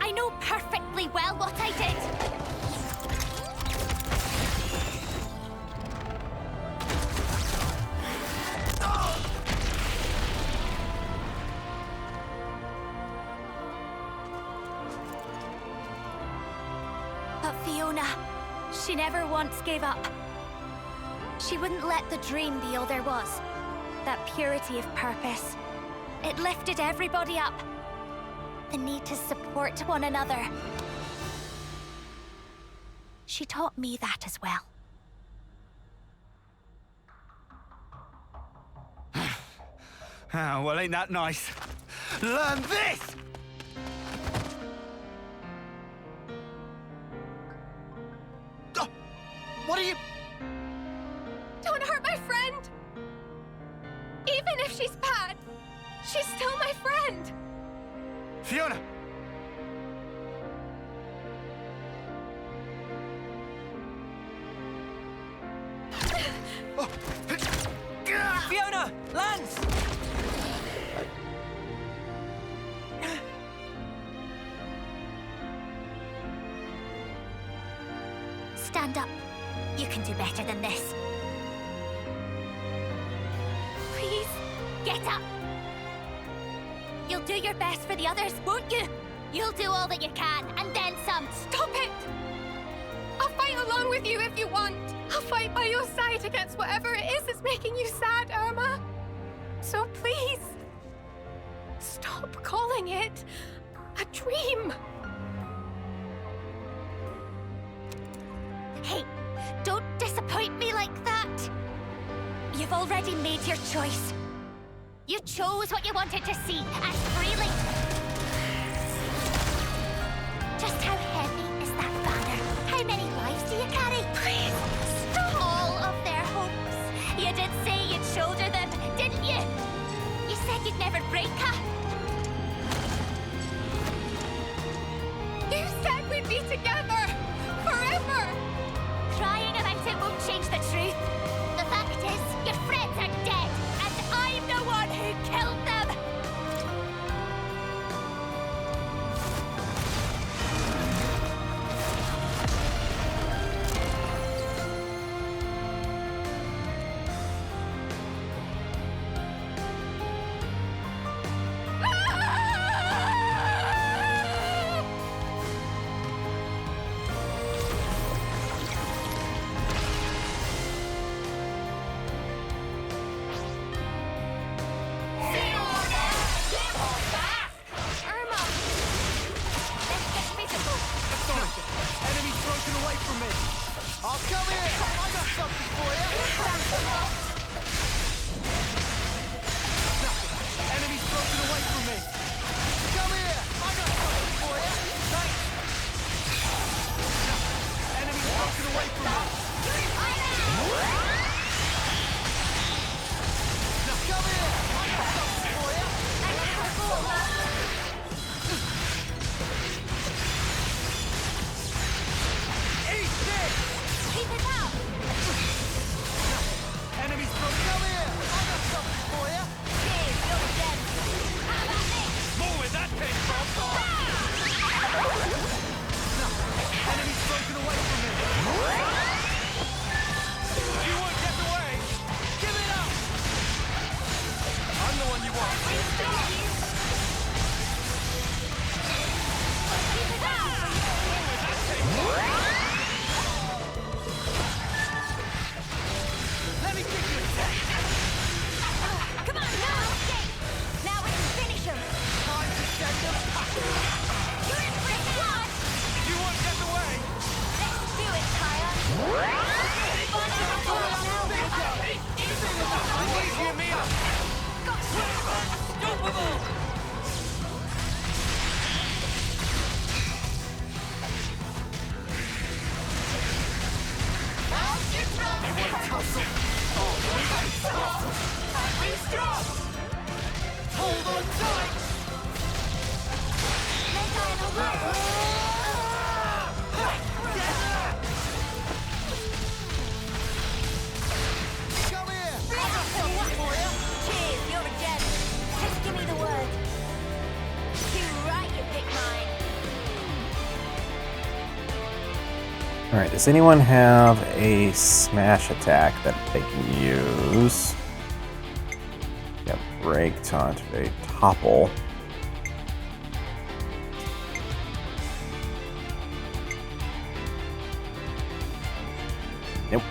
I know perfectly well what I did. But Fiona, she never once gave up. She wouldn't let the dream be all there was. That purity of purpose. It lifted everybody up. The need to support one another. She taught me that as well. Oh, well, ain't that nice? Learn this! Oh, what are you... Don't hurt my friend! Even if she's bad, she's still my friend! Fiona! Fiona! Lance! Stand up. You can do better than this. Please, get up. You'll do your best for the others, won't you? You'll do all that you can, and then some. Stop it! I'll fight along with you if you want. I'll fight by your side against whatever it is that's making you sad, Irma. So please, stop calling it a dream. Hey, don't disappoint me like that. You've already made your choice. You chose what you wanted to see, and freely. Just how heavy is that banner? How many lives do you carry? Please, stop. All of their hopes. You did say you'd shoulder them, didn't you? You said you'd never break her. You said we'd be together forever. Crying about it won't change the truth. The fact is, your friends are dead, and I'm the one who killed them. one you want. Let me give you a test. Come on, no escape! Now we can finish him! Time to send them packing. You're in for it now! You won't get away. Let's do it, Tyre! I need you, Mia. Unstoppable. You want to tussle? Be strong. Hold on tight. Come here! I got something for you! Cheers, you're a gem. Just give me the word. Too right, you pick mine. Alright, does anyone have a smash attack that they can use? Yeah, break, taunt, evade, topple. Nope.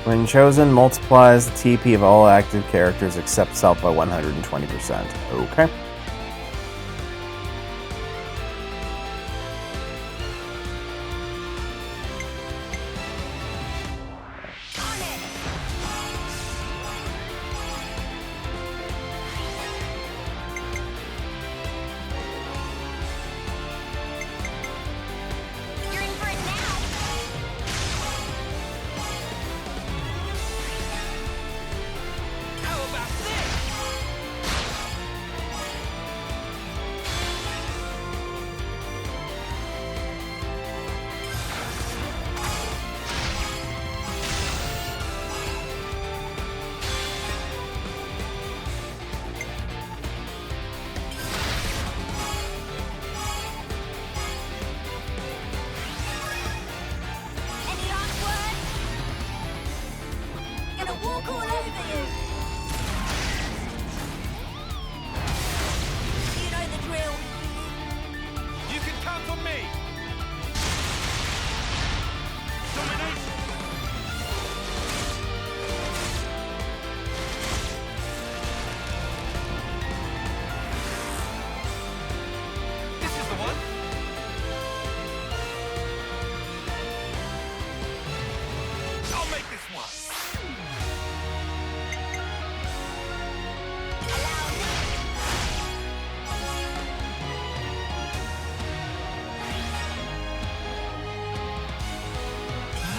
When chosen, multiplies the TP of all active characters except self by 120%. Okay. You're in for it now! How about this? Any last words? Gonna walk all over you! You know the drill. You can count on me. Domination. This is the one. I'll make this one.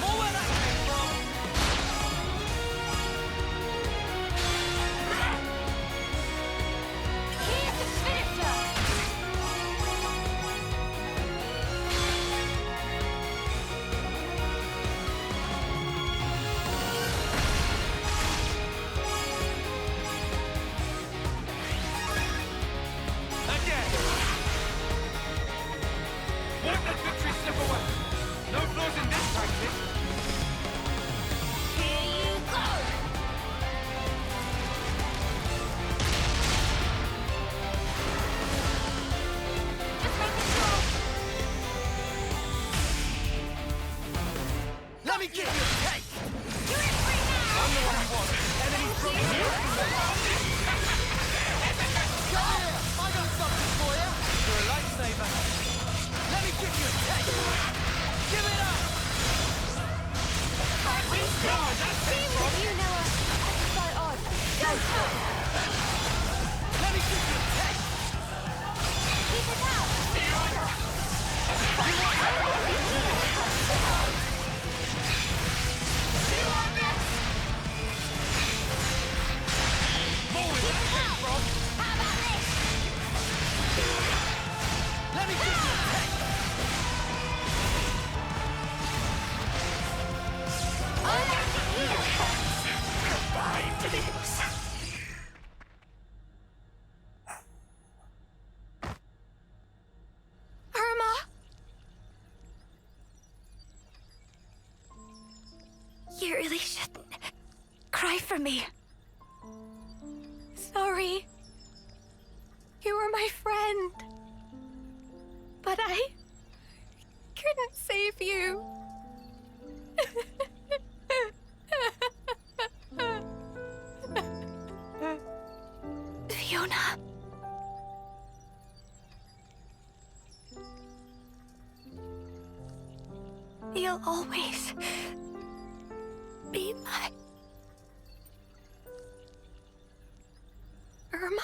More where that came from. Here's the finisher! Again. Won't let victory slip away. No flaws in this tactic. Here you go! Just making sure. Let me give you a taste. You're in for it now! I'm the one you want. Enemies from here. Come here. I got something for you. You're a lifesaver. Let me give you a taste. Give it up. God, that's it, Rob. You know us. That's so odd. Go for it! Let me give you a taste. Keep it out! More where that came from. How about this? Let me give you a taste. I like it here! Goodbye, Phillips. Irma! You really shouldn't cry for me. sorry. You were my friend. But I couldn't save you. Fiona. You'll always be my Irma.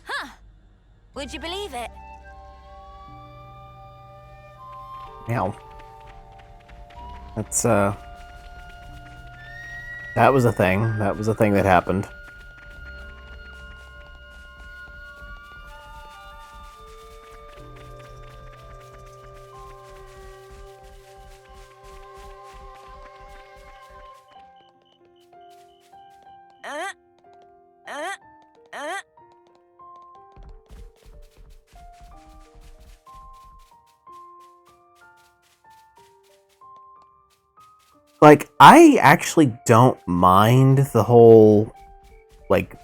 Huh. Would you believe it? Meow. That's, that was a thing. That was a thing that happened. Like, I actually don't mind the whole, like,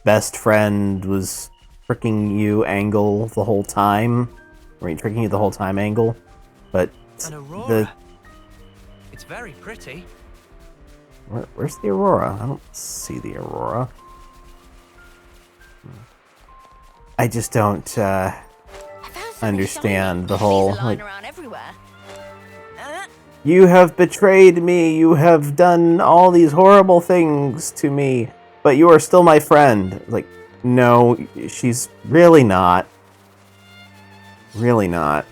best friend was tricking you angle the whole time. I mean, tricking you the whole time angle. But An aurora. the... It's very pretty. Where's the aurora? I don't see the aurora. I just don't, understand the whole, like... You have betrayed me, you have done all these horrible things to me, but you are still my friend. Like, no, she's really not. Really not.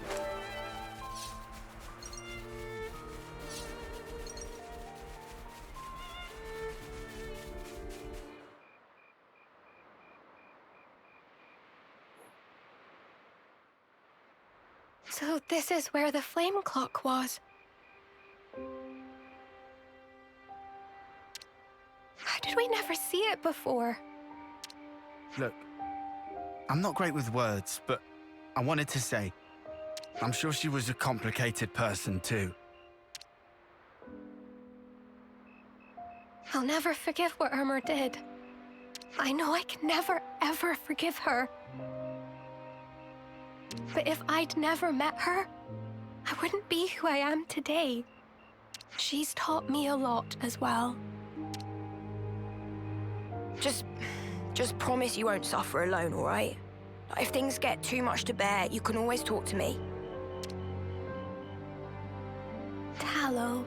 So this is where the flame clock was. How did we never see it before? Look, I'm not great with words, but I wanted to say, I'm sure she was a complicated person too. I'll never forgive what Irma did. I know I can never, ever forgive her. But if I'd never met her, I wouldn't be who I am today. She's taught me a lot as well. Just promise you won't suffer alone, all right? If things get too much to bear, you can always talk to me. Tallow.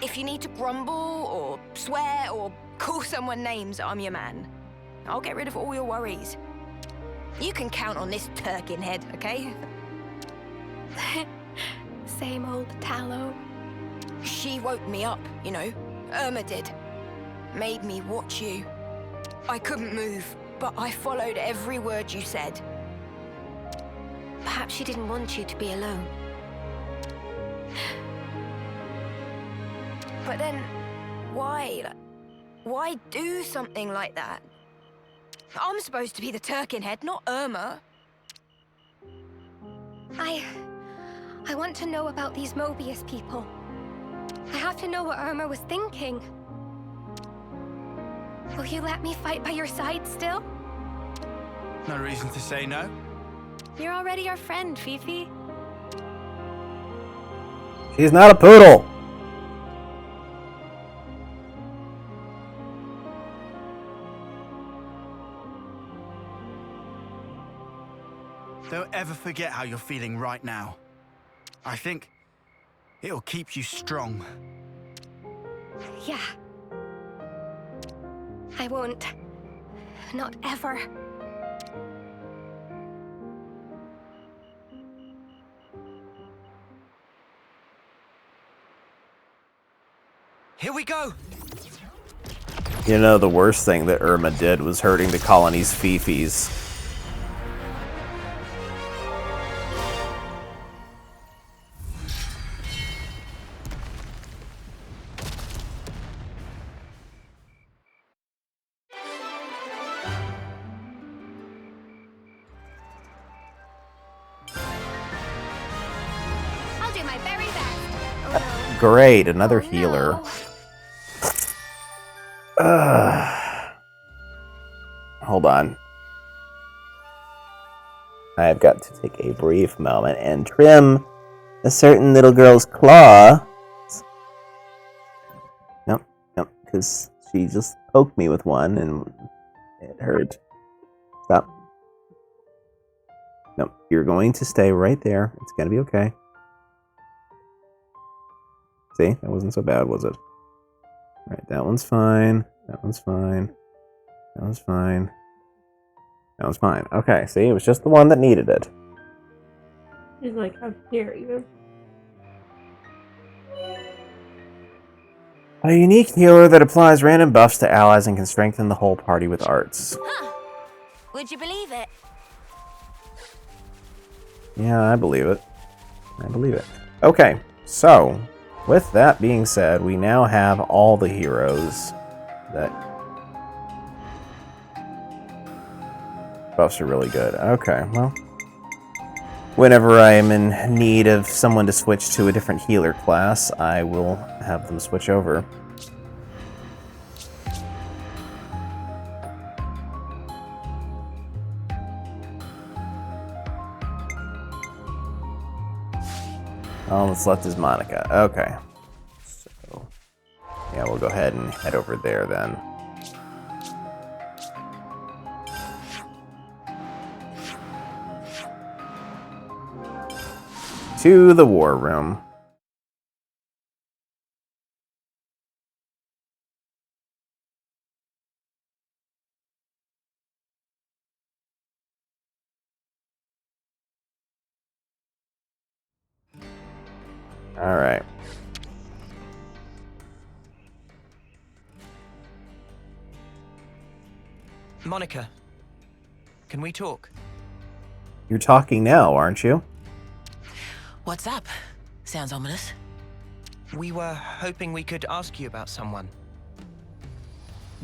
If you need to grumble or swear or call someone names, I'm your man. I'll get rid of all your worries. You can count on this turkin head, okay? Same old Tallow. She woke me up, you know. Irma did. Made me watch you. I couldn't move, but I followed every word you said. Perhaps she didn't want you to be alone. But then, why? Why do something like that? I'm supposed to be the turkin head, not Irma. I want to know about these Mobius people. I have to know what Irma was thinking. Will you let me fight by your side still? No reason to say no. You're already our friend, Fifi. She's not a poodle! Don't ever forget how you're feeling right now. I think it'll keep you strong. Yeah. I won't. Not ever. Here we go! You know, the worst thing that Irma did was hurting the colony's fifis. do my very best. Great, another healer. Hold on. I've got to take a brief moment and trim a certain little girl's claw. Yep, because she just poked me with one and it hurt. Stop. Nope, you're going to stay right there. It's gonna be okay. See, that wasn't so bad, was it? Alright, that one's fine. That one's fine. That one's fine. That one's fine. Okay, see, it was just the one that needed it. She's like, how dare you? A unique healer that applies random buffs to allies and can strengthen the whole party with arts. Huh. Would you believe it? Yeah, I believe it. I believe it. Okay, so, with that being said, we now have all the heroes that... Buffs are really good. Okay, well... Whenever I am in need of someone to switch to a different healer class, I will have them switch over. Oh, let's select as Monica. Okay. So, yeah, we'll go ahead and head over there then. To the war room. All right. Monica, can we talk? You're talking now, aren't you? What's up? Sounds ominous. We were hoping we could ask you about someone.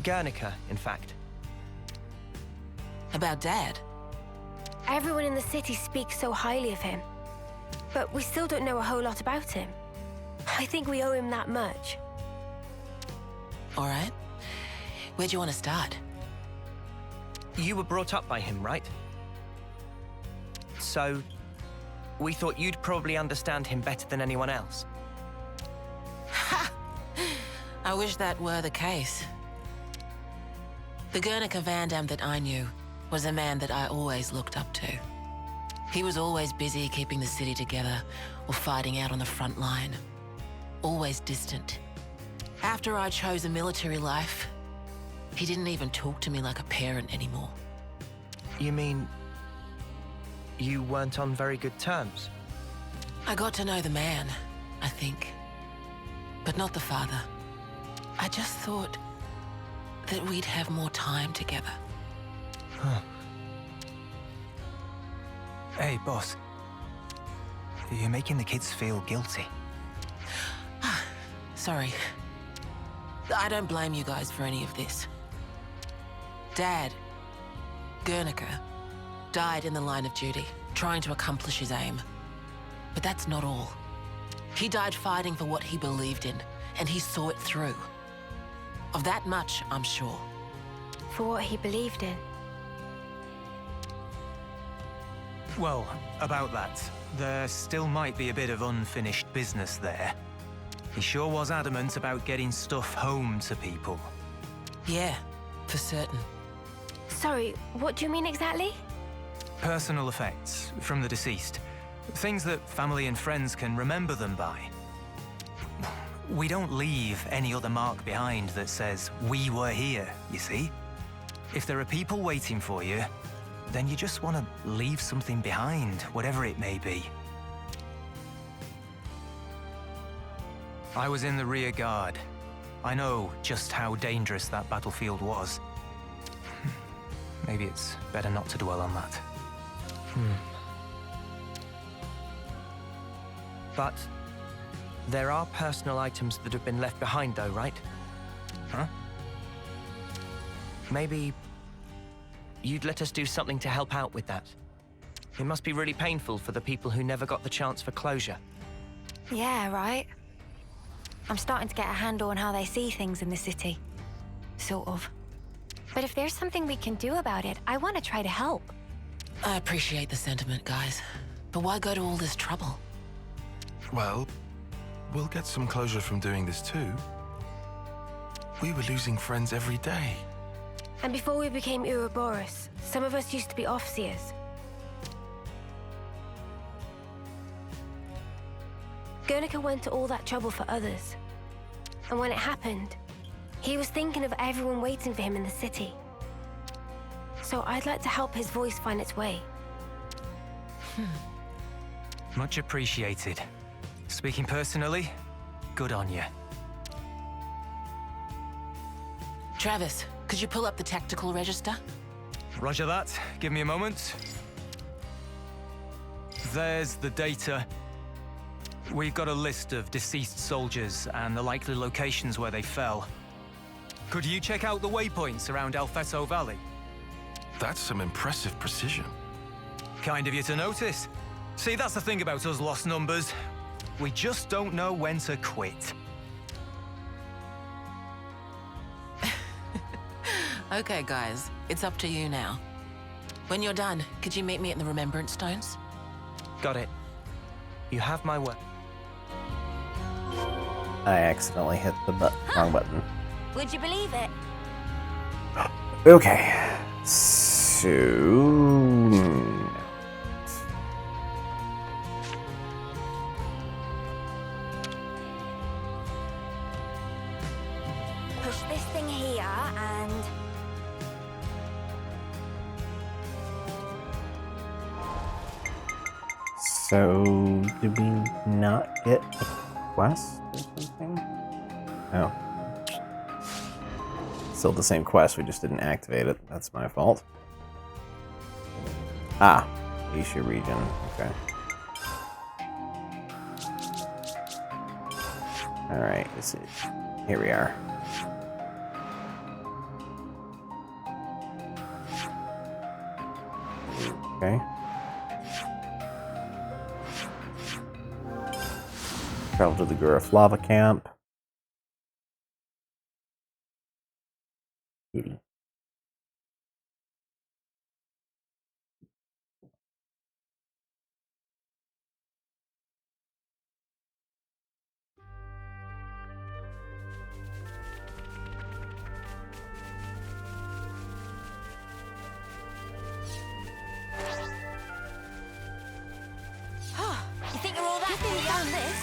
Guernica, in fact. About Dad? Everyone in the city speaks so highly of him. But we still don't know a whole lot about him. I think we owe him that much. All right. Where do you want to start? You were brought up by him, right? So, we thought you'd probably understand him better than anyone else. Ha! I wish that were the case. The Guernica Vandam that I knew was a man that I always looked up to. He was always busy keeping the city together or fighting out on the front line. Always distant. After I chose a military life, he didn't even talk to me like a parent anymore. You mean... you weren't on very good terms? I got to know the man, I think. But not the father. I just thought that we'd have more time together. Huh. Hey, boss. You're making the kids feel guilty. Sorry. I don't blame you guys for any of this. Dad, Guernica, died in the line of duty, trying to accomplish his aim. But that's not all. He died fighting for what he believed in, and he saw it through. Of that much, I'm sure. For what he believed in. Well, about that, there still might be a bit of unfinished business there. He sure was adamant about getting stuff home to people. Yeah, for certain. Sorry, what do you mean exactly? Personal effects from the deceased. Things that family and friends can remember them by. We don't leave any other mark behind that says, we were here, you see? If there are people waiting for you, then you just want to leave something behind, whatever it may be. I was in the rear guard. I know just how dangerous that battlefield was. Maybe it's better not to dwell on that. But there are personal items that have been left behind though, right? Huh? Maybe you'd let us do something to help out with that. It must be really painful for the people who never got the chance for closure. Yeah, right. I'm starting to get a handle on how they see things in the city. Sort of. But if there's something we can do about it, I want to try to help. I appreciate the sentiment, guys. But why go to all this trouble? Well, we'll get some closure from doing this too. We were losing friends every day. And before we became Ouroboros, some of us used to be Offseers. Guernica went to all that trouble for others. And when it happened, he was thinking of everyone waiting for him in the city. So I'd like to help his voice find its way. Much appreciated. Speaking personally, good on you. Travis, could you pull up the tactical register? Roger that. Give me a moment. There's the data. We've got a list of deceased soldiers and the likely locations where they fell. Could you check out the waypoints around Elfeto Valley? That's some impressive precision. Kind of you to notice. See, that's the thing about us lost numbers. We just don't know when to quit. Okay, guys, it's up to you now. When you're done, could you meet me at the Remembrance Stones? Got it. You have my word. I accidentally hit the wrong button. Would you believe it? Okay. So... Push this thing here and... So, did we not get a quest or something? Oh. Still the same quest, we just didn't activate it. That's my fault. Ah, Asia region, okay. Alright, here we are. Okay. Travel to the Guruf lava camp. Kitty. You think you're all that good on this?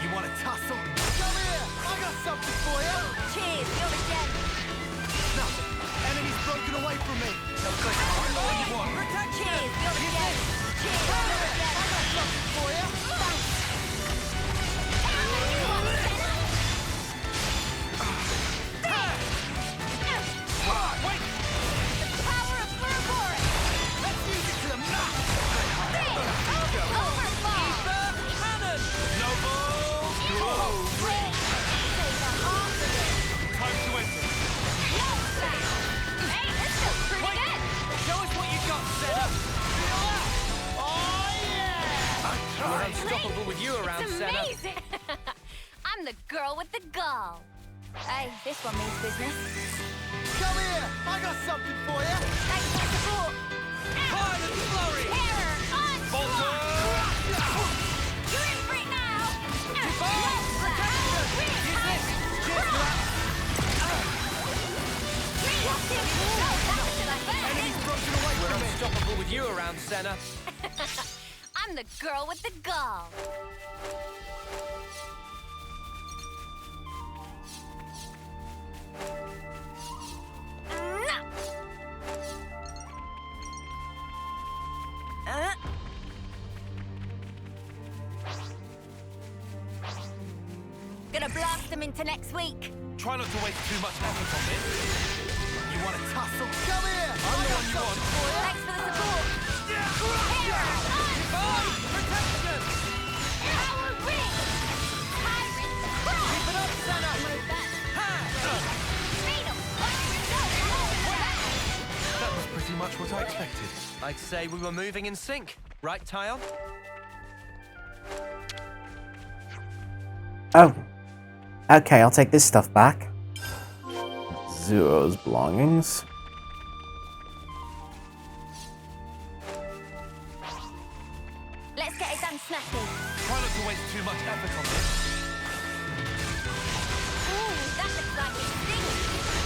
You want to tussle? Come here! I got something for you! Cheers, you're the gem. Nothing. Enemy's broken away from me. No good. Protect cheers, you're the gem. Cheers, you're the gem. I got something for you. Wait! The power of Ouroboros. Let's use it to the max! Overfall. Cannon! Novelle Time to enter. Hey, this feels pretty good. Show us what you got, Senna. Oh, yeah! We're unstoppable with you around, It's Senna. amazing. I'm the girl with the gall. Hey, this one means business. Come here! I got something for you! Thanks for the support. Fire and flurry! Terror, onslaught. You're in for it now. Use this! Cheers for that! Enemy's broken away We're from me! unstoppable with you around, Senna. I'm the girl with the gall. Gonna blast them into next week. Try not to waste too much effort on this. You want to tussle? Come here! I'm the one you want. Thanks for the support. Terror, onslaught. Protection! Power ring. Tyrant crush. Keep it up, Senna! Freedom. That was pretty much what I expected. I'd say we were moving in sync. Right, Tyon? Oh. Okay, I'll take this stuff back. Zuo's belongings. Let's get it done snappy. Try not to waste too much effort on this. Ooh, that looks like it stinks.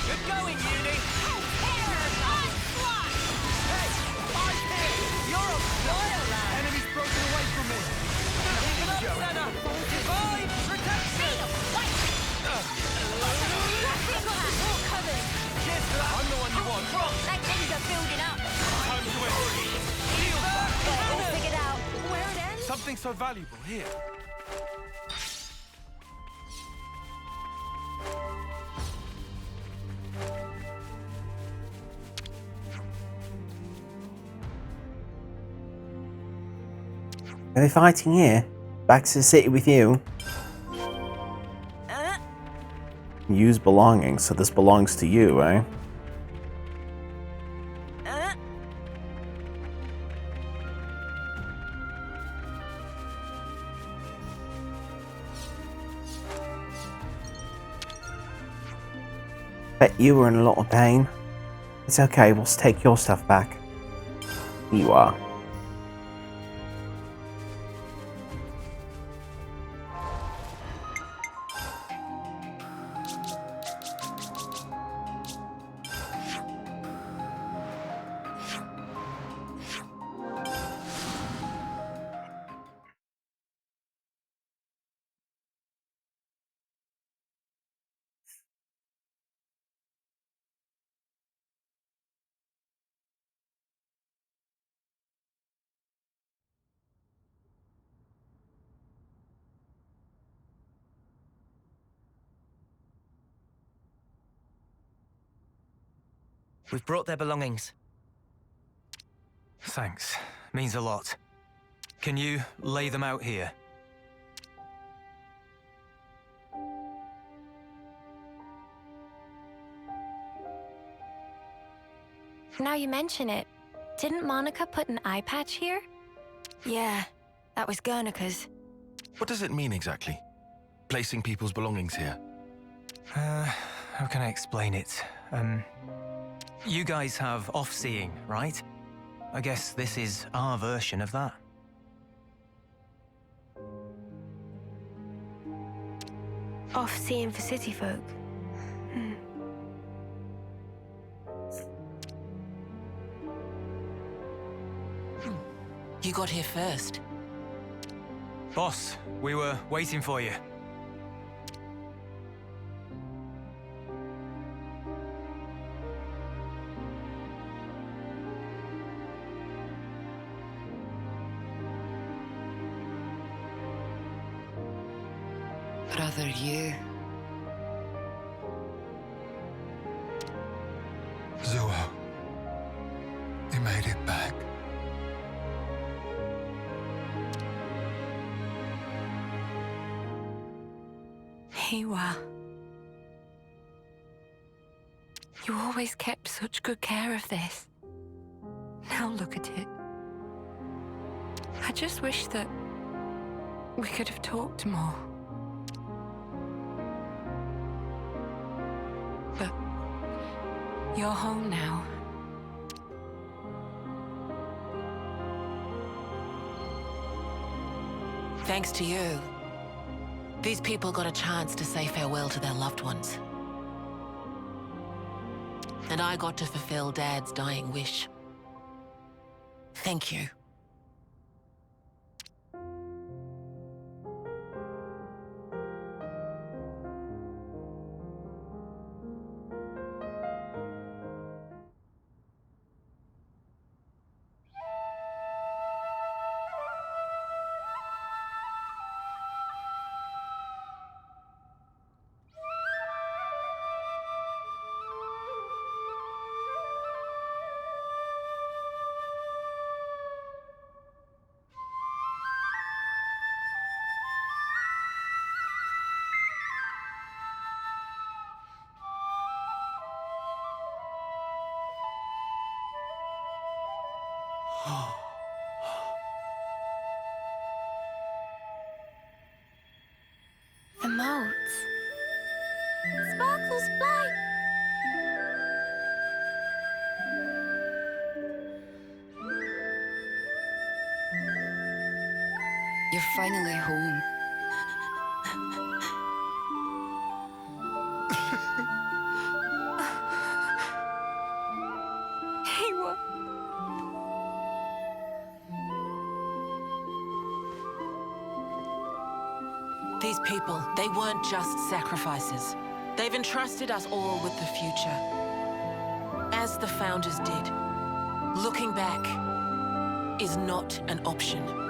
Good going, Uni. Hey, I'm here. You're a flyer, lad. Enemy's broken away from me. Keep it up, Senna. Divine protection. I'm the one you want. Like things are building up. Time to end. Shield back. All figured out. Where it ends? Something so valuable here. Are they fighting here? Back to the city with you? Use belongings, so this belongs to you, eh? Bet you were in a lot of pain. It's okay, we'll take your stuff back. You are. We've brought their belongings. Thanks. Means a lot. Can you lay them out here? Now you mention it, didn't Monica put an eye patch here? Yeah, that was Guernica's. What does it mean exactly? Placing people's belongings here? How can I explain it? You guys have off-seeing, right? I guess this is our version of that. Off-seeing for city folk. You got here first. Boss, we were waiting for you. Brother, you. Zuo, you made it back. Hiwa. You always kept such good care of this. Now look at it. I just wish that we could have talked more. But you're home now. Thanks to you, these people got a chance to say farewell to their loved ones. And I got to fulfill Dad's dying wish. Thank you. Emotes. Sparkles fly. You're finally home. Hewa. These people, they weren't just sacrifices. They've entrusted us all with the future. As the Founders did. Looking back is not an option.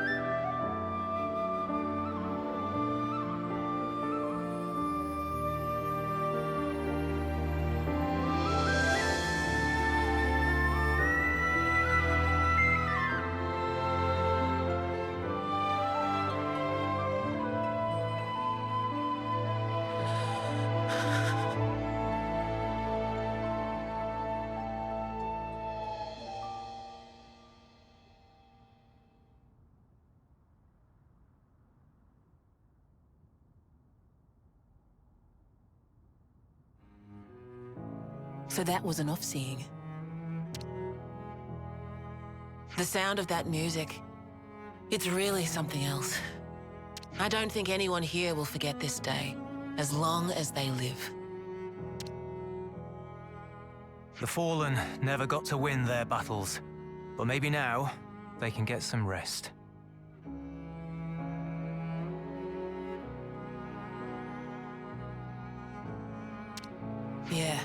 So that was enough seeing. The sound of that music, it's really something else. I don't think anyone here will forget this day, as long as they live. The Fallen never got to win their battles, but maybe now they can get some rest. Yeah,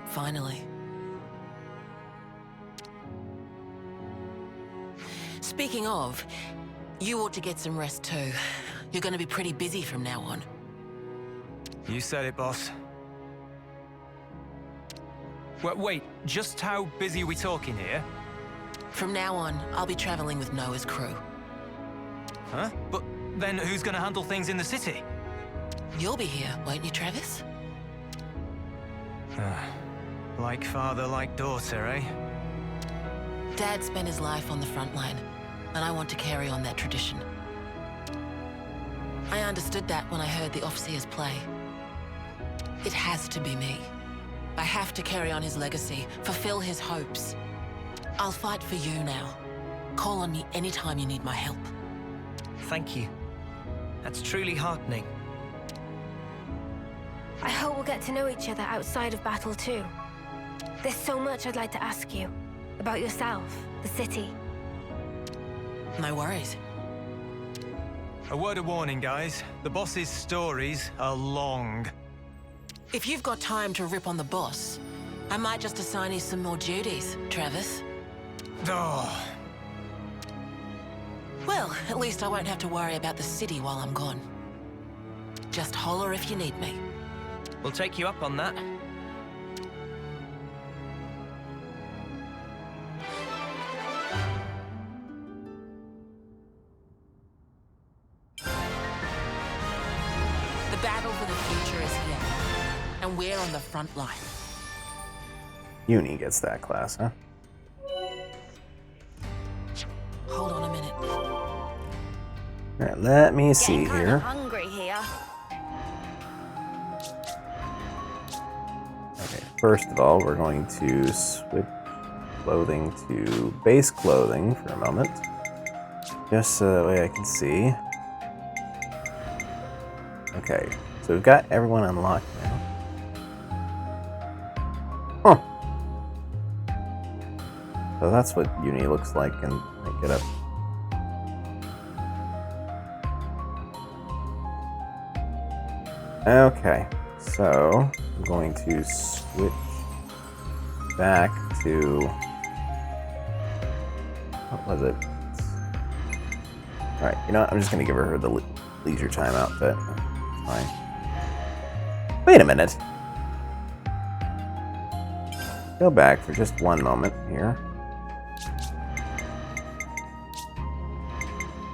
finally. Speaking of, you ought to get some rest too. You're gonna be pretty busy from now on. You said it, boss. Wait, just how busy are we talking here? From now on, I'll be traveling with Noah's crew. Huh? But then who's gonna handle things in the city? You'll be here, won't you, Travis? Like father, like daughter, eh? Dad spent his life on the front line, and I want to carry on that tradition. I understood that when I heard the Overseers play. It has to be me. I have to carry on his legacy, fulfill his hopes. I'll fight for you now. Call on me anytime you need my help. Thank you. That's truly heartening. I hope we'll get to know each other outside of battle too. There's so much I'd like to ask you. About yourself, the city. No worries. A word of warning, guys. The boss's stories are long. If you've got time to rip on the boss, I might just assign you some more duties, Travis. Oh. Well, at least I won't have to worry about the city while I'm gone. Just holler if you need me. We'll take you up on that. The battle for the future is here, and we're on the front line. Uni gets that class, huh? Hold on a minute. Alright, let me see Getting kinda here. hungry here. Okay, first of all, we're going to switch clothing to base clothing for a moment. Just so that way I can see. Okay, so we've got everyone unlocked now. Huh. So that's what Uni looks like, and I get up. Okay, so I'm going to switch back to, what was it? Alright, you know what? I'm just going to give her the leisure time outfit. Fine. Wait a minute. Go back for just one moment here.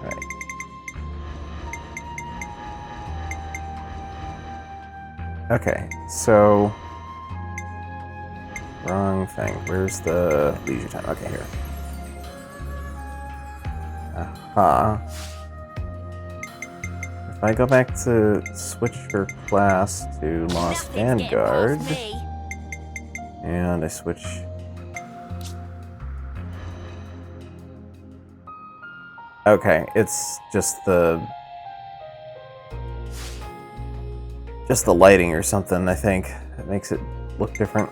Alright. Okay, so wrong thing. Where's the leisure time? Okay, here. If I go back to switch her class to Lost Vanguard, and I switch. Okay, it's just the lighting or something, I think. It makes it look different.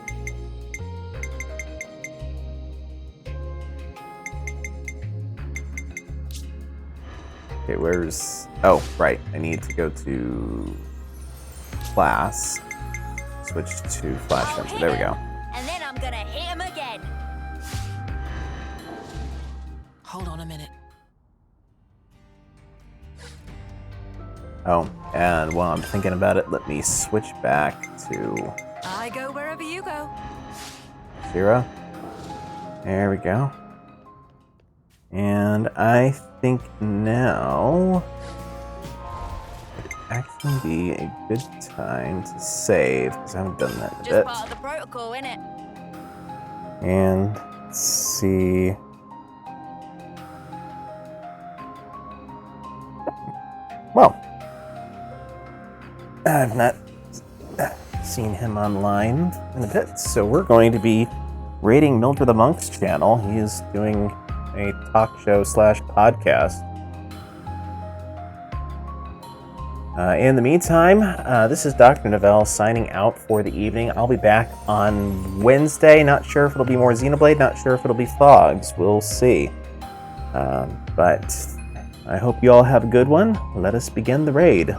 Okay, where's... Oh, right. I need to go to class. Switch to Flash Fencer. There we go. And then I'm gonna hit him again. Hold on a minute. Oh, and while I'm thinking about it, let me switch back to I go wherever you go. Zero. There we go. And I think now would actually be a good time to save, because I haven't done that in a Just bit. part of the protocol, innit? And let's see. Well, I've not seen him online in a bit, so we're going to be raiding Mildred the Monk's channel. He is doing a talk show / podcast. In the meantime, this is Dr. Novelle signing out for the evening. I'll be back on Wednesday. Not sure if it'll be more Xenoblade, not sure if it'll be Fogs. We'll see. But I hope you all have a good one. Let us begin the raid.